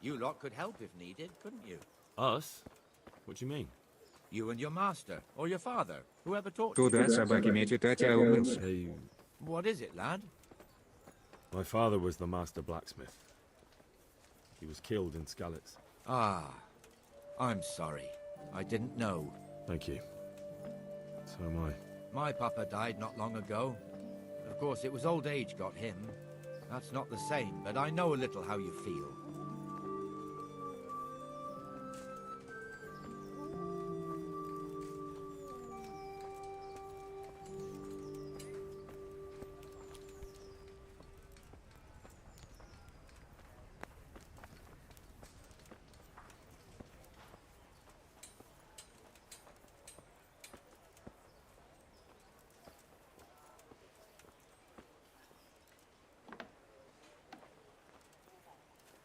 [SPEAKER 5] You lot could help if needed, couldn't you?
[SPEAKER 16] Us? What do you mean?
[SPEAKER 5] You and your master, or your father, whoever taught you.
[SPEAKER 3] Туда собаки метят, а тебя умылся.
[SPEAKER 16] Hey,
[SPEAKER 5] What is it, lad?
[SPEAKER 16] my father was the master blacksmith. He was killed in Skalitz.
[SPEAKER 5] Ah, I'm sorry. I didn't know.
[SPEAKER 16] Thank you. So am I.
[SPEAKER 5] My papa died not long ago. Of course, it was old age got him. That's not the same, but I know a little how you feel.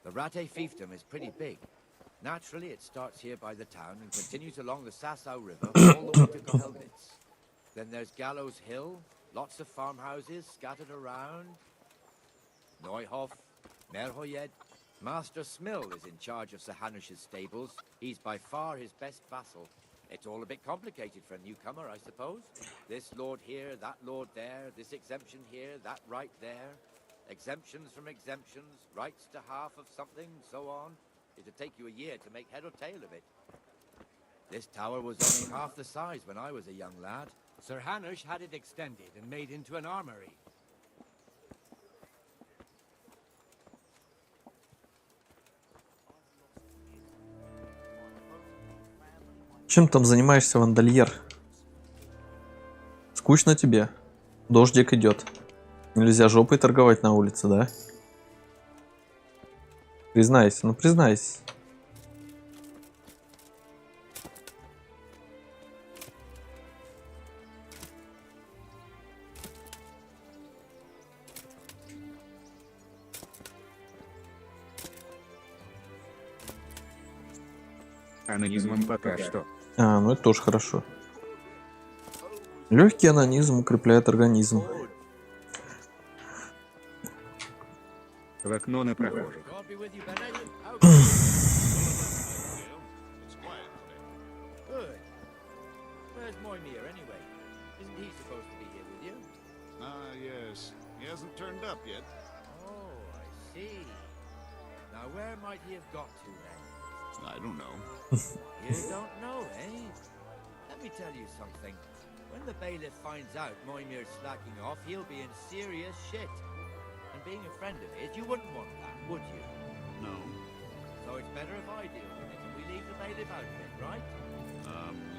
[SPEAKER 5] The Rate fiefdom is pretty big. Naturally, it starts here by the town and continues along the Sassau River all the way to Kohelnitz. Then there's Gallows Hill, lots of farmhouses scattered around. Neuhof, Merhoyed. Master Smill is in charge of Sir Hanush's stables. He's by far his best vassal. It's all a bit complicated for a newcomer, I suppose. This lord here, that lord there, this exemption here, that right there. Exemptions from exemptions, rights to half of something, so on. It'd take you a year to make head or tail of it. This tower was only half the size when I was a young lad. Sir Hanush had it extended and made into an armory.
[SPEAKER 1] Чем там занимаешься, вандальер? Скучно тебе? Дождик идет. Нельзя жопой торговать на улице, да? Признайся, ну признайся.
[SPEAKER 3] Анонизмом пока что.
[SPEAKER 1] А, ну это тоже хорошо. Легкий анонизм укрепляет организм.
[SPEAKER 3] В окно на прохожих.
[SPEAKER 5] Good. Where's Moimir anyway? Isn't he supposed to be here with you?
[SPEAKER 4] Ah, yes. He hasn't turned up yet.
[SPEAKER 5] Oh, I see. Now where might he have got to then?
[SPEAKER 4] I don't know.
[SPEAKER 5] You don't know, eh? Let me tell you something. When the bailiff finds out Moimir's slacking off, he'll be in serious shit. And being a friend of his, you wouldn't want that, would you?
[SPEAKER 4] No.
[SPEAKER 5] So it's better if I deal with it and we leave the bailiff out of it, right?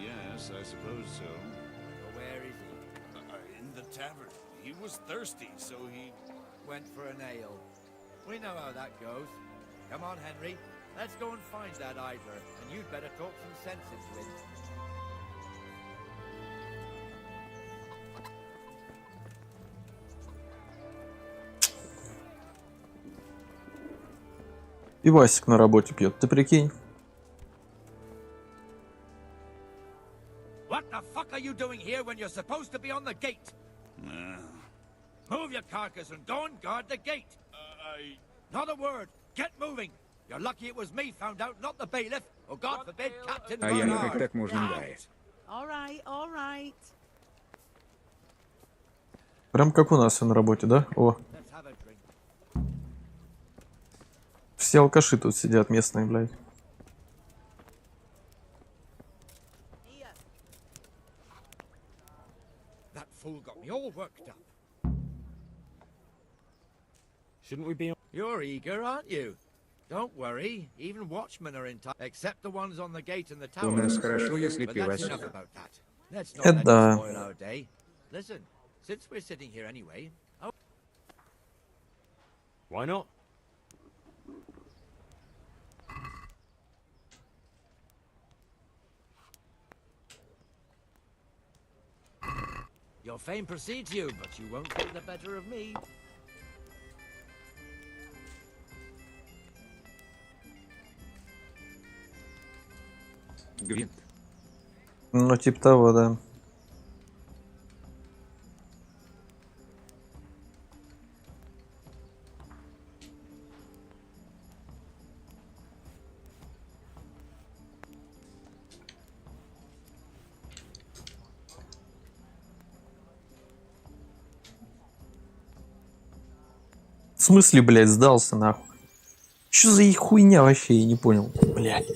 [SPEAKER 4] Yes, I suppose so.
[SPEAKER 5] So where is he?
[SPEAKER 4] In the tavern. He was thirsty, so he...
[SPEAKER 5] Went for an ale. We know how that goes. Come on, Henry. Let's go and find that idler, and you'd better talk some sense into him.
[SPEAKER 1] И Васик на работе пьет, ты прикинь?
[SPEAKER 5] What the fuck are you doing here when you're supposed to be on the gate? Move your carcass and go and guard the gate. Not a word. Get moving. You're lucky it was me found out, not the bailiff, or God forbid, Captain
[SPEAKER 3] А я
[SPEAKER 5] Bernard.
[SPEAKER 3] как так можно дать?
[SPEAKER 23] All right, all right.
[SPEAKER 1] Прям как у нас все на работе, да? О.
[SPEAKER 5] Let's have a drink.
[SPEAKER 1] Все алкаши тут сидят местные, блядь.
[SPEAKER 5] That fool got me all worked up.
[SPEAKER 16] Shouldn't we be...
[SPEAKER 5] You're eager, aren't you? Don't worry, even watchmen are in time, except the ones on the gate and the tower.
[SPEAKER 3] У нас хорошо, если
[SPEAKER 5] But
[SPEAKER 3] ты
[SPEAKER 5] that's
[SPEAKER 3] Вася.
[SPEAKER 5] enough about that. Let's not let it
[SPEAKER 1] Это...
[SPEAKER 5] spoil our day. Listen, since we're sitting here anyway,
[SPEAKER 16] Why not?
[SPEAKER 5] your fame precedes you, but you won't get the better of me.
[SPEAKER 3] Гвинт.
[SPEAKER 1] Ну, типа того, да. В смысле, блядь, сдался нахуй? Что за хуйня вообще, я не понял. Блядь.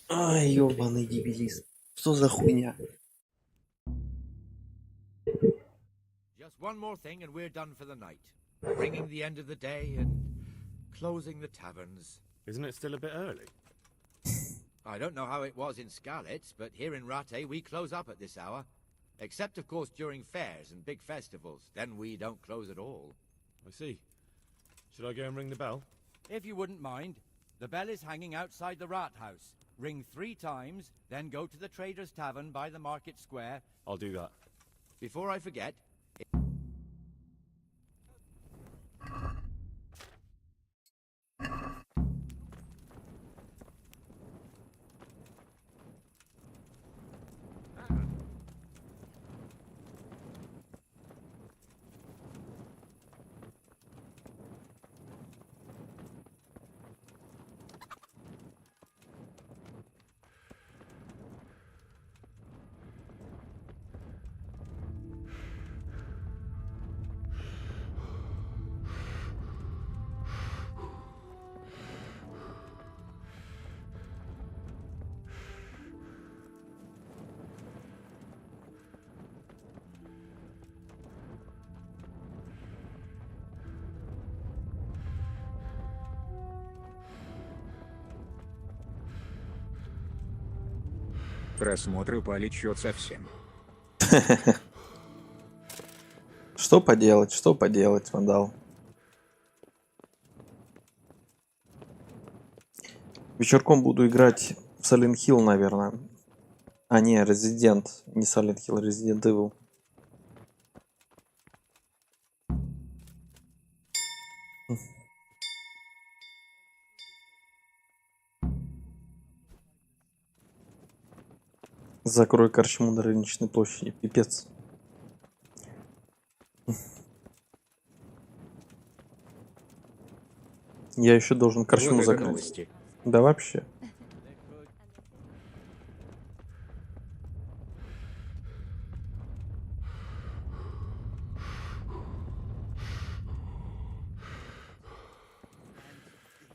[SPEAKER 1] Ай, ёбаный дебилист. Что за хуйня?
[SPEAKER 5] Just one more thing and we're done for the night. Bringing the end of the day and closing the taverns.
[SPEAKER 9] Isn't it still a bit early?
[SPEAKER 5] I don't know how it was in Skalitz, but here in Rattay we close up at this hour. Except, of course, during fairs and big festivals. Then we don't close at all.
[SPEAKER 9] I see. Should I go and ring the bell?
[SPEAKER 15] If you wouldn't mind, the bell is hanging outside the rat house. Ring 3 times, then go to the Trader's Tavern by the market square.
[SPEAKER 9] I'll do that.
[SPEAKER 5] Before I forget...
[SPEAKER 3] Просмотр полечет совсем.
[SPEAKER 1] Что поделать, вандал. Вечерком буду играть в Silent Hill, наверное. А, не, Resident. Не Silent Hill, Resident Evil. Закрой корчму на рыночной площади. Пипец. Я еще должен корчму
[SPEAKER 3] Вот это
[SPEAKER 1] закрыть.
[SPEAKER 3] новости.
[SPEAKER 1] Да вообще.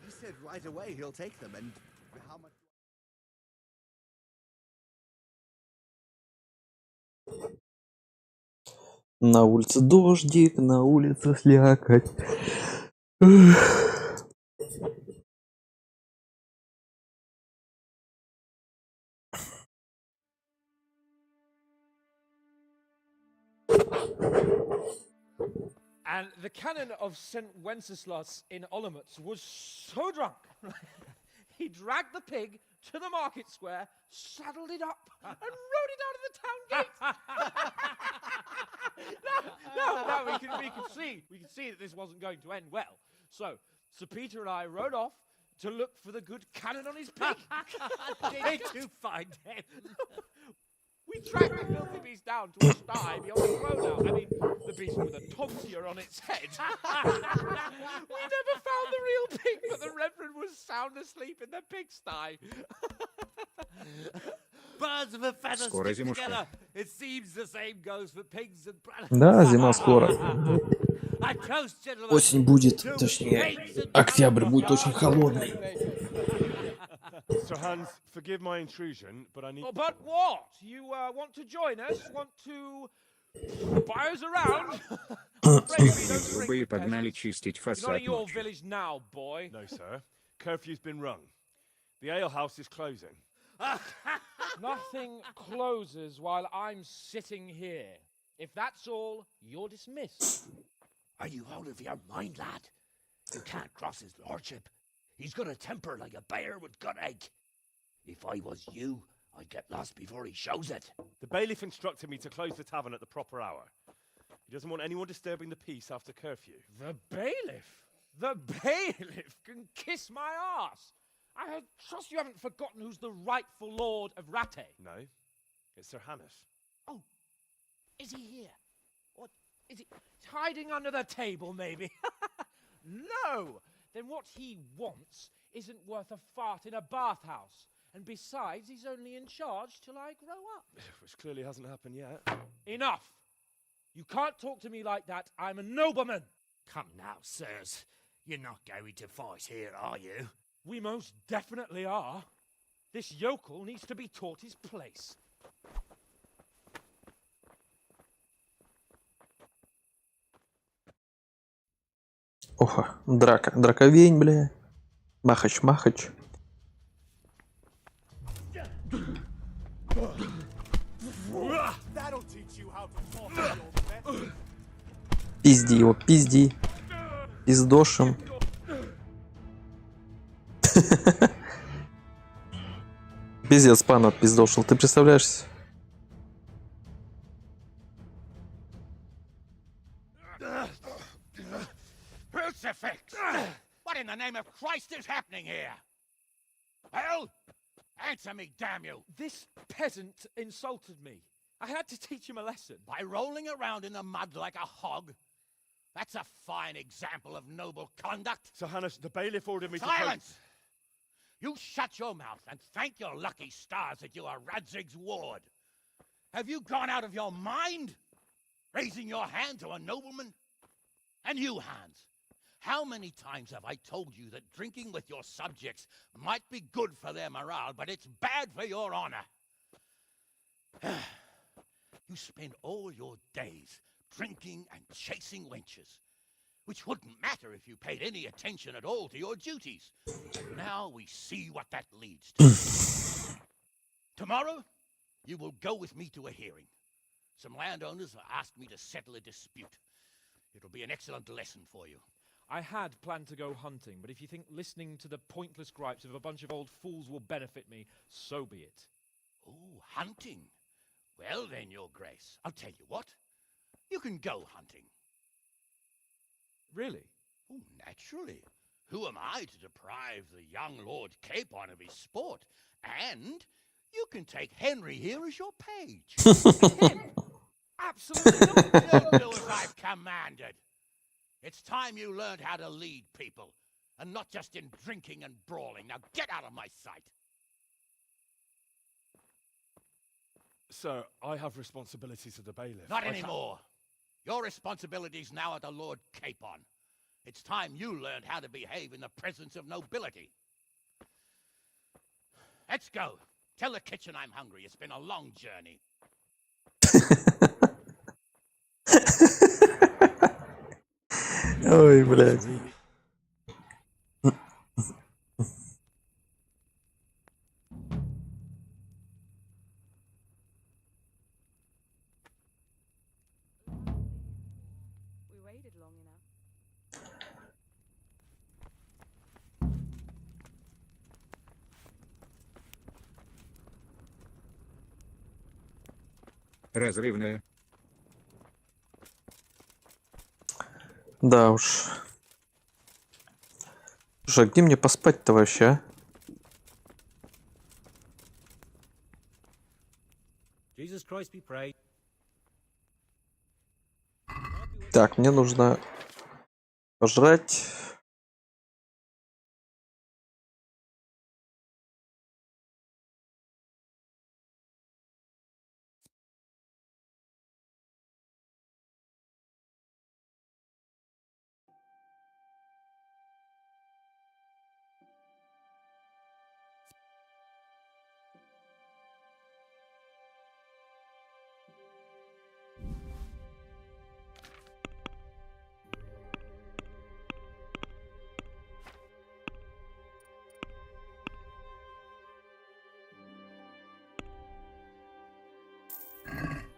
[SPEAKER 13] He said right away he'll take them, and how much...
[SPEAKER 1] На улице дождик, на улице слякоть.
[SPEAKER 14] And the canon of St. Wenceslas in Olomouc was so drunk, he dragged the pig to the market square, saddled it up, and rode it out of the town gate. no, we can see that this wasn't going to end well. So, Sir Peter and I rode off to look for the good canon on his pig.
[SPEAKER 11] Did you find him?
[SPEAKER 14] We tracked the filthy beast down to a sty beyond the road now. I mean, the beast with a tonsure on its head. We never found the real pig, but the Reverend was sound asleep in the pigsty.
[SPEAKER 11] Birds of a feather
[SPEAKER 3] Скоро
[SPEAKER 11] stick
[SPEAKER 3] зимушка.
[SPEAKER 11] together. It seems the same goes for pigs and...
[SPEAKER 1] Да, зима скоро.
[SPEAKER 11] A toast, gentlemen,
[SPEAKER 1] Осень будет,
[SPEAKER 11] to
[SPEAKER 1] точнее,
[SPEAKER 11] pigs and
[SPEAKER 1] октябрь будет очень холодный.
[SPEAKER 9] Sir Hans, forgive my intrusion, but I need...
[SPEAKER 14] Oh, but what? You want to join us? Want to buy us around? I'm afraid we don't drink
[SPEAKER 3] Вы
[SPEAKER 14] with
[SPEAKER 3] погнали
[SPEAKER 14] peasants.
[SPEAKER 3] чистить
[SPEAKER 14] You're not
[SPEAKER 3] фасад
[SPEAKER 14] in your
[SPEAKER 3] ночью.
[SPEAKER 14] village now, boy.
[SPEAKER 9] No, sir. Curfew's been rung. The alehouse is closing.
[SPEAKER 14] Nothing closes while I'm sitting here. If that's all, you're dismissed.
[SPEAKER 11] Are you out of your mind, lad? You can't cross his lordship. He's got a temper like a bear with gut ache. If I was you, I'd get lost before he shows it.
[SPEAKER 9] The bailiff instructed me to close the tavern at the proper hour. He doesn't want anyone disturbing the peace after curfew.
[SPEAKER 14] The bailiff? The bailiff can kiss my arse. I trust you haven't forgotten who's the rightful lord of Rattay.
[SPEAKER 9] No,
[SPEAKER 16] It's Sir Hannes.
[SPEAKER 14] Oh, is he here? Or is he hiding under the table, maybe? No! Then what he wants isn't worth a fart in a bathhouse. And besides, he's only in charge till I grow up.
[SPEAKER 16] Which clearly hasn't happened yet.
[SPEAKER 14] Enough! You can't talk to me like that. I'm a nobleman.
[SPEAKER 11] Come now, sirs. You're not going to fight here, are you?
[SPEAKER 14] We most definitely are. This yokel needs to be taught his place.
[SPEAKER 1] Оха, драка. Драковень, бля. Махач, махач. Пизди его, пизди. Пиздошим. Пиздец, пан отпиздошил. Ты представляешь?
[SPEAKER 12] Crucifix! What in the name of Christ is happening here? Well, answer me, damn you!
[SPEAKER 14] This peasant insulted me. I had to teach him a lesson.
[SPEAKER 12] By rolling around in the mud like a hog? That's a fine example of noble conduct.
[SPEAKER 16] Sir Hannes, the bailiff ordered me to...
[SPEAKER 12] Silence! You shut your mouth and thank your lucky stars that you are Radzig's ward. Have you gone out of your mind? Raising your hand to a nobleman? And you, Hans, how many times have I told you that drinking with your subjects might be good for their morale, but it's bad for your honor? You spend all your days drinking and chasing wenches, which wouldn't matter if you paid any attention at all to your duties. Now we see what that leads to. Tomorrow, you will go with me to a hearing. Some landowners have asked me to settle a dispute. It'll be an excellent lesson for you.
[SPEAKER 14] I had planned to go hunting, but if you think listening to the pointless gripes of a bunch of old fools will benefit me, so be it.
[SPEAKER 12] Oh, hunting. Well then, Your Grace, I'll tell you what. You can go hunting.
[SPEAKER 14] Really?
[SPEAKER 12] Oh, naturally. Who am I to deprive the young Lord Capon of his sport? And you can take Henry here as your page.
[SPEAKER 14] Absolutely not.
[SPEAKER 12] You'll do as I've commanded. It's time you learned how to lead people, and not just in drinking and brawling. Now get out of my sight.
[SPEAKER 16] Sir, I have responsibilities to the bailiff.
[SPEAKER 12] Not anymore. Your responsibilities now are the Lord Capon. It's time you learned how to behave in the presence of nobility. Let's go. Tell the kitchen I'm hungry. It's been a long journey.
[SPEAKER 1] Ой, блядь.
[SPEAKER 19] We waited long enough.
[SPEAKER 3] Разрывная.
[SPEAKER 1] Да уж. Слушай, а где мне поспать-то вообще, а?
[SPEAKER 22] Jesus Christ be praised.
[SPEAKER 1] Так, мне нужно пожрать.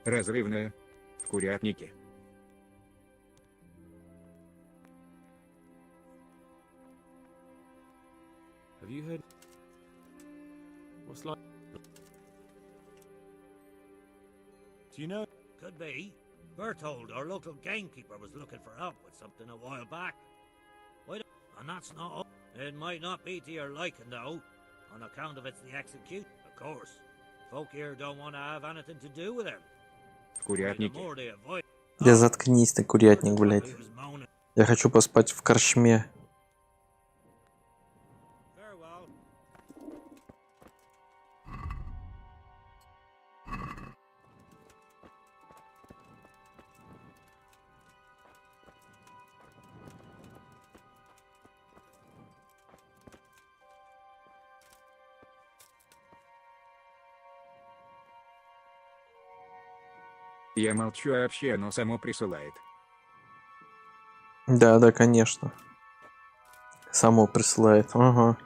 [SPEAKER 3] Разрывная. В курятнике.
[SPEAKER 20] Have you heard? What's like?
[SPEAKER 16] Do you know?
[SPEAKER 11] Could be. Berthold, our local gamekeeper, was looking for help with something a while back. And that's not all. It might not be to your liking, though, on account of it's the execute, of course. Folk here don't want to have anything to do with him.
[SPEAKER 3] В курятнике.
[SPEAKER 11] The more they avoid.
[SPEAKER 1] Да заткнись ты, курятник, блядь. Я хочу поспать в корчме.
[SPEAKER 3] Я молчу вообще, но само присылает.
[SPEAKER 1] Да, да, конечно. Само присылает. Ага.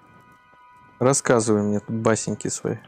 [SPEAKER 1] Рассказывай мне тут басеньки свои.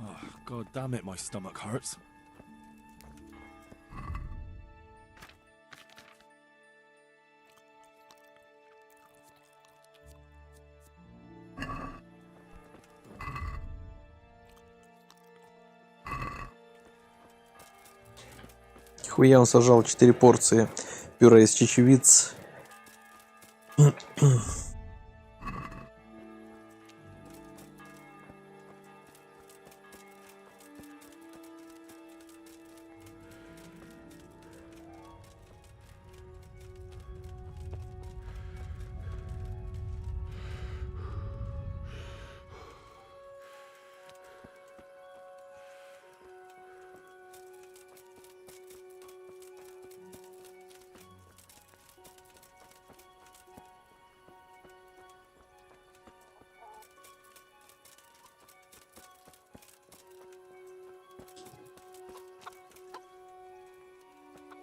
[SPEAKER 16] Oh, God damn it, my stomach hurts.
[SPEAKER 1] Хуя он сажал 4 порции пюре из чечевиц.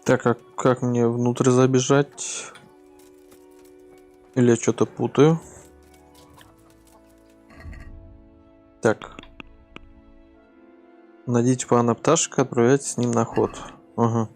[SPEAKER 1] Так, а как мне внутрь забежать? Или я что-то путаю? Так. Найдите пана пташка, отправляйтесь с ним на ход. Ага.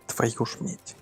[SPEAKER 1] Твою ж медь.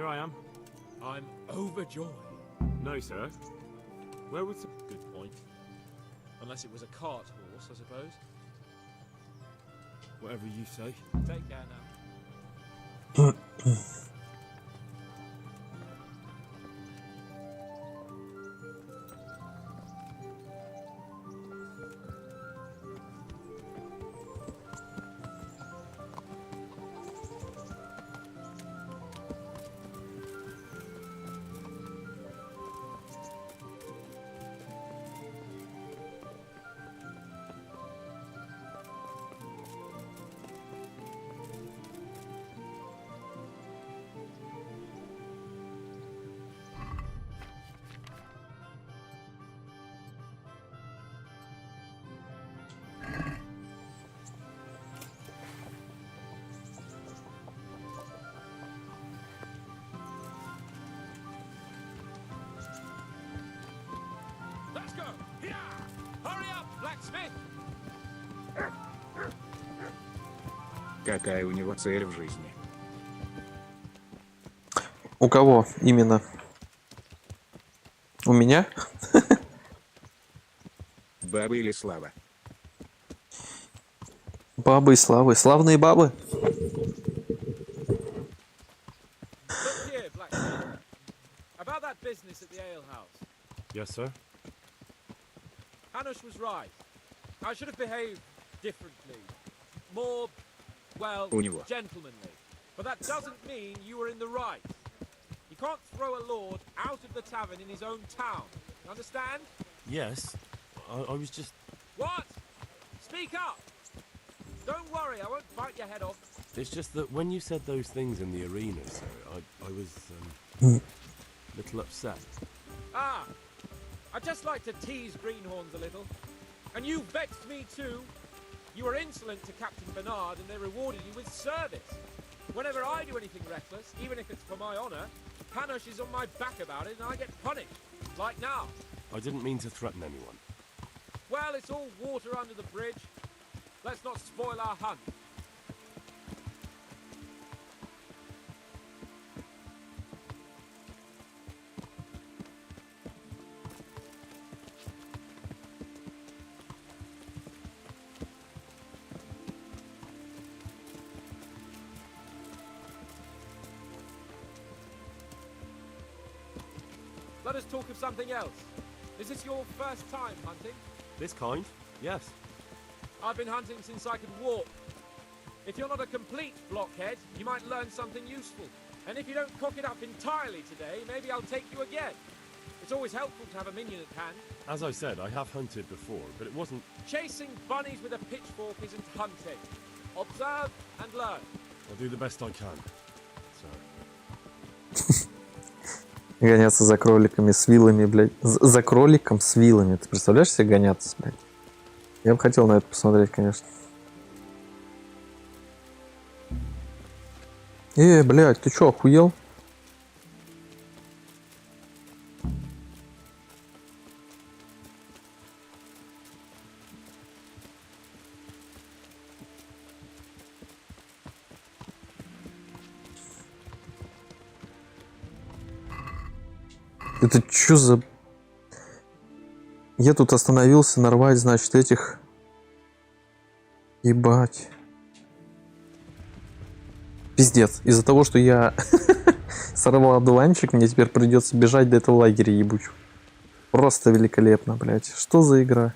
[SPEAKER 16] Here I am.
[SPEAKER 20] I'm overjoyed.
[SPEAKER 16] No, sir. Where was the...
[SPEAKER 20] Good point. Unless it was a cart horse, I suppose.
[SPEAKER 16] Whatever you say.
[SPEAKER 20] Take care now. Let's go! Here! Hurry up, blacksmith!
[SPEAKER 3] Какая у него цель в жизни?
[SPEAKER 1] У кого именно? У меня?
[SPEAKER 3] Бабы или слава?
[SPEAKER 1] Бабы и славы. Славные бабы.
[SPEAKER 20] Look here, blacksmith. About that business at the alehouse.
[SPEAKER 16] Yes, sir.
[SPEAKER 20] Hanush was right. I should have behaved differently. More, well,
[SPEAKER 3] У него.
[SPEAKER 20] gentlemanly. But that doesn't mean you were in the right. You can't throw a lord out of the tavern in his own town. You understand?
[SPEAKER 16] Yes. I was just...
[SPEAKER 20] What? Speak up! Don't worry, I won't bite your head off.
[SPEAKER 16] It's just that when you said those things in the arena, sir, I was, a little upset.
[SPEAKER 20] Ah, I just like to tease greenhorns a little. And you vexed me too. You were insolent to Captain Bernard and they rewarded you with service. Whenever I do anything reckless, even if it's for my honor, Hanush is on my back about it and I get punished. Like now.
[SPEAKER 16] I didn't mean to threaten anyone.
[SPEAKER 20] Well, it's all water under the bridge. Let's not spoil our hunt. Let us talk of something else. Is this your first time hunting?
[SPEAKER 16] This kind? Yes.
[SPEAKER 20] I've been hunting since I could walk. If you're not a complete blockhead, you might learn something useful. And if you don't cock it up entirely today, maybe I'll take you again. It's always helpful to have a minion at hand.
[SPEAKER 16] As I said, I have hunted before, but it wasn't...
[SPEAKER 20] Chasing bunnies with a pitchfork isn't hunting. Observe and learn.
[SPEAKER 16] I'll do the best I can, sir.
[SPEAKER 1] Гоняться за кроликами с вилами, блядь. За кроликом с вилами. Ты представляешь себе гоняться, блядь? Я бы хотел на это посмотреть, конечно. Блядь, ты чё, охуел? Это чё за... Я тут остановился нарвать, значит, этих... Ебать. Пиздец. Из-за того, что я сорвал одуванчик, мне теперь придется бежать до этого лагеря ебучего. Просто великолепно, блядь. Что за игра?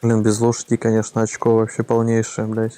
[SPEAKER 1] Блин, без лошади, конечно, очко вообще полнейшее, блядь.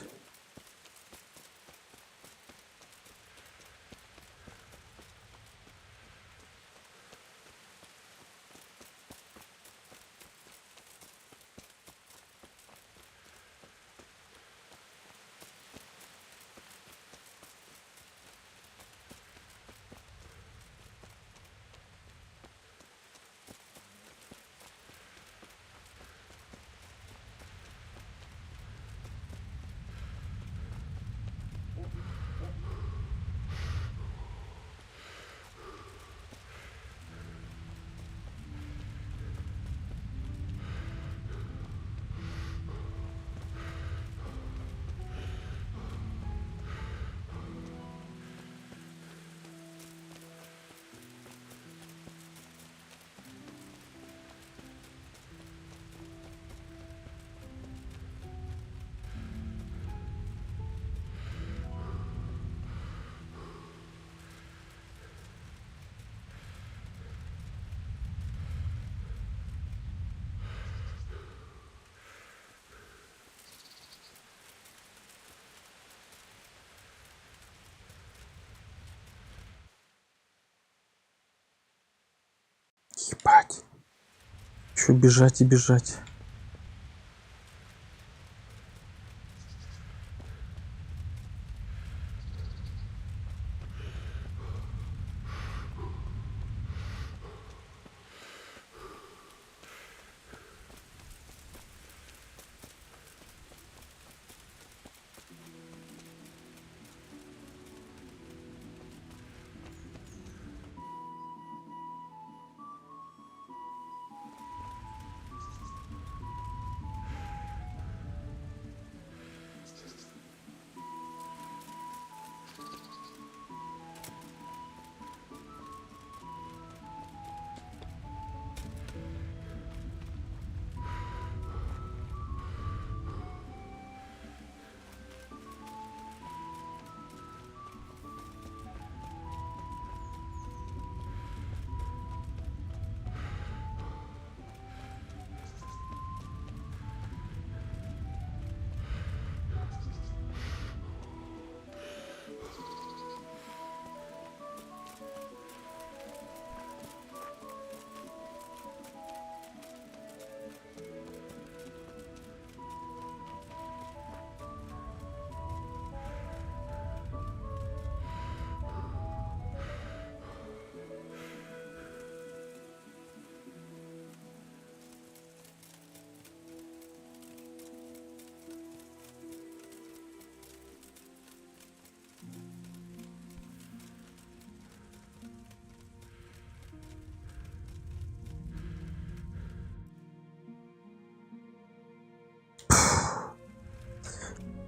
[SPEAKER 1] еще бежать и бежать.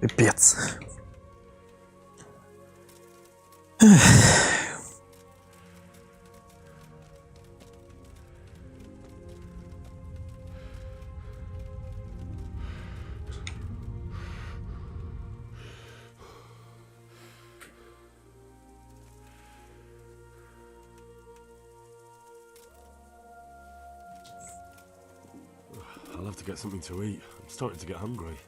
[SPEAKER 1] Пипец.
[SPEAKER 16] I'll have to get something to eat. I'm starting to get hungry.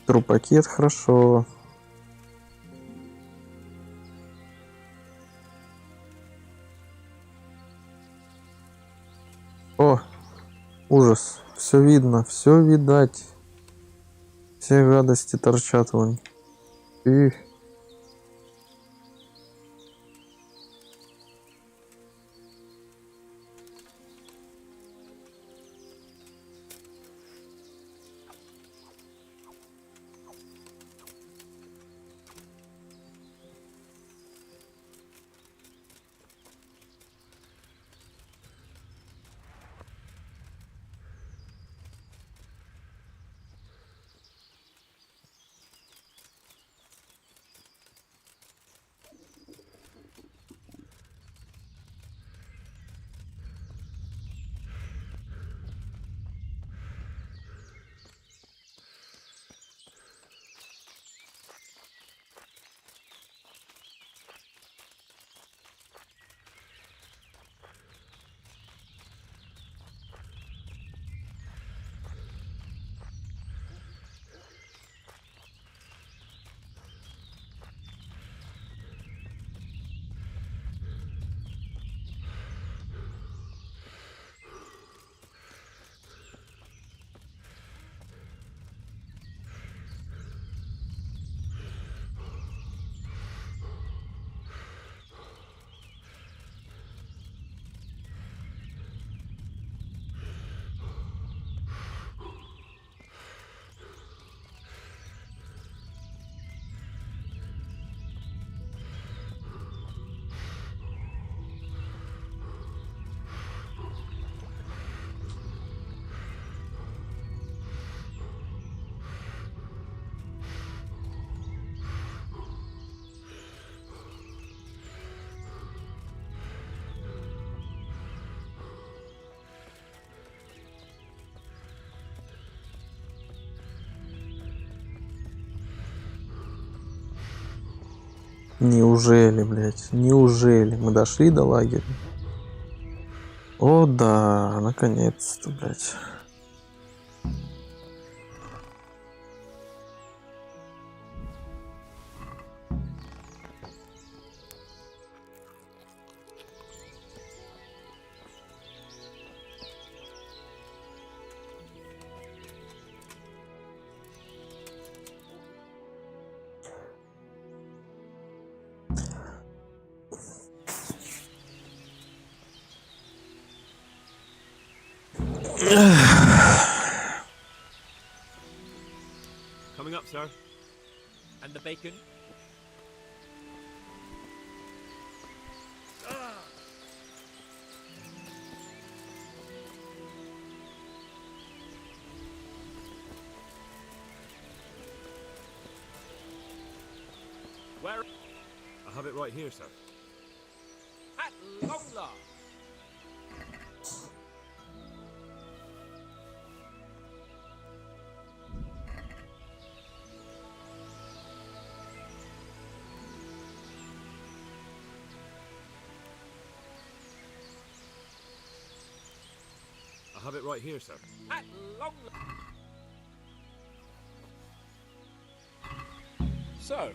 [SPEAKER 1] Трупакет хорошо. О, ужас. Все видно, все видать. Все гадости торчат вон. Их. Неужели, блядь? Неужели мы дошли до лагеря? О да, наконец-то, блядь.
[SPEAKER 16] Coming up, sir.
[SPEAKER 20] And the bacon?
[SPEAKER 16] Where? I have it right here, sir.
[SPEAKER 20] At long last.
[SPEAKER 16] I have it right here, sir.
[SPEAKER 20] At long last. So,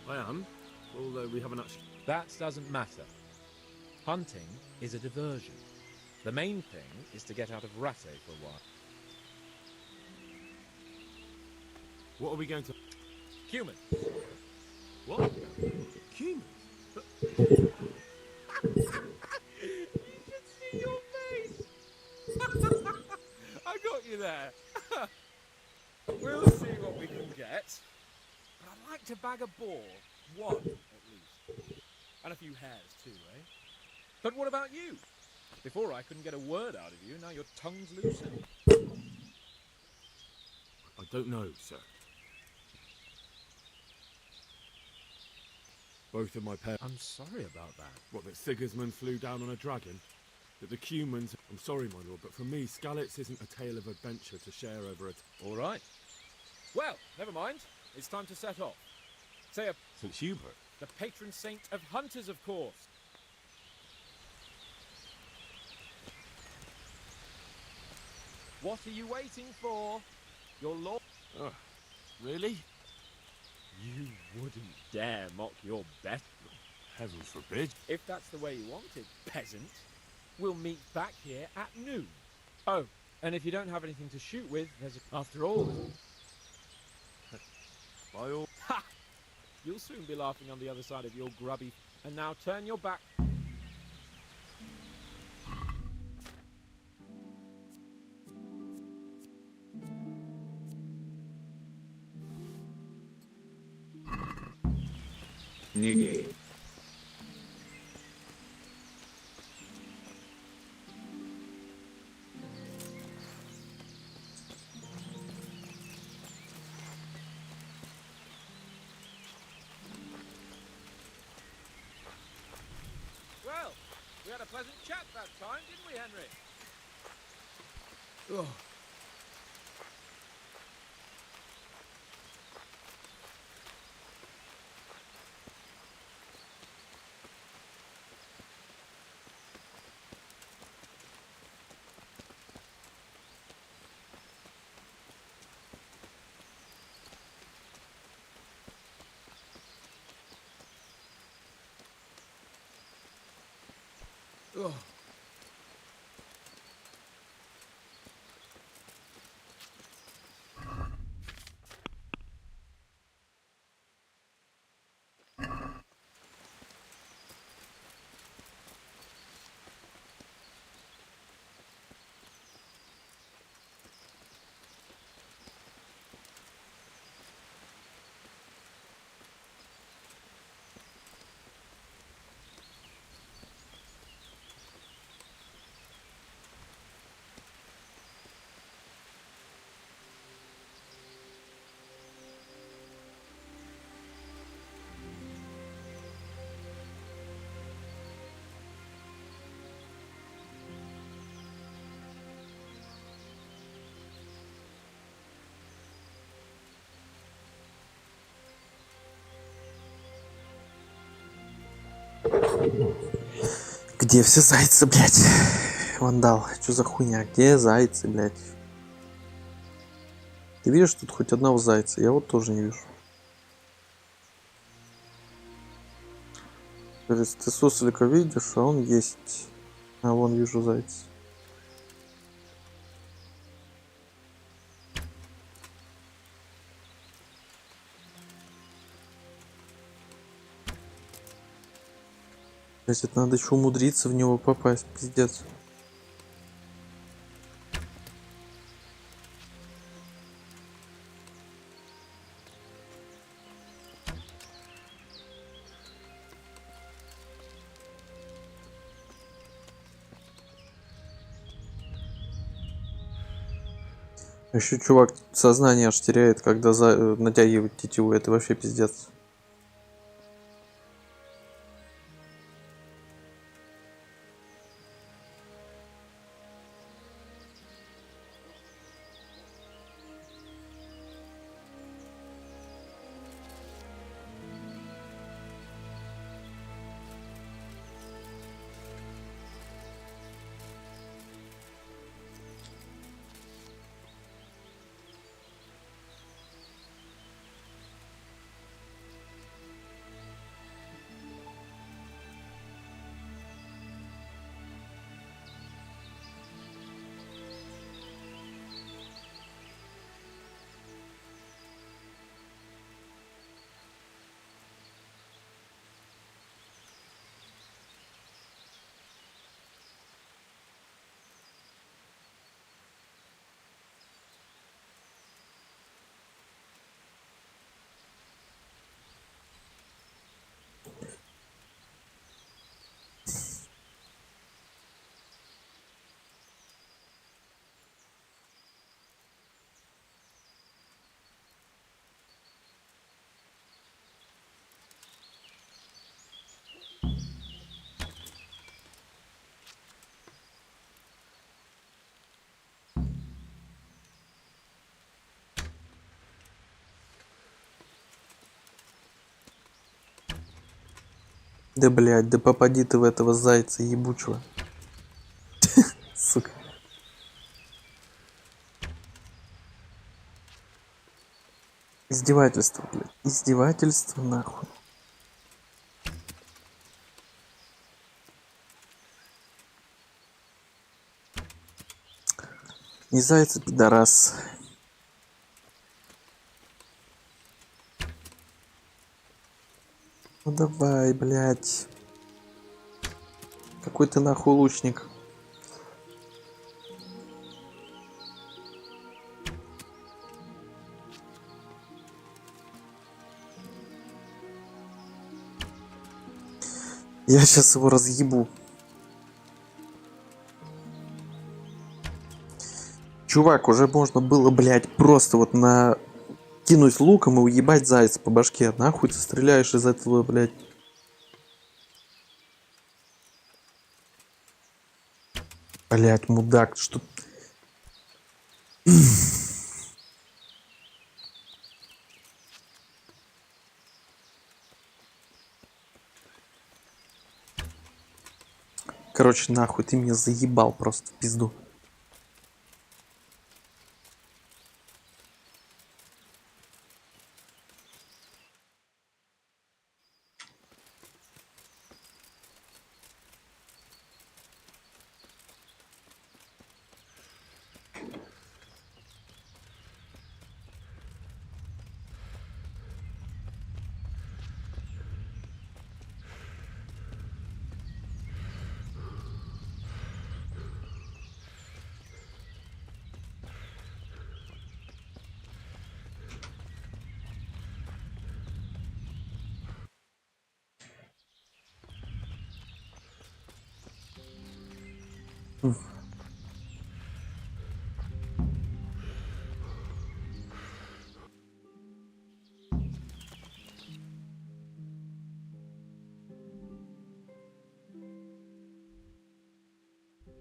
[SPEAKER 16] I am, although we haven't actually...
[SPEAKER 20] that doesn't matter. Hunting is a diversion. The main thing is to get out of Rate for a while.
[SPEAKER 16] What are we going to...
[SPEAKER 20] Human.
[SPEAKER 16] What? Humans?
[SPEAKER 14] You should see your face. I got you there. We'll see what we can get. But I'd like to bag a boar. One, at least. And a few hares, too, eh?
[SPEAKER 20] But what about you? Before I couldn't get a word out of you, now your tongue's loosened.
[SPEAKER 16] I don't know, sir. Both of my parents...
[SPEAKER 20] I'm sorry about that.
[SPEAKER 16] What, that Sigismund flew down on a dragon? That the Cumans... I'm sorry, my lord, but for me, Skalitz isn't a tale of adventure to share over it.
[SPEAKER 20] All right. Well, never mind. It's time to set off. Say a...
[SPEAKER 16] St. Hubert?
[SPEAKER 20] The patron saint of hunters, of course. What are you waiting for? Your lord...
[SPEAKER 16] Oh, really?
[SPEAKER 20] You wouldn't dare mock your bet.
[SPEAKER 16] Heaven forbid.
[SPEAKER 20] If that's the way you wanted, peasant, we'll meet back here at noon. Oh, and if you don't have anything to shoot with, there's a... After all...
[SPEAKER 16] By all...
[SPEAKER 20] Ha! You'll soon be laughing on the other side of your grubby... And now turn your back...
[SPEAKER 3] Negate.
[SPEAKER 20] Well, we had a pleasant chat that time, didn't we, Henry?
[SPEAKER 6] Oh. Oh.
[SPEAKER 1] Где все зайцы, блядь? Вандал, что за хуйня? Где зайцы, блядь? Ты видишь тут хоть одного зайца? Я вот тоже не вижу. То есть ты суслика видишь, а он есть. А вон вижу зайца. Значит, надо еще умудриться в него попасть, пиздец. Еще чувак сознание аж теряет, когда натягивает тетиву. Это вообще пиздец. Да блядь, да попади ты в этого зайца ебучего. Сука. Издевательство, блядь. Издевательство нахуй. Не зайца, пидорас. Ну давай, блядь. Какой ты нахуй лучник. Я сейчас его разъебу. Чувак, уже можно было, блядь, просто вот на... кинуть луком и уебать зайца по башке. Нахуй ты стреляешь из этого, блядь. Блядь, мудак, что... Короче, нахуй, ты меня заебал просто в пизду.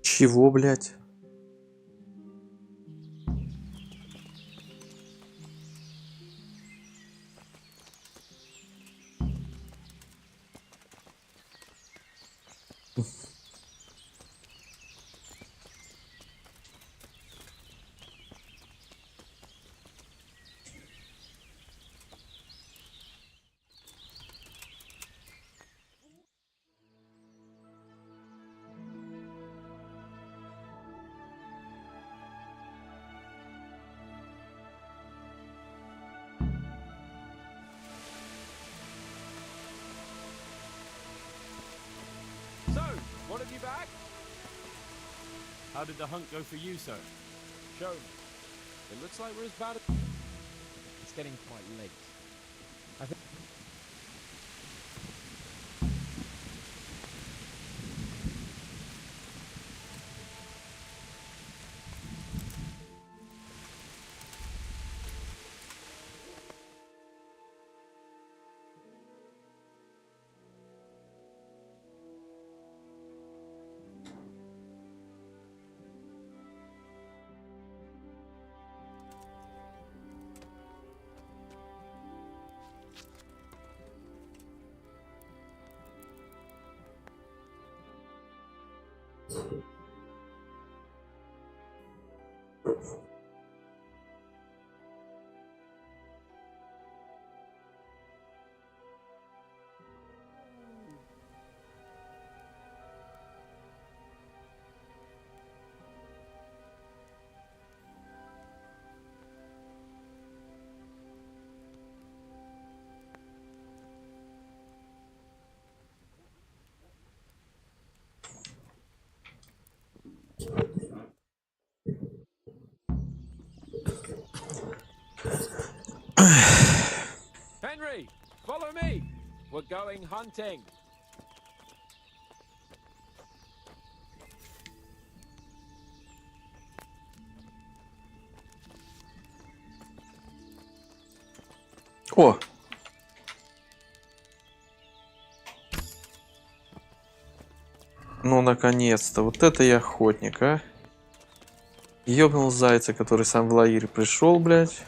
[SPEAKER 1] Чего, блядь?
[SPEAKER 16] How did the hunt go for you, sir?
[SPEAKER 20] Show me. It looks like we're as bad as... It's getting quite late. I think... Henry, follow me. We're going hunting.
[SPEAKER 1] О! Ну, наконец-то. Вот это я охотник, а. Ёбнул зайца, который сам в лагерь пришел, блядь.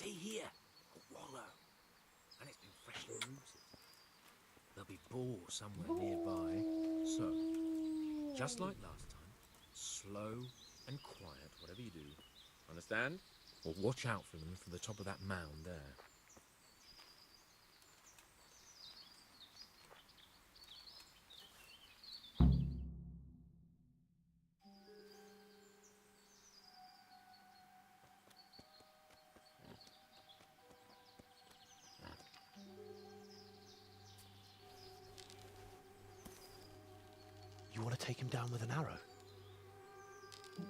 [SPEAKER 11] See here, a wallow, and it's been freshly rooted.
[SPEAKER 20] There'll be boars somewhere nearby. So, just like last time, slow and quiet, whatever you do. Understand? Or watch out for them from the top of that mound there.
[SPEAKER 2] You want to take him down with an arrow?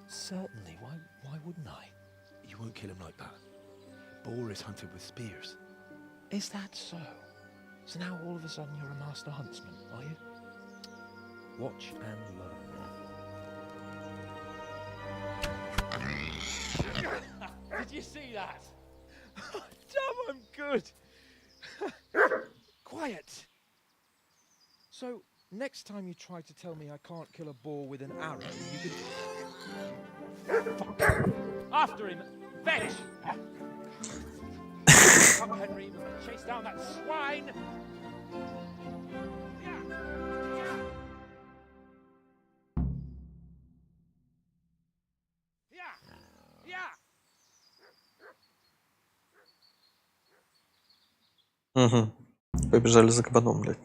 [SPEAKER 7] Certainly. Why wouldn't I?
[SPEAKER 2] You won't kill him like that. boar is hunted with spears.
[SPEAKER 14] Is that so? So now all of a sudden you're a master huntsman, are you? Watch and learn.
[SPEAKER 15] Did you see that? Damn, I'm good.
[SPEAKER 14] Quiet! So, next time you try to tell me I can't kill a boar with an arrow, you can... Fuck.
[SPEAKER 15] After him! Fetch! Come, Henry, chase down that swine!
[SPEAKER 1] Угу. Побежали за кабаном, блядь.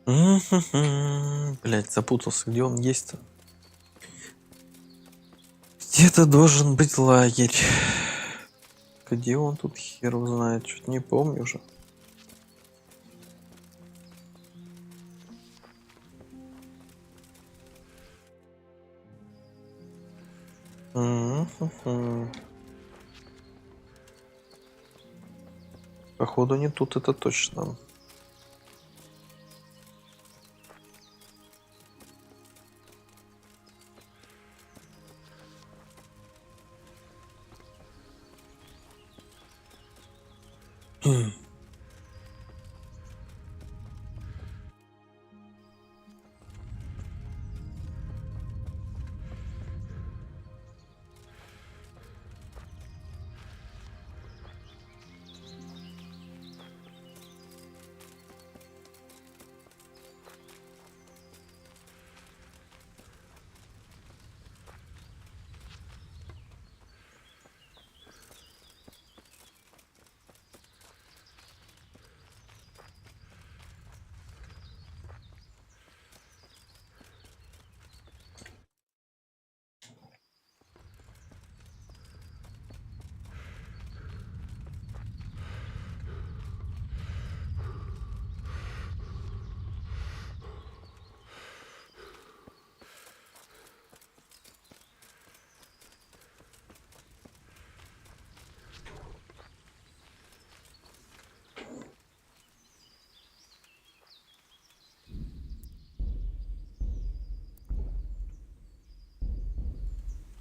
[SPEAKER 1] Блять, запутался, где он есть-то? Где-то должен быть лагерь. Где он тут, хер его знает, чуть не помню уже. Походу не тут, это точно.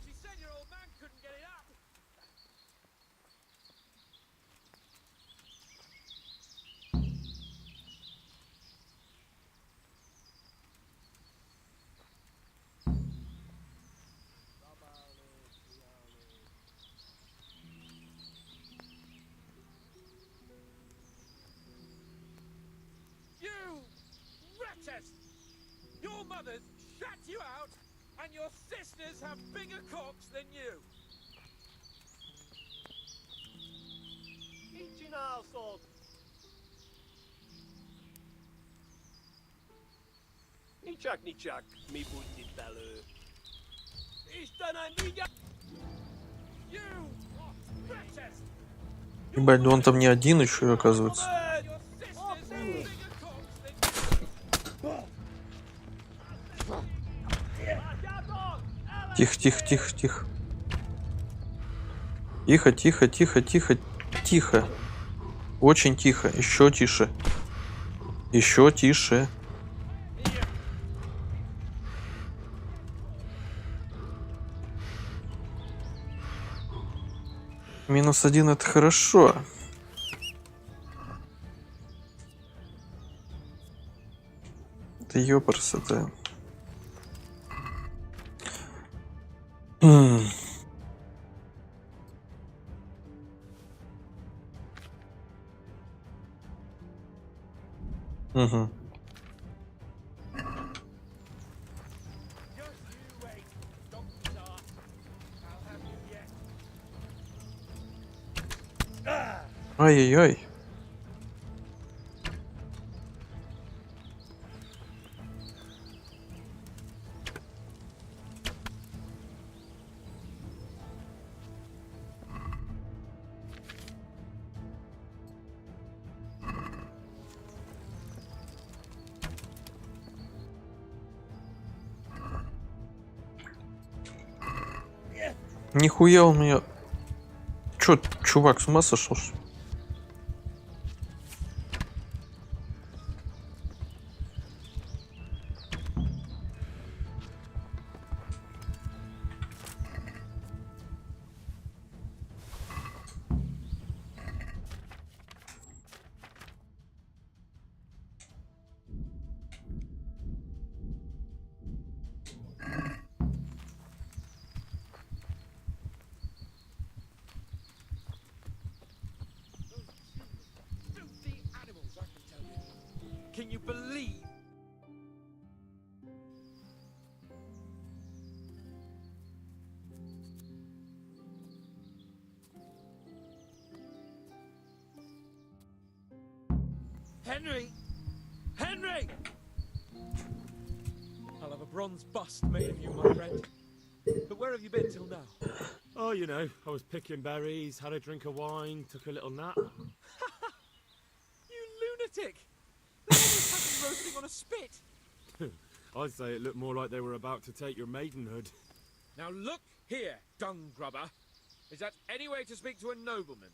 [SPEAKER 14] She said your old man couldn't get it up. You wretches! Your mothers shut you out, and your sisters have bigger cocks than you.
[SPEAKER 7] Niçin asol? Niçak, mi buti balı. İşte намига.
[SPEAKER 14] You wretches!
[SPEAKER 1] Ебать, да он там не один еще, оказывается. Тихо, тихо, тихо, тихо. Тихо, тихо, тихо, тихо, тихо. Очень тихо. Еще тише. Еще тише. -1 это хорошо. Это ёпарс, это... Угу. Ай-яй-яй. Нихуя у меня... Чё, чувак, с ума сошел?
[SPEAKER 14] Can you believe? Henry! Henry!
[SPEAKER 20] I'll have a bronze bust made of you, my friend. But where have you been till now?
[SPEAKER 16] Oh, you know, I was picking berries, had a drink of wine, took a little nap.
[SPEAKER 20] You lunatic! They almost had them roasting on a spit.
[SPEAKER 16] I'd say it looked more like they were about to take your maidenhood.
[SPEAKER 20] Now look here, dung grubber. Is that any way to speak to a nobleman?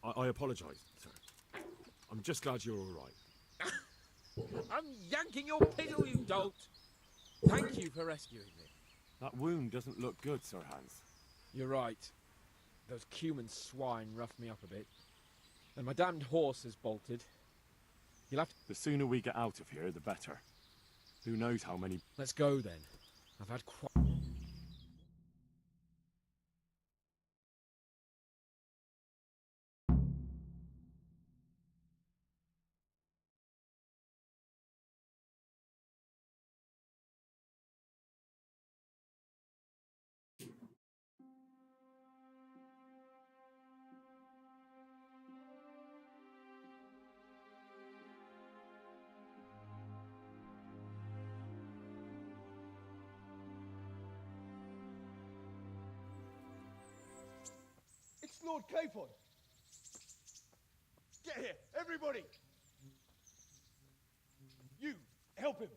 [SPEAKER 16] I apologise, sir. I'm just glad you're all right.
[SPEAKER 20] I'm yanking your piddle, you dolt! Thank you for rescuing me.
[SPEAKER 16] That wound doesn't look good, Sir Hans.
[SPEAKER 20] You're right. Those Cuman swine roughed me up a bit. And my damned horse has bolted. You'll have to...
[SPEAKER 16] The sooner we get out of here, the better. Who knows how many...
[SPEAKER 20] Let's go, then. I've had quite...
[SPEAKER 6] It's Lord Capon! Get here, everybody! You, help him!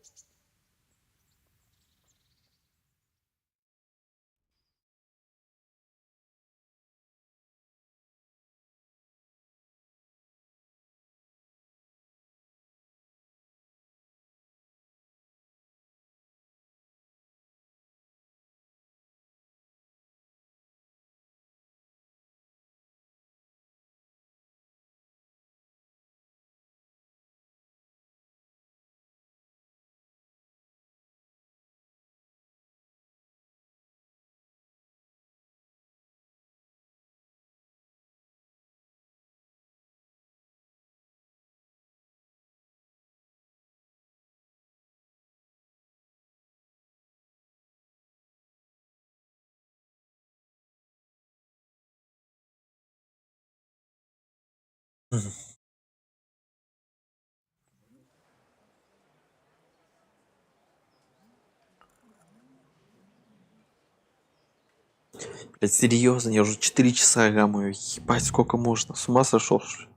[SPEAKER 1] Блять, серьезно, я уже 4 часа гамаю. Ебать, сколько можно? С ума сошел, что ли?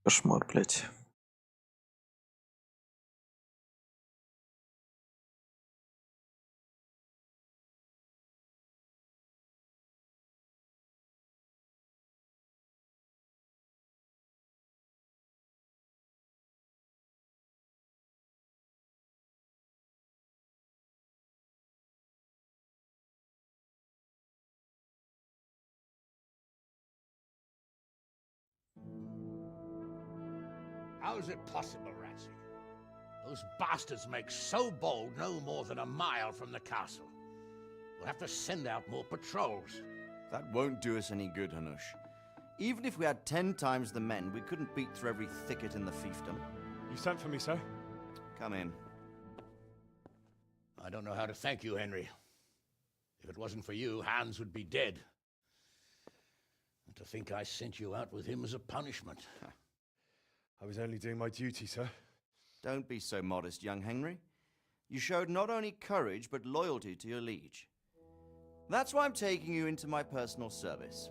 [SPEAKER 1] Кошмар, блять.
[SPEAKER 12] How's it possible, Ratsy? Those bastards make so bold no more than a mile from the castle. We'll have to send out more patrols.
[SPEAKER 13] That won't do us any good, Hanush. Even if we had 10 times the men, we couldn't beat through every thicket in the fiefdom.
[SPEAKER 16] You sent for me, sir?
[SPEAKER 13] Come in.
[SPEAKER 12] I don't know how to thank you, Henry. If it wasn't for you, Hans would be dead. And to think I sent you out with him as a punishment.
[SPEAKER 16] I was only doing my duty, sir.
[SPEAKER 13] Don't be so modest, young Henry. You showed not only courage, but loyalty to your liege. That's why I'm taking you into my personal service.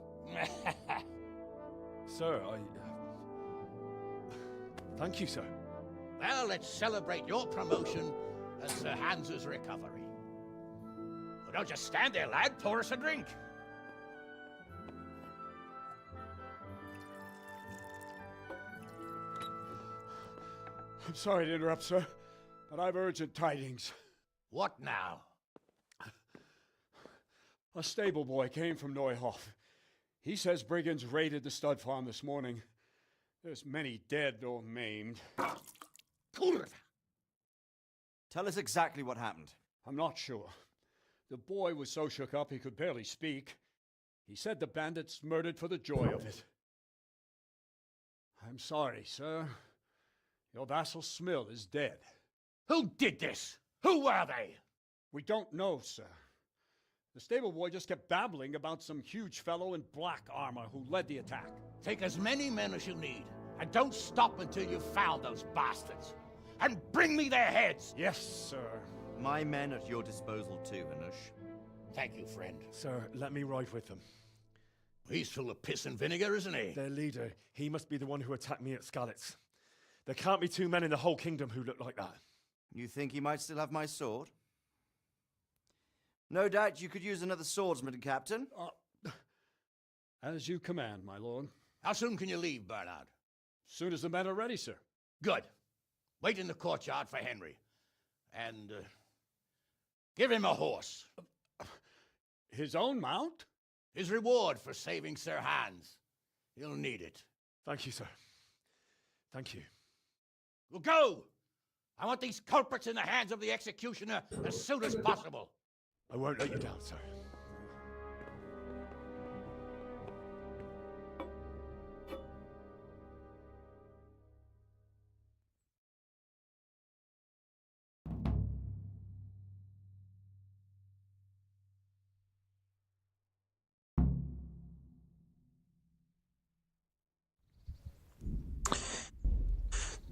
[SPEAKER 16] Sir, thank you, sir.
[SPEAKER 12] Well, let's celebrate your promotion and Sir Hans's recovery. Well, don't just stand there, lad. Pour us a drink.
[SPEAKER 18] I'm sorry to interrupt, sir, but I've urgent tidings.
[SPEAKER 12] What now?
[SPEAKER 18] A stable boy came from Neuhof. He says brigands raided the stud farm this morning. There's many dead or maimed.
[SPEAKER 12] Kurva!
[SPEAKER 13] Tell us exactly what happened.
[SPEAKER 18] I'm not sure. The boy was so shook up he could barely speak. He said the bandits murdered for the joy of it. I'm sorry, sir. Your vassal Smill is dead.
[SPEAKER 12] Who did this? Who were they?
[SPEAKER 18] We don't know, sir. The stable boy just kept babbling about some huge fellow in black armor who led the attack.
[SPEAKER 12] Take as many men as you need, and don't stop until you've found those bastards. And bring me their heads!
[SPEAKER 18] Yes, sir.
[SPEAKER 13] My men at your disposal too, Hanush.
[SPEAKER 12] Thank you, friend.
[SPEAKER 16] Sir, let me ride with them.
[SPEAKER 12] He's full of piss and vinegar, isn't he?
[SPEAKER 16] Their leader, he must be the one who attacked me at Skalitz. There can't be two men in the whole kingdom who look like that.
[SPEAKER 13] You think he might still have my sword? No doubt you could use another swordsman, Captain.
[SPEAKER 18] As you command, my lord.
[SPEAKER 12] How soon can you leave, Bernard?
[SPEAKER 18] Soon as the men are ready, sir.
[SPEAKER 12] Good. Wait in the courtyard for Henry. And, give him a horse.
[SPEAKER 18] His own mount?
[SPEAKER 12] His reward for saving Sir Hans. He'll need it.
[SPEAKER 16] Thank you, sir. Thank you.
[SPEAKER 12] Well, go! I want these culprits in the hands of the executioner as soon as possible.
[SPEAKER 16] I won't let you down, sir.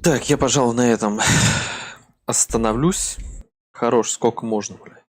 [SPEAKER 1] Так, я, пожалуй, на этом остановлюсь. Хорош, сколько можно, блядь.